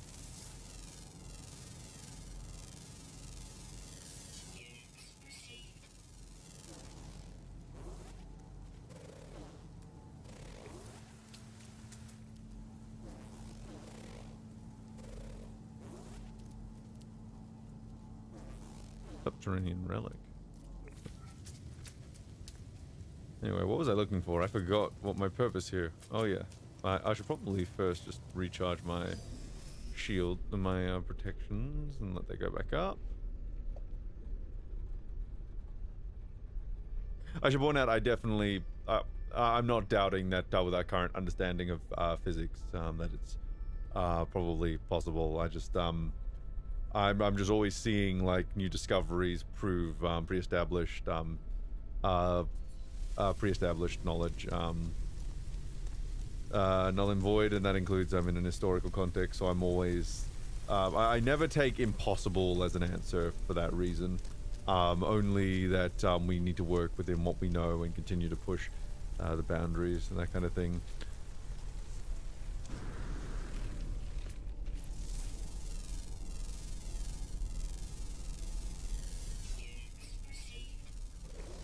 subterranean relic. Anyway, what was I looking for? I forgot what my purpose here. Oh yeah, I should probably first just recharge my shield and my protections and let that go back up. I should point out, I definitely, I'm not doubting that with our current understanding of physics, that it's probably possible. I just, I'm just always seeing like new discoveries prove pre-established knowledge, null and void, and that includes in an historical context. So I'm always, I never take impossible as an answer for that reason. Only that we need to work within what we know and continue to push the boundaries and that kind of thing.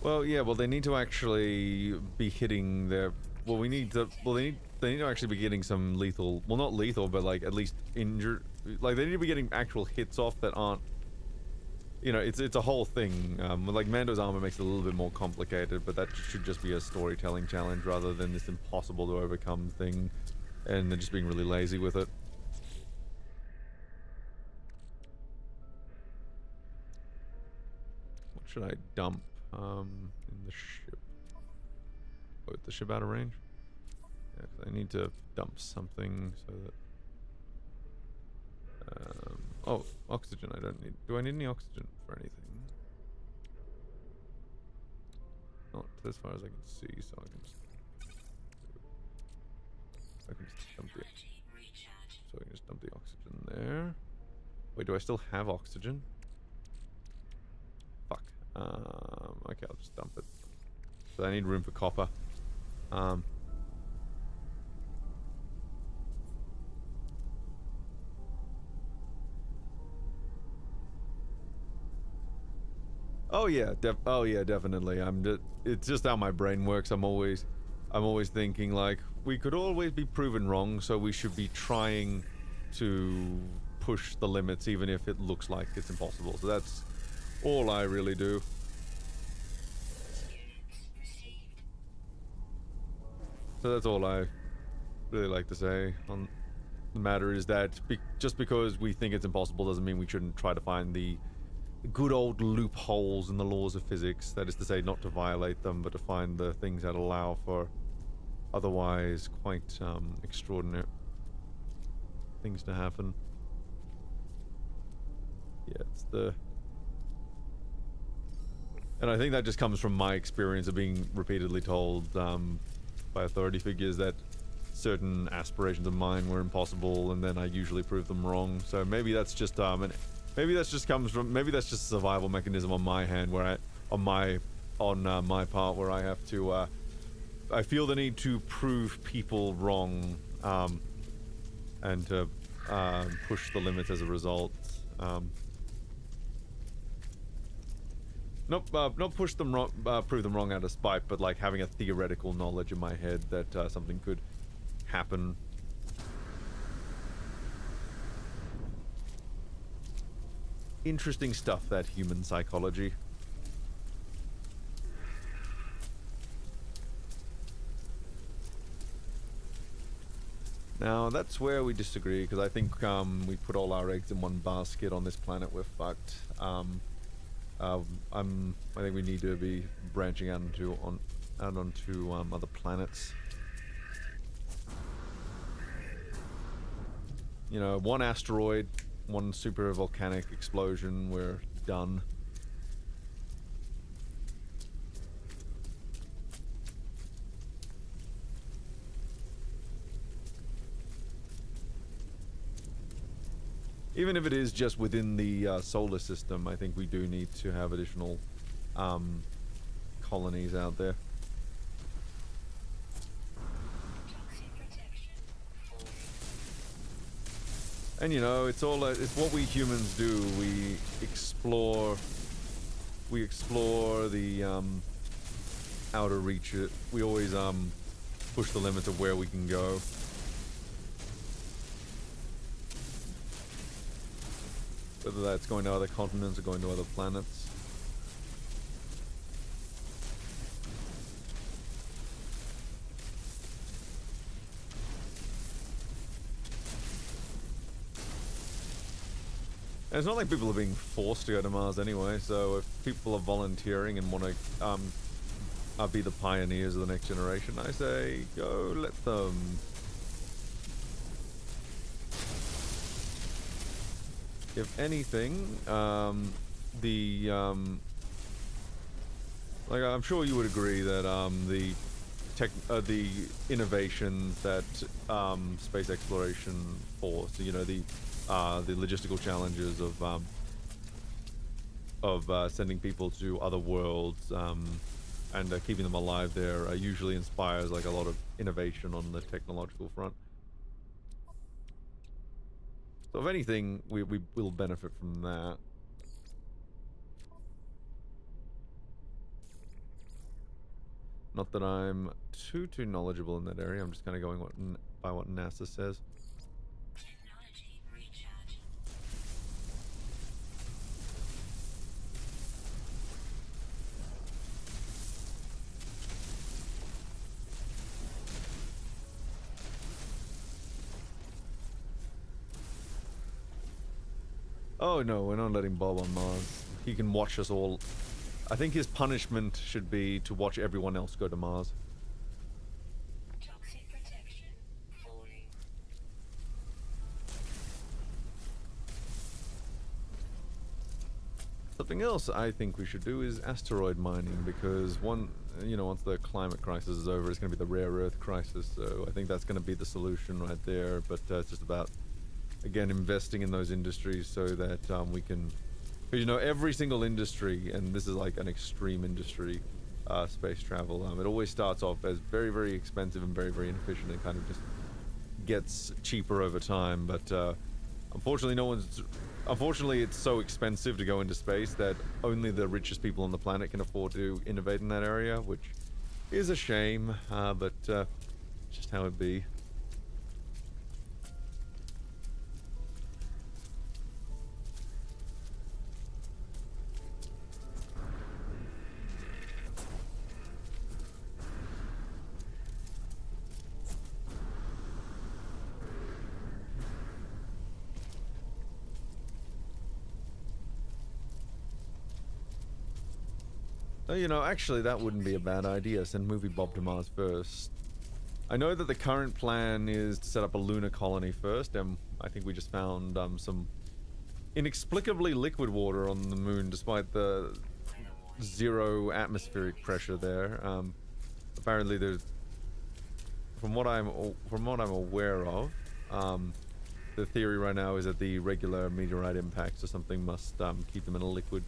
Well, yeah. Well, they need to actually be hitting their. Well, we need to. Well, they need to actually be getting some lethal. Well, not lethal, but like at least injured. Like they need to be getting actual hits off that aren't. You know, it's a whole thing. Like Mando's armor makes it a little bit more complicated, but that should just be a storytelling challenge rather than this impossible to overcome thing, and they're just being really lazy with it. What should I dump in the ship? Oh, is the ship out of range? Yeah, 'cause I need to dump something so that. Oh, oxygen I don't need. Do I need any oxygen for anything? Not as far as I can see, so I can just dump the. So I can just dump the oxygen there. Wait, do I still have oxygen? Fuck. Okay, I'll just dump it. So I need room for copper. Oh yeah, definitely. It's just how my brain works. I'm always thinking like we could always be proven wrong, so we should be trying to push the limits, even if it looks like it's impossible. So that's all I really do. So that's all I really like to say on the matter is that just because we think it's impossible doesn't mean we shouldn't try to find the good old loopholes in the laws of physics. That is to say, not to violate them, but to find the things that allow for otherwise quite extraordinary things to happen. Yeah, it's the... And I think that just comes from my experience of being repeatedly told by authority figures that certain aspirations of mine were impossible, and then I usually prove them wrong. So maybe that's just maybe that's just a survival mechanism on my hand, where on my part, where I have to I feel the need to prove people wrong, and to push the limits as a result. Not push them wrong, prove them wrong out of spite, but like having a theoretical knowledge in my head that something could happen. Interesting stuff, that human psychology. Now that's where we disagree, because I think we put all our eggs in one basket on this planet. We're fucked. I think we need to be branching out onto other planets. You know, one asteroid, one super volcanic explosion, we're done. Even if it is just within the solar system, I think we do need to have additional colonies out there. And you know, it's what we humans do. We explore the outer reach. We always push the limits of where we can go. Whether that's going to other continents or going to other planets. And it's not like people are being forced to go to Mars anyway, so if people are volunteering and want to be the pioneers of the next generation, I say go let them. If anything, like I'm sure you would agree that the innovations that space exploration force, you know, the logistical challenges of sending people to other worlds and keeping them alive there usually inspires like a lot of innovation on the technological front. So if anything, we will benefit from that. Not that I'm too knowledgeable in that area. I'm just kind of going by what NASA says. Technology recharge. Oh no, we're not letting Bob on Mars. He can watch us all. I think his punishment should be to watch everyone else go to Mars. Toxic protection falling. Something else I think we should do is asteroid mining, because once the climate crisis is over, it's going to be the rare earth crisis. So I think that's going to be the solution right there. But it's just about, again, investing in those industries so that we can, because you know, every single industry, and this is like an extreme industry, space travel, it always starts off as very, very expensive and very, very inefficient, and kind of just gets cheaper over time. But unfortunately it's so expensive to go into space that only the richest people on the planet can afford to innovate in that area, which is a shame, but just how it be. You know, actually, that wouldn't be a bad idea. Send Movie Bob to Mars first. I know that the current plan is to set up a lunar colony first, and I think we just found some inexplicably liquid water on the moon, despite the zero atmospheric pressure there. Apparently, there's, from what I'm aware of, the theory right now is that the regular meteorite impacts or something must keep them in a liquid.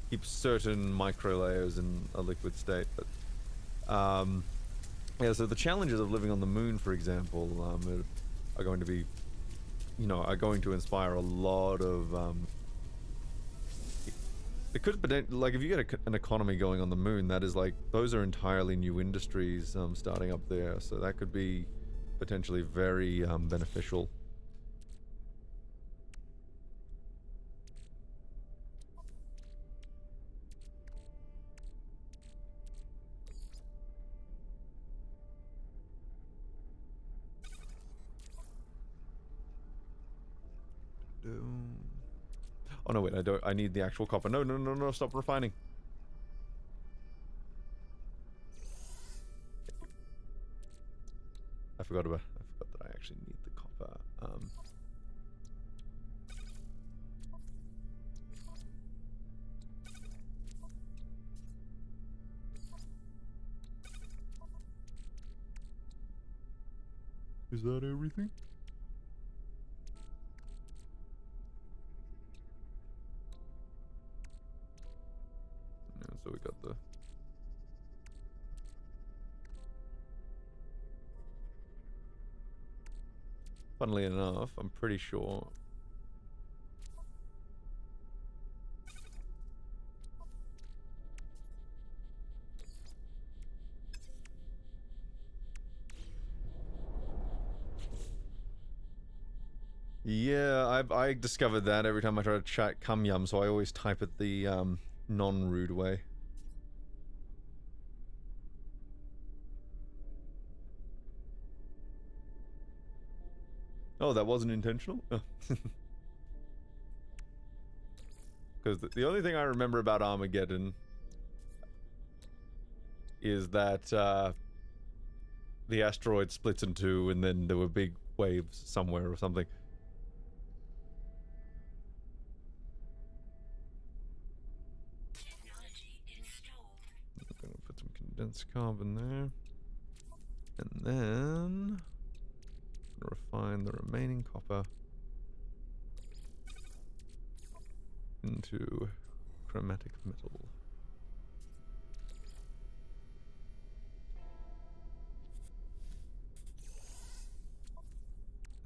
Keep certain micro layers in a liquid state, but yeah. So the challenges of living on the moon, for example, are going to be, are going to inspire a lot of. It could potentially, like, if you get an economy going on the moon, that is like, those are entirely new industries starting up there. So that could be potentially very beneficial. Oh no, wait, I need the actual copper. No, stop refining. I forgot that I actually need the copper. Is that everything? So we got the... Funnily enough, I'm pretty sure... Yeah, I discovered that every time I try to chat cum yum, so I always type it the non-rude way. Oh, that wasn't intentional? Oh. Because the only thing I remember about Armageddon is that the asteroid splits in two and then there were big waves somewhere or something. Technology installed. I'm gonna put some condensed carbon there. And then refine the remaining copper into chromatic metal.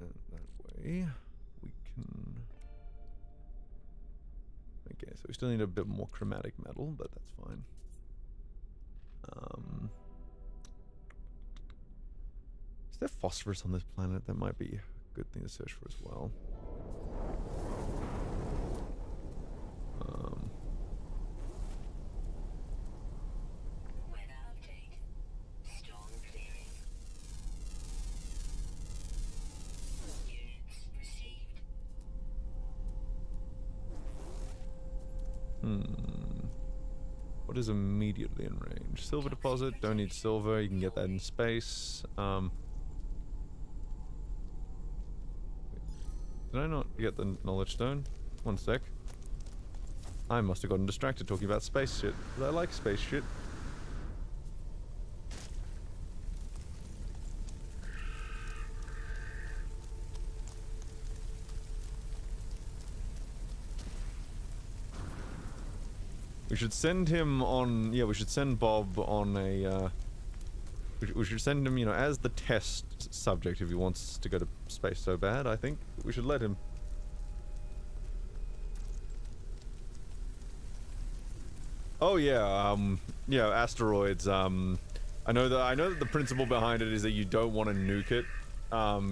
And that way we can... Okay, so we still need a bit more chromatic metal, but that's fine. Is there phosphorus on this planet? That might be a good thing to search for as well. Weather update. Storm clearing. Units received. What is immediately in range? Silver deposit, don't need silver, you can get that in space. Did I not get the knowledge stone? One sec. I must have gotten distracted talking about space shit. 'Cause I like space shit. We should send him on... Yeah, we should send Bob on a... we should send him, you know, as the test subject if he wants to go to space so bad, I think. We should let him. Oh yeah, yeah, asteroids. I know that the principle behind it is that you don't want to nuke it,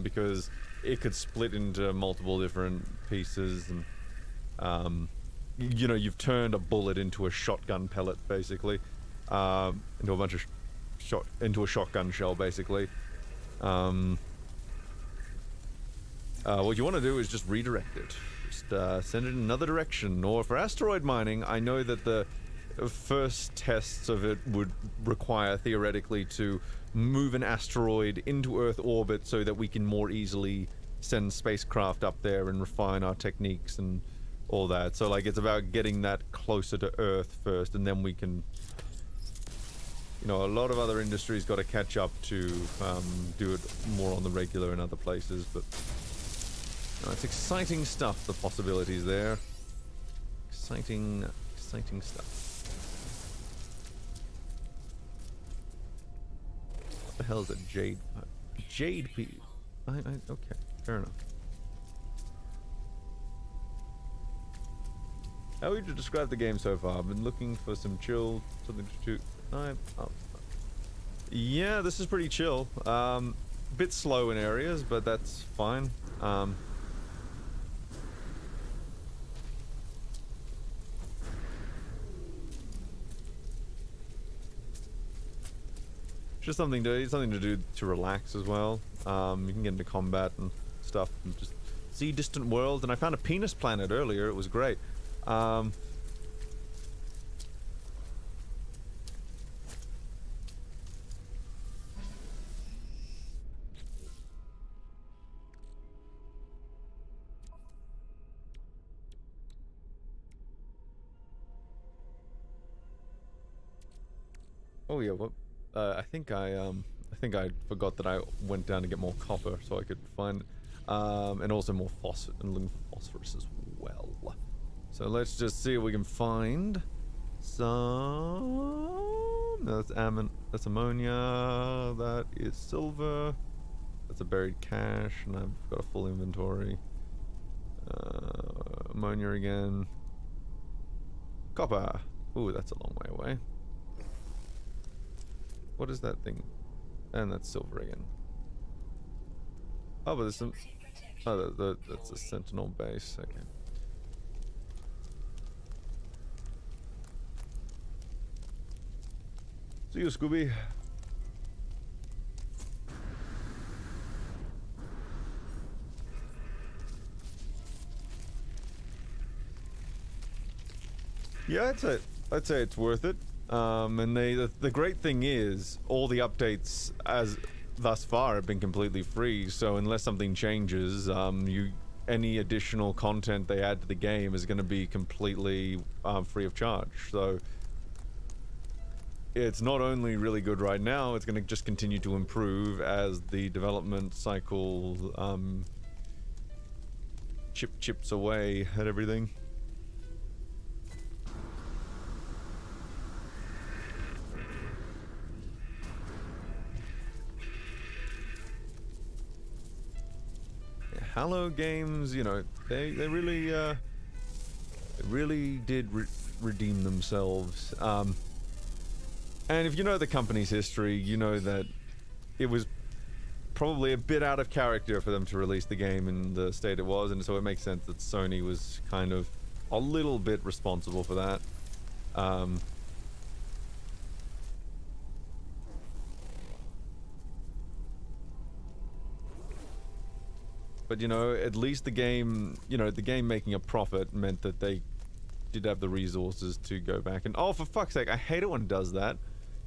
because it could split into multiple different pieces, and you know, you've turned a bullet into a shotgun pellet, basically, into a bunch of into a shotgun shell, basically. What you want to do is just redirect it, just send it in another direction. Or for asteroid mining, I know that the first tests of it would require, theoretically, to move an asteroid into Earth orbit so that we can more easily send spacecraft up there and refine our techniques and all that. So, like, it's about getting that closer to Earth first, and then we can... You know, a lot of other industries got to catch up to do it more on the regular in other places, but... You know, it's exciting stuff, the possibilities there. Exciting stuff. What the hell is it? Jade... Jade piece. Okay, fair enough. How would you describe the game so far? I've been looking for some chill, something to... Yeah, this is pretty chill. Bit slow in areas, but that's fine. Just something to do to relax as well. You can get into combat and stuff and just see distant worlds. And I found a penis planet earlier. It was great. Oh yeah, what? I think I forgot that I went down to get more copper so I could find, and also more phosphorus as well. So let's just see if we can find some. No, that's ammonia. That is silver. That's a buried cache, and I've got a full inventory. Ammonia again. Copper. Ooh, that's a long way away. What is that thing? And that's silver again. Oh, but there's some... Oh, that's a sentinel base. Okay. See you, Scooby. Yeah, I'd say it's worth it. And the great thing is, all the updates as thus far have been completely free. So unless something changes, any additional content they add to the game is going to be completely free of charge. So it's not only really good right now, it's going to just continue to improve as the development cycle chips away at everything. Halo games, you know, they really did redeem themselves. And if you know the company's history, you know that it was probably a bit out of character for them to release the game in the state it was, and so it makes sense that Sony was kind of a little bit responsible for that. But, you know, at least the game, you know, the game making a profit meant that they did have the resources to go back and... Oh, for fuck's sake, I hate it when it does that.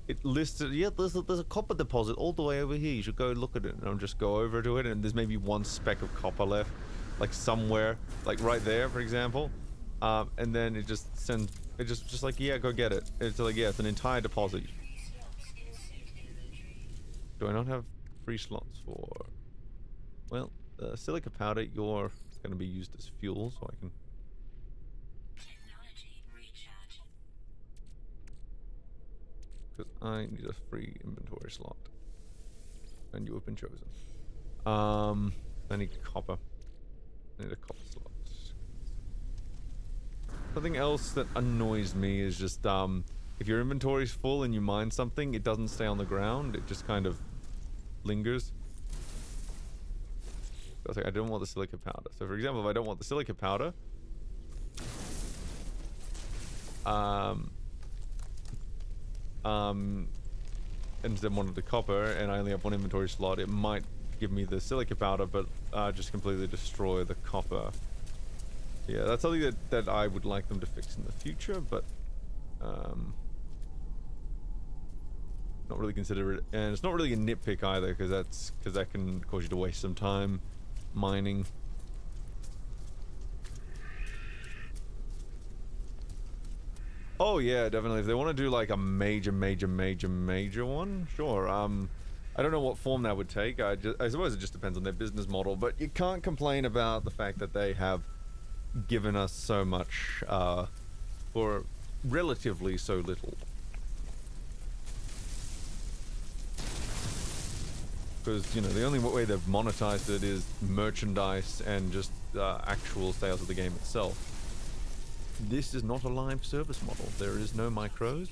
It listed, yeah, there's a copper deposit all the way over here. You should go look at it. And I'll just go over to it, and there's maybe one speck of copper left. Like, somewhere. Like, right there, for example. And then it just sends... It just like, yeah, go get it. It's like, yeah, it's an entire deposit. Do I not have free slots for... Well... silica powder, you're going to be used as fuel, so I can... Technology recharge. Because I need a free inventory slot. And you have been chosen. I need copper. I need a copper slot. Something else that annoys me is just, if your inventory's full and you mine something, it doesn't stay on the ground, it just kind of lingers. I was like, I don't want the silica powder. So for example, if I don't want the silica powder, and instead wanted the copper, and I only have one inventory slot, it might give me the silica powder, but just completely destroy the copper. Yeah, that's something that I would like them to fix in the future, but not really consider it, and it's not really a nitpick either, because that can cause you to waste some time mining. Oh yeah, definitely. If they want to do like a major one, sure. I don't know what form that would take. I suppose it just depends on their business model, but you can't complain about the fact that they have given us so much for relatively so little. Because, you know, the only way they've monetized it is merchandise and just actual sales of the game itself. This is not a live service model. There is no micros.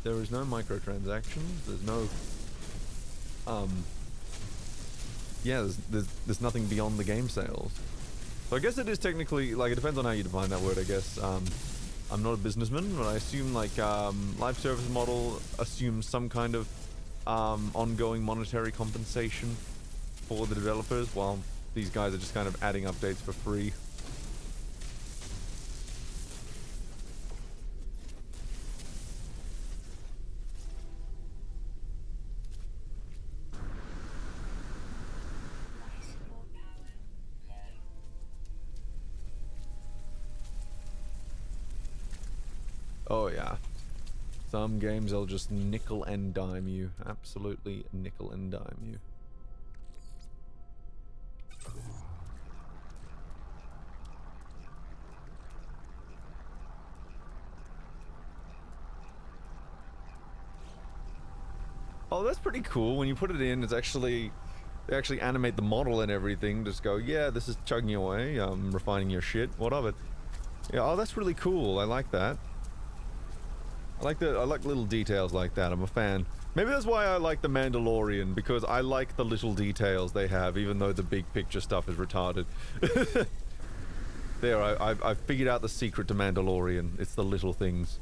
There is no microtransactions. There's no... yeah, there's nothing beyond the game sales. So I guess it is technically, like, it depends on how you define that word, I guess. I'm not a businessman, but I assume, like, live service model assumes some kind of ongoing monetary compensation for the developers, while these guys are just kind of adding updates for free. Oh yeah. Some games they'll just nickel and dime you. Absolutely nickel and dime you. Oh, that's pretty cool. When you put it in, it's actually... They actually animate the model and everything. Just go, yeah, this is chugging away, refining your shit. What of it? Yeah, oh, that's really cool. I like that. I like little details like that. I'm a fan. Maybe that's why I like the Mandalorian, because I like the little details they have, even though the big picture stuff is retarded. There, I've figured out the secret to Mandalorian. It's the little things.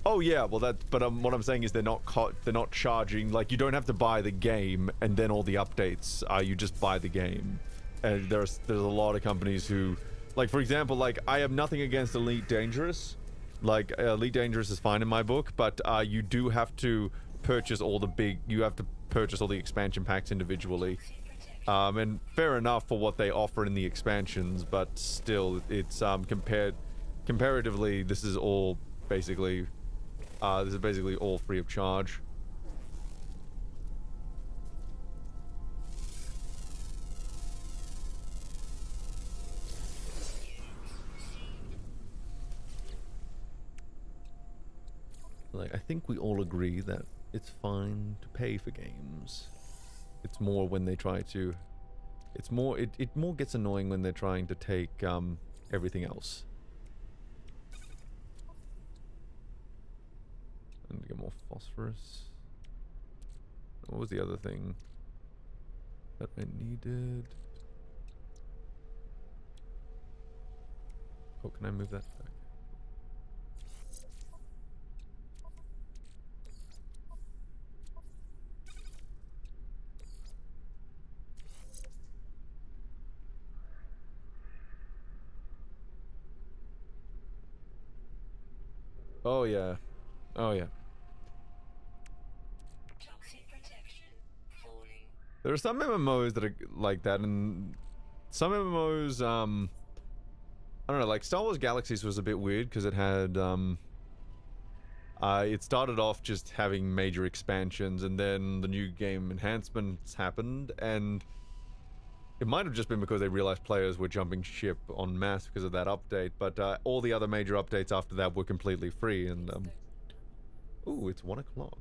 Oh yeah, well but what I'm saying is they're not charging, like you don't have to buy the game and then all the updates, you just buy the game. And there's a lot of companies who, like for example, like I have nothing against Elite Dangerous. Like Elite Dangerous is fine in my book, but you do have to purchase all the expansion packs individually. And fair enough for what they offer in the expansions, but still it's comparatively this is all basically all free of charge. Like, I think we all agree that it's fine to pay for games. It's more when they try to... it more gets annoying when they're trying to take, everything else. And to get more phosphorus. What was the other thing that I needed? Oh, can I move that back? Oh yeah. Oh yeah. Toxic protection falling. There are some MMOs that are like that, and some MMOs, I don't know, like Star Wars Galaxies was a bit weird because it had, it started off just having major expansions, and then the new game enhancements happened, and it might have just been because they realized players were jumping ship en masse because of that update, but all the other major updates after that were completely free, and, ooh, it's 1 o'clock.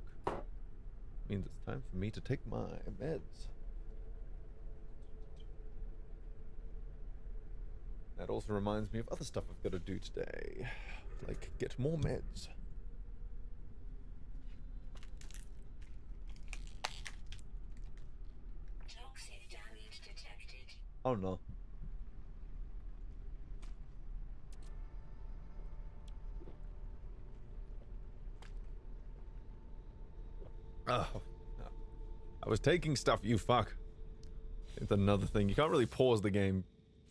Means it's time for me to take my meds. That also reminds me of other stuff I've got to do today, like get more meds. Toxic damage detected. Oh no. Oh, no. I was taking stuff, you fuck. It's another thing. You can't really pause the game.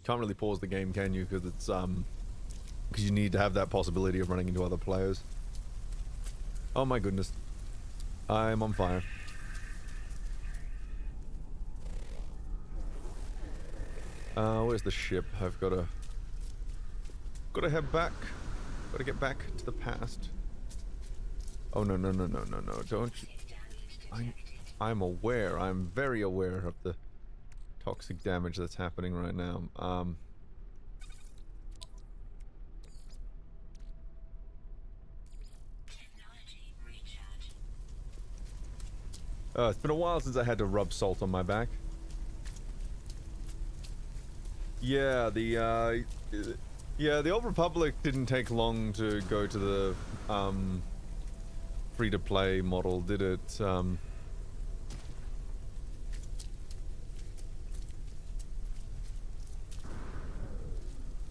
Can't really pause the game, can you? Because it's, because you need to have that possibility of running into other players. Oh my goodness. I'm on fire. Where's the ship? I've gotta head back. Gotta get back to the past. Oh no, don't you... I'm aware. I'm very aware of the toxic damage that's happening right now. Technology recharge. It's been a while since I had to rub salt on my back. Yeah, the Old Republic didn't take long to go to the free-to-play model, did it?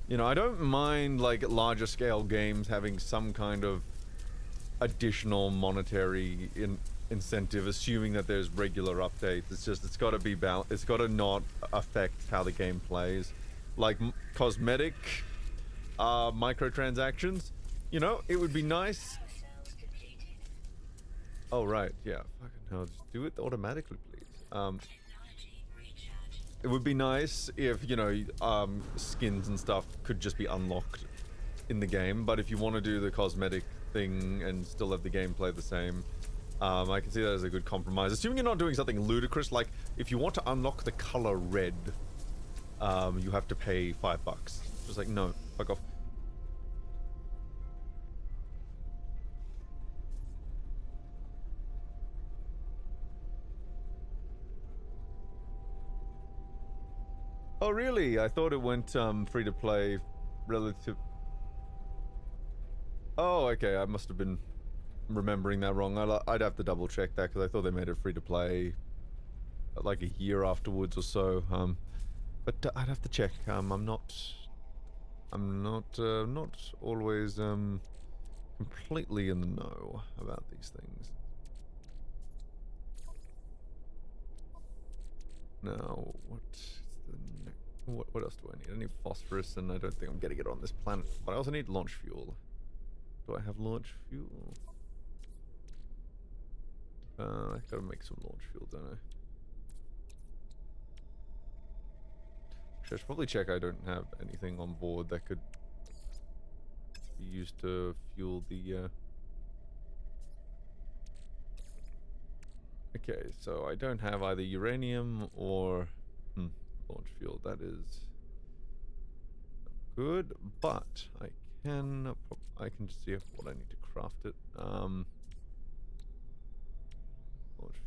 You know, I don't mind like larger scale games having some kind of additional monetary incentive, assuming that there's regular updates. It's just, it's got to be it's got to not affect how the game plays. Like cosmetic microtransactions, you know, it would be nice. Power cells depleted. Oh right, yeah, fucking hell, just do it automatically, please. Technology recharge. It would be nice if, you know, skins and stuff could just be unlocked in the game, but if you want to do the cosmetic thing and still have the gameplay the same, I can see that as a good compromise. Assuming you're not doing something ludicrous, like if you want to unlock the color red, you have to pay $5. Just like, no, fuck off. Oh really? I thought it went free to play relative. Oh okay, I must have been remembering that wrong. I'd have to double check that because I thought they made it free to play like a year afterwards or so. But I'd have to check. I'm not always completely in the know about these things. Now, what else do I need? I need phosphorus, and I don't think I'm getting it on this planet. But I also need launch fuel. Do I have launch fuel? I gotta make some launch fuel, don't I? Actually, I should probably check I don't have anything on board that could be used to fuel the, Okay, so I don't have either uranium or launch fuel. That is good, but I can just see what I need to craft it. Launch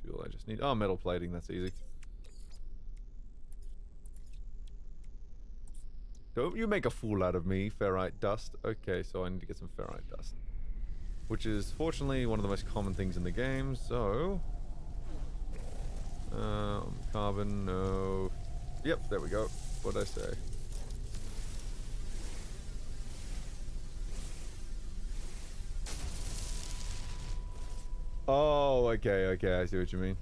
fuel. I just need metal plating. That's easy. Don't you make a fool out of me, ferrite dust. Okay, so I need to get some ferrite dust, which is fortunately one of the most common things in the game. So. Carbon, no. Yep, there we go. What'd I say? Oh, okay, I see what you mean.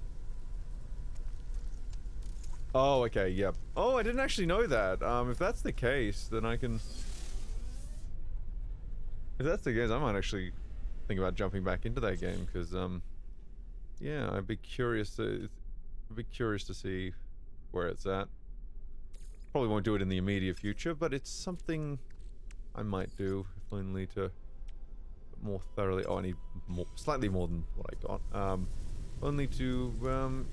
Oh, okay, yep. Oh, I didn't actually know that. If that's the case, then I can... If that's the case, I might actually think about jumping back into that game, because, yeah, I'd be curious to see where it's at. Probably won't do it in the immediate future, but it's something I might do, if only to more thoroughly... Oh, I need slightly more than what I got. Only to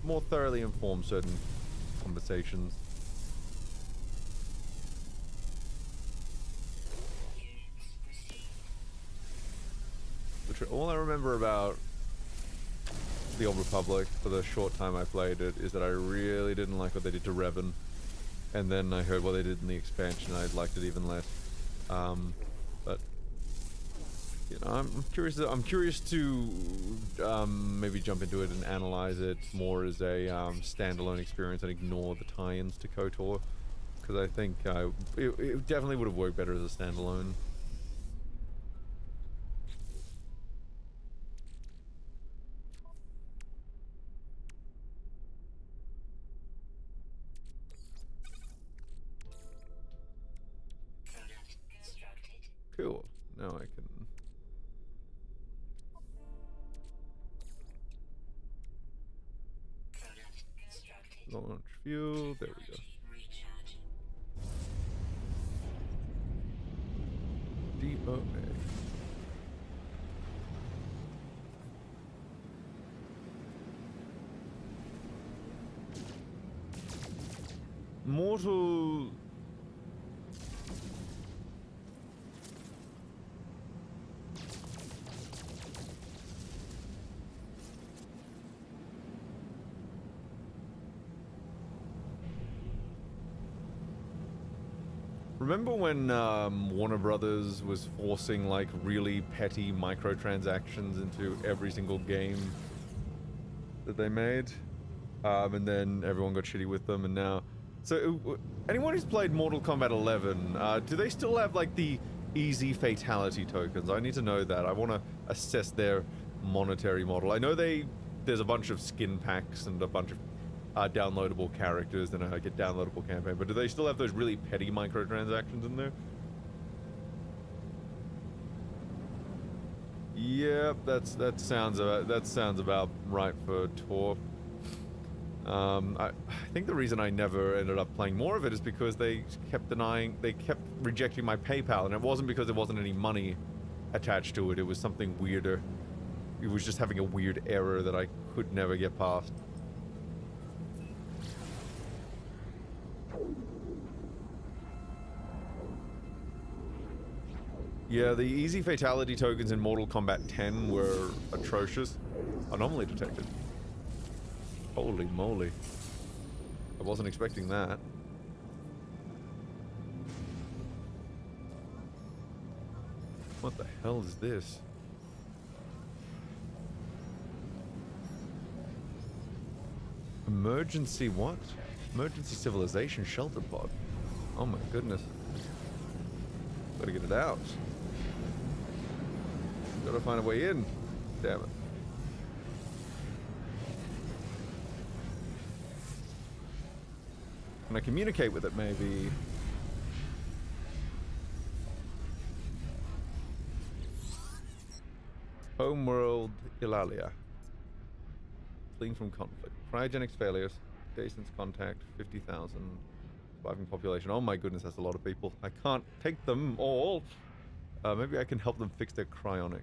more thoroughly inform certain conversations. Which all I remember about the Old Republic, for the short time I played it, is that I really didn't like what they did to Revan. And then I heard what they did in the expansion, and I liked it even less. But you know, I'm curious to maybe jump into it and analyze it more as a standalone experience and ignore the tie-ins to KOTOR, because I think it definitely would have worked better as a standalone. Cool. Now I can... Launch fuel. There we go. DOA. Mortal... Remember when Warner Brothers was forcing like really petty microtransactions into every single game that they made? And then everyone got shitty with them, and now... So, anyone who's played Mortal Kombat 11, do they still have like the easy fatality tokens? I need to know that. I want to assess their monetary model. I know there's a bunch of skin packs and a bunch of downloadable characters and I get downloadable campaign, but do they still have those really petty microtransactions in there? Yep, that sounds about right for Tor. I think the reason I never ended up playing more of it is because they kept rejecting my PayPal, and it wasn't because there wasn't any money attached to it. It was something weirder. It was just having a weird error that I could never get past. Yeah, the easy fatality tokens in Mortal Kombat 10 were atrocious. Anomaly detected. Holy moly. I wasn't expecting that. What the hell is this? Emergency what? Emergency civilization shelter pod. Oh my goodness. Gotta get it out. Gotta find a way in. Damn it. Can I communicate with it, maybe? Homeworld Ilalia. Fleeing from conflict. Cryogenics failures. Jason's contact. 50,000. Surviving population. Oh my goodness, that's a lot of people. I can't take them all. Maybe I can help them fix their cryonics.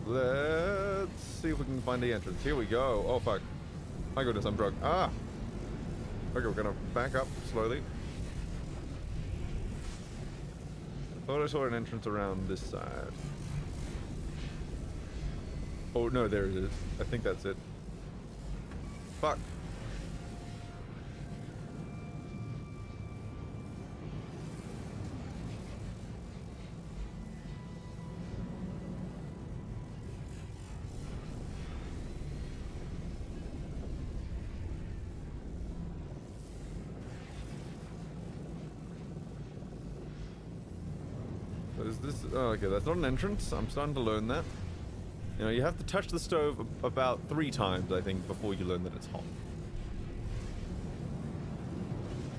Let's see if we can find the entrance. Here we go. Oh fuck. My goodness, I'm drunk. Ah! Okay, we're gonna back up slowly. I thought I saw an entrance around this side. Oh no, there it is. I think that's it. Fuck. Is this? Oh, okay, that's not an entrance. I'm starting to learn that. You know, you have to touch the stove about 3 times, I think, before you learn that it's hot.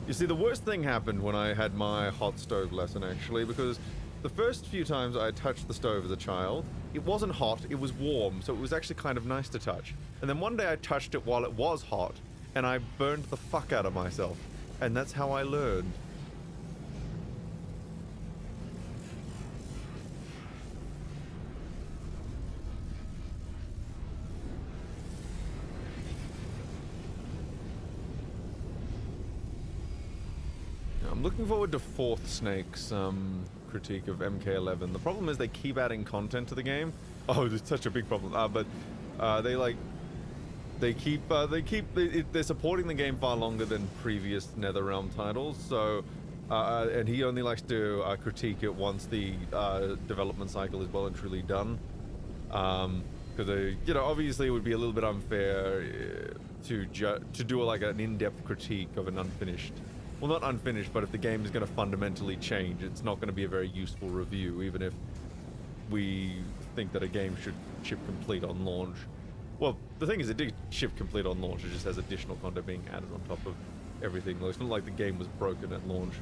You see, the worst thing happened when I had my hot stove lesson, actually, because the first few times I touched the stove as a child, it wasn't hot, it was warm, so it was actually kind of nice to touch. And then one day I touched it while it was hot, and I burned the fuck out of myself. And that's how I learned. I'm looking forward to Fourth Snake's critique of MK11. The problem is they keep adding content to the game. Oh, it's such a big problem. They're supporting the game far longer than previous NetherRealm titles. So, and he only likes to critique it once the development cycle is well and truly done. Because you know, obviously it would be a little bit unfair to do like an in-depth critique of an unfinished. Well, not unfinished, but if the game is going to fundamentally change, it's not going to be a very useful review, even if we think that a game should ship complete on launch. Well, the thing is, it did ship complete on launch, it just has additional content being added on top of everything. It's not like the game was broken at launch.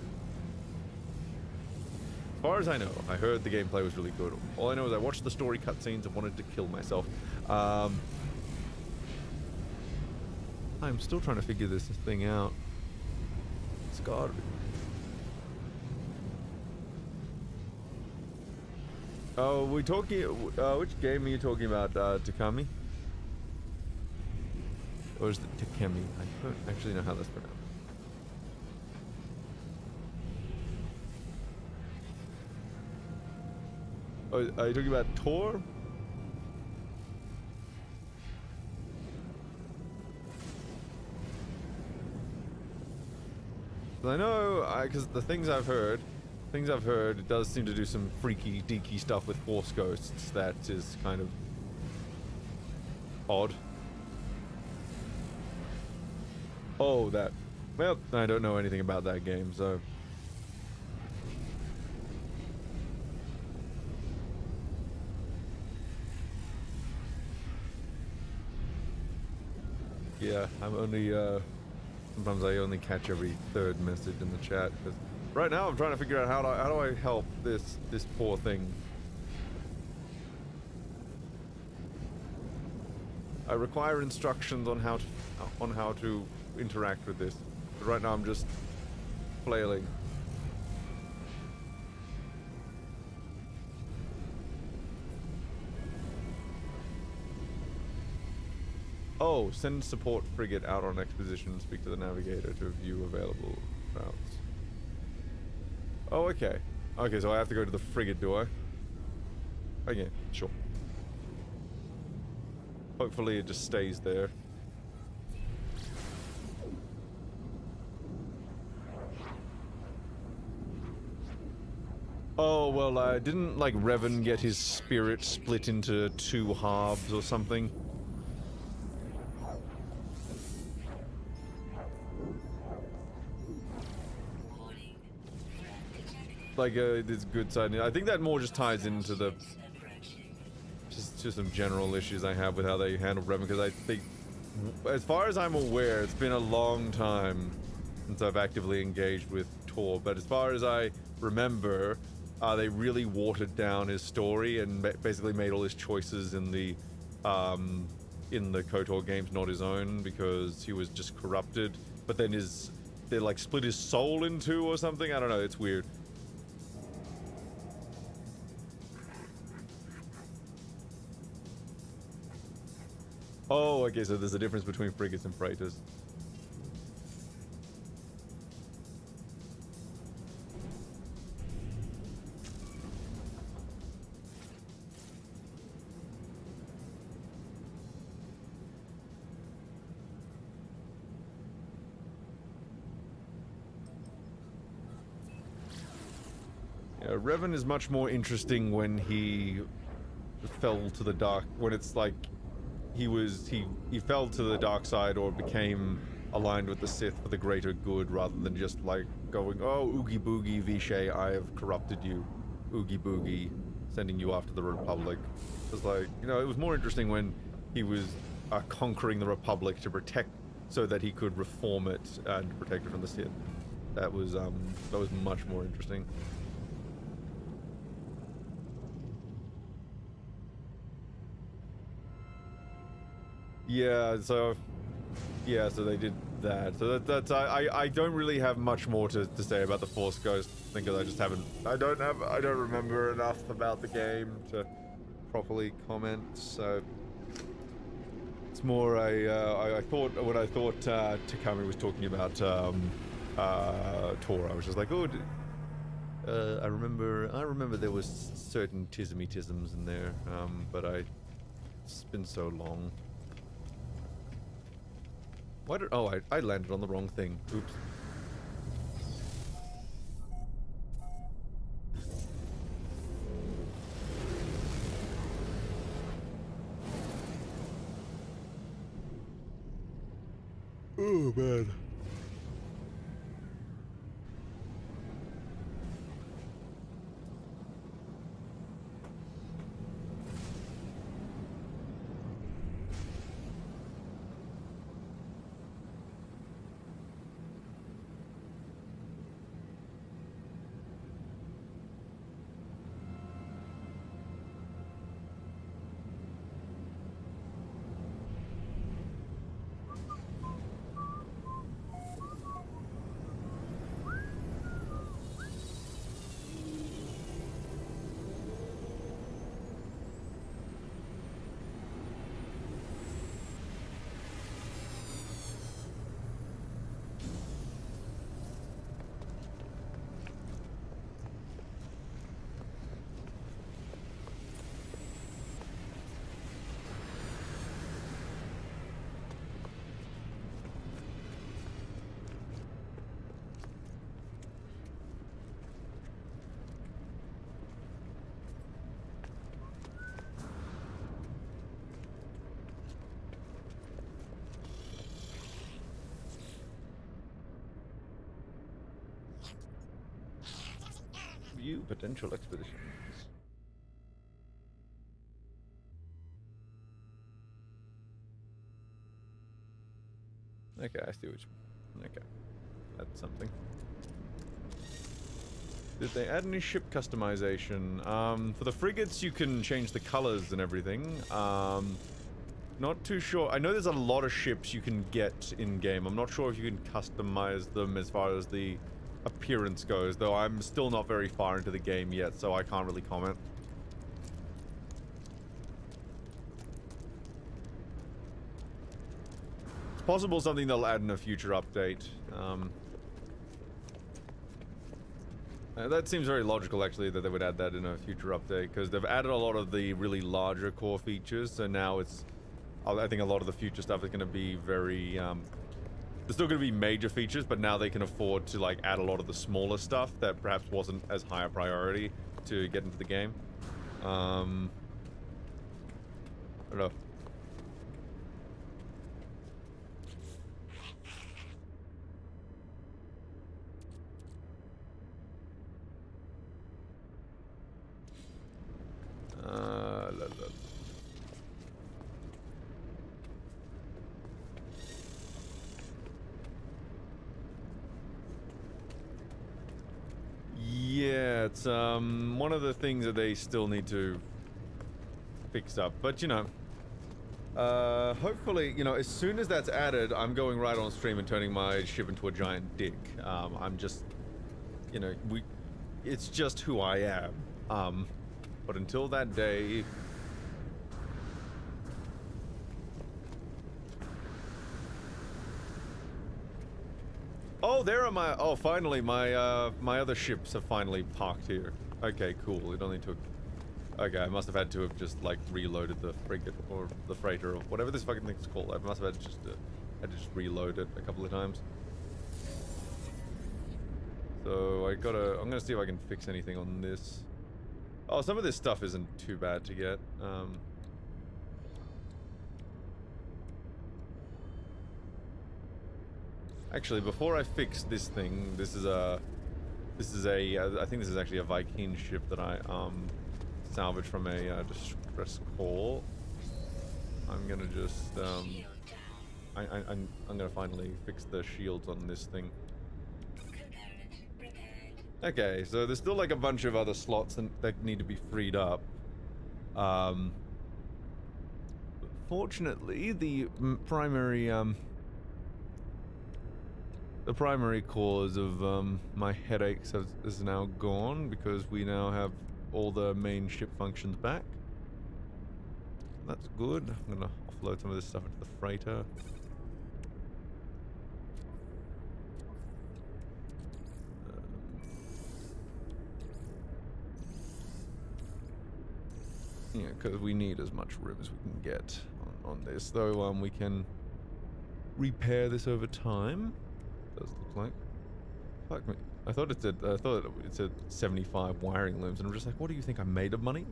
As far as I know, I heard the gameplay was really good. All I know is I watched the story cutscenes and wanted to kill myself. I'm still trying to figure this thing out. God. Oh, we talking? Which game are you talking about, Takami? Or is it Takemi? I don't actually know how that's pronounced. Oh, are you talking about Tor? I know, because the things I've heard, it does seem to do some freaky, deaky stuff with Force Ghosts that is kind of odd. Oh, that. Well, I don't know anything about that game, so. Yeah, I'm only, sometimes I only catch every 3rd message in the chat, because right now I'm trying to figure out how do I help this poor thing. I require instructions on how to interact with this. But right now I'm just flailing. Oh, send support frigate out on exposition and speak to the navigator to view available routes. Oh, okay. Okay, so I have to go to the frigate, do I? Okay, sure. Hopefully it just stays there. Oh, well, didn't, like, Revan get his spirit split into 2 halves or something? like this good side. I think that more just ties into the just some general issues I have with how they handled Revan, because I think, as far as I'm aware, it's been a long time since I've actively engaged with Tor, but as far as I remember, they really watered down his story and basically made all his choices in the KOTOR games not his own, because he was just corrupted. But then they like split his soul in two or something. I don't know. It's weird. Oh, okay. So there's a difference between frigates and freighters. Revan is much more interesting when he fell to the dark, when it's like he fell to the dark side or became aligned with the Sith for the greater good, rather than just like going, oh, oogie boogie Vishay, I have corrupted you, oogie boogie, sending you after the Republic. It was like, you know, it was more interesting when he was conquering the Republic to protect, so that he could reform it and protect it from the Sith. That was much more interesting. Yeah, so they did that. So that's I don't really have much more to say about the Force Ghost thing, because I don't remember enough about the game to properly comment. So it's more I thought Takami was talking about Tor, I was just like, oh, I remember there was certain tisms in there, but it's been so long. Why did... Oh, I landed on the wrong thing. Oops. Oh, man. View potential expeditions. Okay, I see what you... Okay. That's something. Did they add any ship customization? For the frigates, you can change the colors and everything. Not too sure. I know there's a lot of ships you can get in-game. I'm not sure if you can customize them as far as the appearance goes, though I'm still not very far into the game yet, so I can't really comment. It's possible something they'll add in a future update. That seems very logical, actually, that they would add that in a future update, because they've added a lot of the really larger core features, so now it's... I think a lot of the future stuff is going to be very... There's still going to be major features, but now they can afford to like add a lot of the smaller stuff that perhaps wasn't as high a priority to get into the game. I don't know. it's one of the things that they still need to fix up. But you know, hopefully, you know, as soon as that's added, I'm going right on stream and turning my ship into a giant dick. I'm just, you know, it's just who I am. But until that day. Oh, there are my. Oh, finally, my my other ships have finally parked here. Okay, cool. It only took. Okay, I must have had to have just like reloaded the frigate or the freighter or whatever this fucking thing's called. I must have had to just reload it a couple of times. So I'm gonna see if I can fix anything on this. Oh, some of this stuff isn't too bad to get. Actually, before I fix this thing, I think this is actually a Viking ship that I salvaged from a distress call. I'm gonna just Shield down. I'm gonna finally fix the shields on this thing. Component repaired. Okay, so there's still like a bunch of other slots that need to be freed up. But fortunately, the primary cause of my headaches is now gone because we now have all the main ship functions back. That's good. I'm gonna offload some of this stuff into the freighter. Yeah, because we need as much room as we can get on this. Though we can repair this over time. Does look like. Fuck me. I thought it said 75 wiring looms, and I'm just like, what do you think I'm made of money?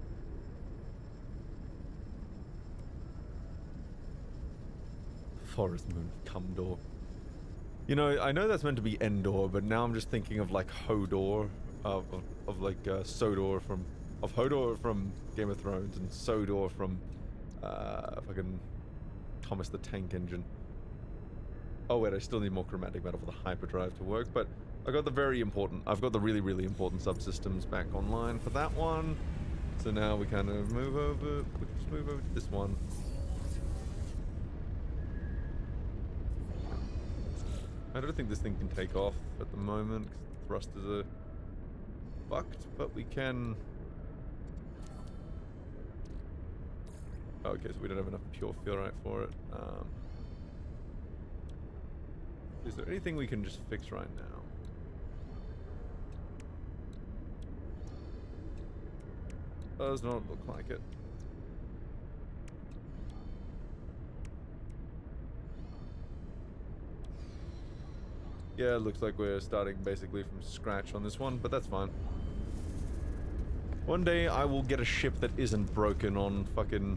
Forest Moon of Cumdor. You know, I know that's meant to be Endor, but now I'm just thinking of like Hodor, of like Sodor from Hodor from Game of Thrones and Sodor from fucking Thomas the Tank Engine. Oh wait, I still need more chromatic metal for the hyperdrive to work, but I've got the really, really important subsystems back online for that one. So now we kind of move over to this one. I don't think this thing can take off at the moment because the thrusters are fucked, but we can. Okay, so we don't have enough pure ferrite for it. Is there anything we can just fix right now? Does not look like it. Yeah, it looks like we're starting basically from scratch on this one, but that's fine. One day I will get a ship that isn't broken on fucking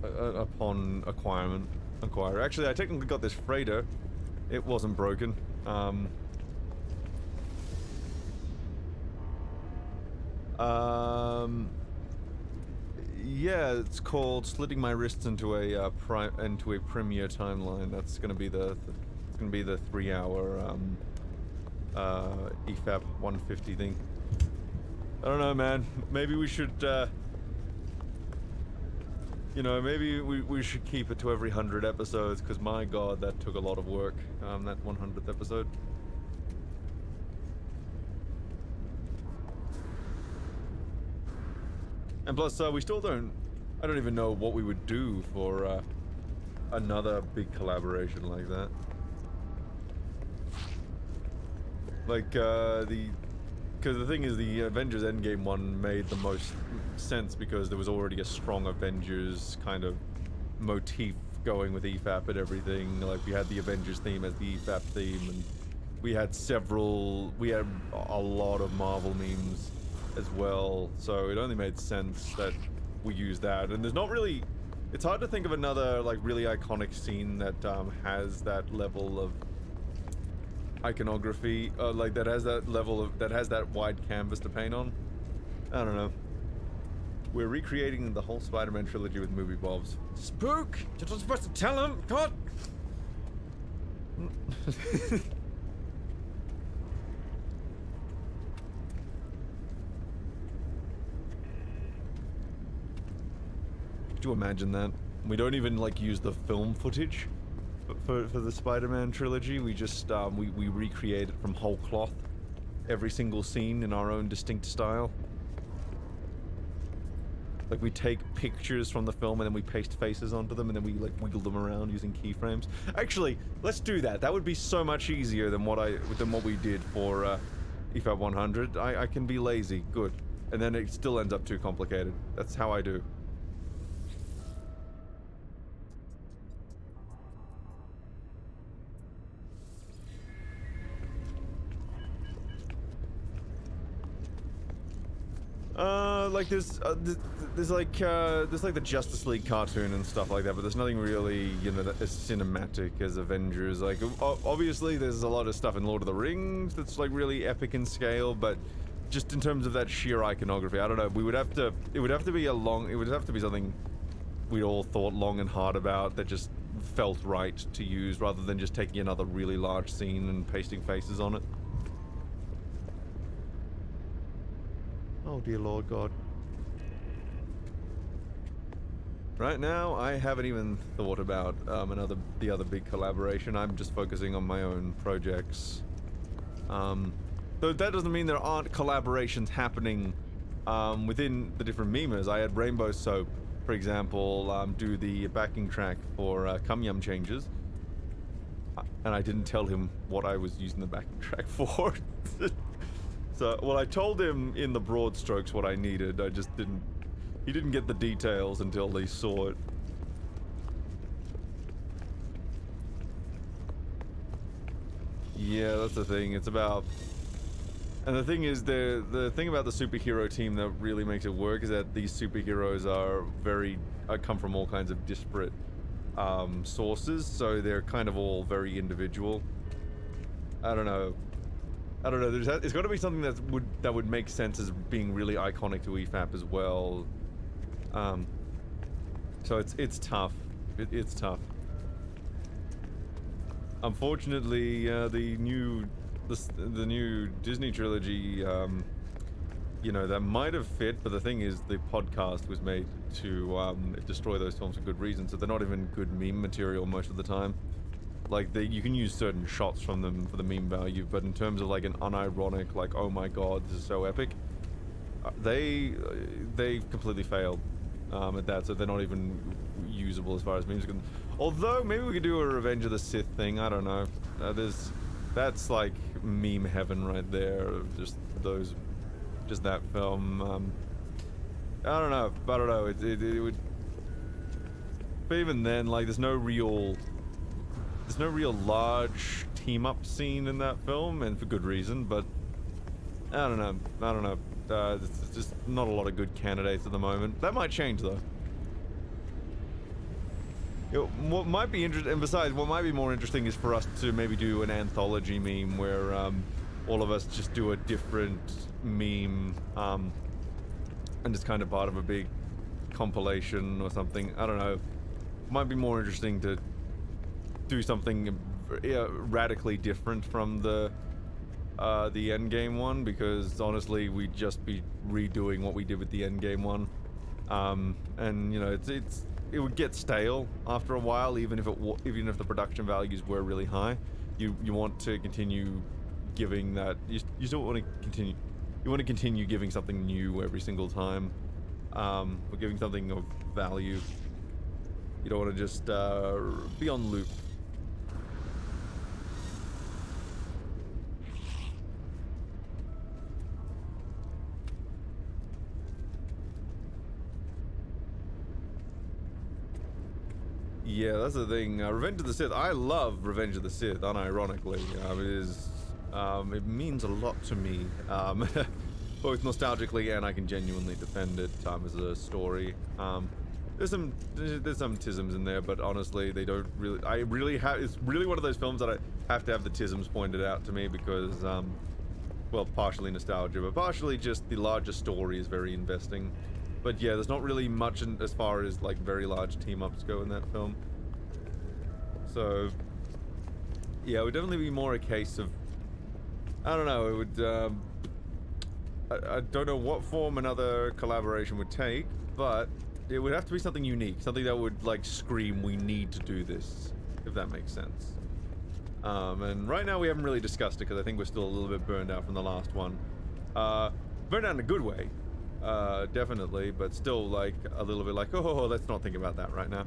upon acquire. Actually, I technically got this freighter. It wasn't broken. Yeah, it's called slitting my wrists into a premier timeline. That's gonna be the 3-hour EFAP 150 thing. I don't know, man. Maybe we should you know, maybe we should keep it to every 100 episodes, because my god, that took a lot of work, that 100th episode. And plus, we still don't... I don't even know what we would do for another big collaboration like that. Like, because the thing is, the Avengers Endgame one made the most sense because there was already a strong Avengers kind of motif going with EFAP and everything. Like, we had the Avengers theme as the EFAP theme, and we had a lot of Marvel memes as well, so it only made sense that we use that. And there's not really... It's hard to think of another, like, really iconic scene that has that level of iconography, like that has that wide canvas to paint on. I don't know. We're recreating the whole Spider-Man trilogy with movie bobs. Spook! You're not supposed to tell him! God! Could you imagine that? We don't even like use the film footage for the Spider-Man trilogy. We just we recreate it from whole cloth, every single scene in our own distinct style. Like we take pictures from the film and then we paste faces onto them and then we like wiggle them around using keyframes. Actually, let's do that. That would be so much easier than what we did for EFAP 100. I can be lazy. Good. And then it still ends up too complicated. That's how I do. Like there's like the Justice League cartoon and stuff like that, but there's nothing really, you know, as cinematic as Avengers. Like, obviously there's a lot of stuff in Lord of the Rings that's like really epic in scale, but just in terms of that sheer iconography, I don't know. It would have to be something we all thought long and hard about that just felt right to use, rather than just taking another really large scene and pasting faces on it. Oh dear Lord God. Right now, I haven't even thought about the other big collaboration. I'm just focusing on my own projects. Though that doesn't mean there aren't collaborations happening within the different memers. I had Rainbow Soap, for example, do the backing track for Cum Yum Changes. And I didn't tell him what I was using the backing track for. So, well, I told him in the broad strokes what I needed. I just didn't... He didn't get the details until they saw it. Yeah, that's the thing. It's about... And the thing is, the thing about the superhero team that really makes it work is that these superheroes are come from all kinds of disparate sources, so they're kind of all very individual. I don't know. It's got to be something that would make sense as being really iconic to EFAP as well. So it's tough. It's tough. Unfortunately, the new Disney trilogy, you know, that might have fit, but the thing is, the podcast was made to destroy those films for good reason, so they're not even good meme material most of the time. Like, you can use certain shots from them for the meme value, but in terms of like an unironic, like, oh my god, this is so epic, they completely failed at that, so they're not even usable as far as memes are concerned. Although maybe we could do a Revenge of the Sith thing. I don't know. That's like meme heaven right there. Just that film. I don't know. It would. But even then, like, there's no real large team up scene in that film, and for good reason. But I don't know. There's just not a lot of good candidates at the moment. That might change though. What might be interesting, and besides, what might be more interesting is for us to maybe do an anthology meme where all of us just do a different meme, and it's kind of part of a big compilation or something. I don't know. Might be more interesting to do something radically different from the Endgame one, because honestly, we'd just be redoing what we did with the Endgame one, and you know, it would get stale after a while, even if the production values were really high. You want to continue giving that. You still want to continue. You want to continue giving something new every single time, or giving something of value. You don't want to just be on loop. Yeah, that's the thing. Revenge of the Sith. I love Revenge of the Sith, unironically. It means a lot to me, both nostalgically and I can genuinely defend it as a story. There's some tisms in there, but honestly, they don't really. It's really one of those films that I have to have the tisms pointed out to me because, well, partially nostalgia, but partially just the larger story is very investing. But yeah, there's not really much as far as like very large team-ups go in that film. So yeah, it would definitely be more a case of, I don't know, it would, I don't know what form another collaboration would take, but it would have to be something unique, something that would like scream, "We need to do this," if that makes sense. And right now we haven't really discussed it because I think we're still a little bit burned out from the last one. Burned out in a good way, definitely, but still like a little bit like, oh, let's not think about that right now.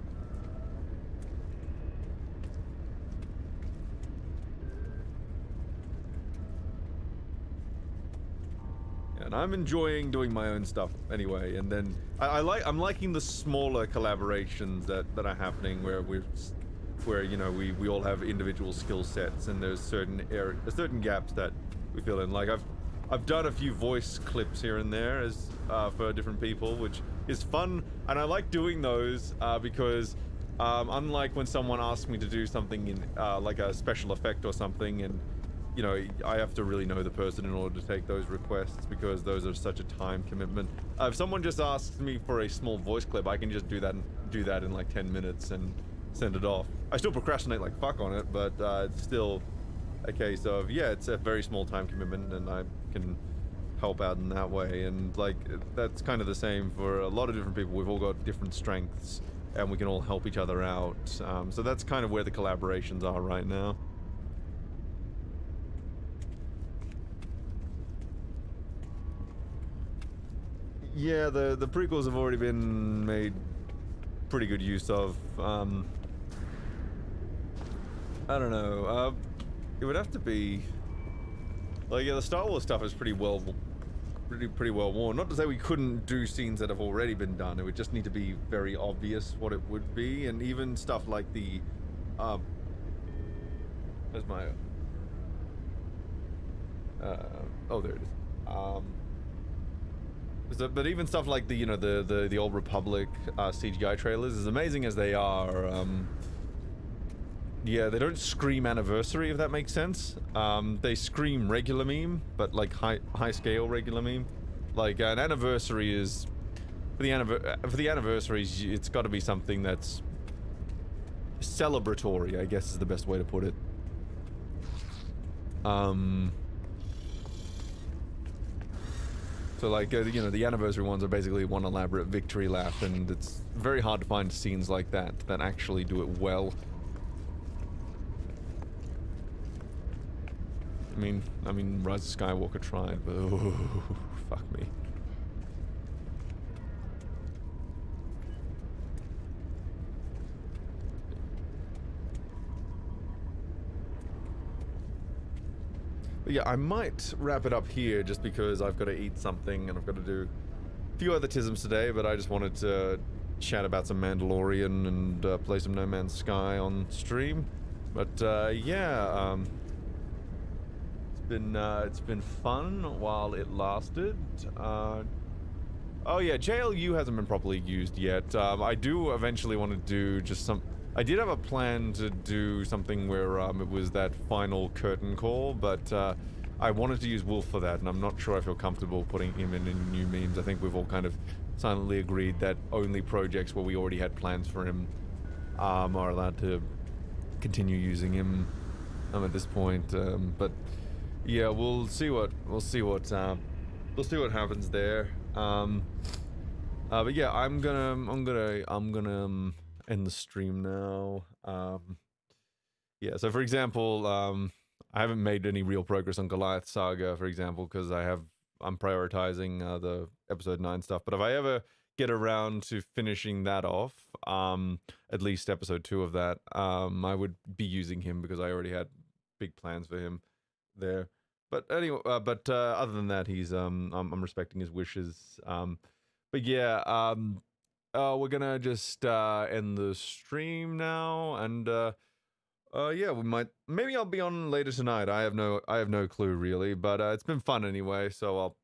And I'm enjoying doing my own stuff anyway, and then I'm liking the smaller collaborations that are happening where you know we all have individual skill sets and there's certain gaps that we fill in. Like I've done a few voice clips here and there as for different people, which is fun, and I like doing those because unlike when someone asks me to do something in like a special effect or something, and you know, I have to really know the person in order to take those requests because those are such a time commitment. If someone just asks me for a small voice clip, I can just do that in like 10 minutes and send it off. I still procrastinate like fuck on it, but it's still a case of, yeah, it's a very small time commitment and I can help out in that way. And like, that's kind of the same for a lot of different people. We've all got different strengths and we can all help each other out. So that's kind of where the collaborations are right now. Yeah, the prequels have already been made pretty good use of. I don't know. It would have to be like, yeah, the Star Wars stuff is pretty well worn. Not to say we couldn't do scenes that have already been done. It would just need to be very obvious what it would be, and even stuff like the where's my oh, there it is. But even stuff like the, you know, the Old Republic CGI trailers, as amazing as they are, yeah, they don't scream anniversary, if that makes sense. They scream regular meme, but like high scale regular meme. Like an anniversary is for the anniversaries, it's got to be something that's celebratory, I guess is the best way to put it. So like, you know, the anniversary ones are basically one elaborate victory lap, and it's very hard to find scenes like that actually do it well. I mean, Rise of Skywalker tried, but oh, fuck me. But yeah, I might wrap it up here just because I've got to eat something and I've got to do a few other tisms today, but I just wanted to chat about some Mandalorian and play some No Man's Sky on stream. But yeah, it's been fun while it lasted. Oh yeah, JLU hasn't been properly used yet. I do eventually want to do just some... I did have a plan to do something where it was that final curtain call, but I wanted to use Wolf for that, and I'm not sure I feel comfortable putting him in new memes. I think we've all kind of silently agreed that only projects where we already had plans for him are allowed to continue using him at this point. But yeah, we'll see what happens there. But yeah, I'm gonna end the stream now. Yeah, so for example, I haven't made any real progress on Goliath Saga, for example, because I'm prioritizing the episode 9 stuff. But if I ever get around to finishing that off, at least episode 2 of that, I would be using him because I already had big plans for him there. But anyway, other than that, he's I'm respecting his wishes. But yeah, we're gonna just end the stream now, and yeah, maybe I'll be on later tonight. I have no clue really, but it's been fun anyway, so I'll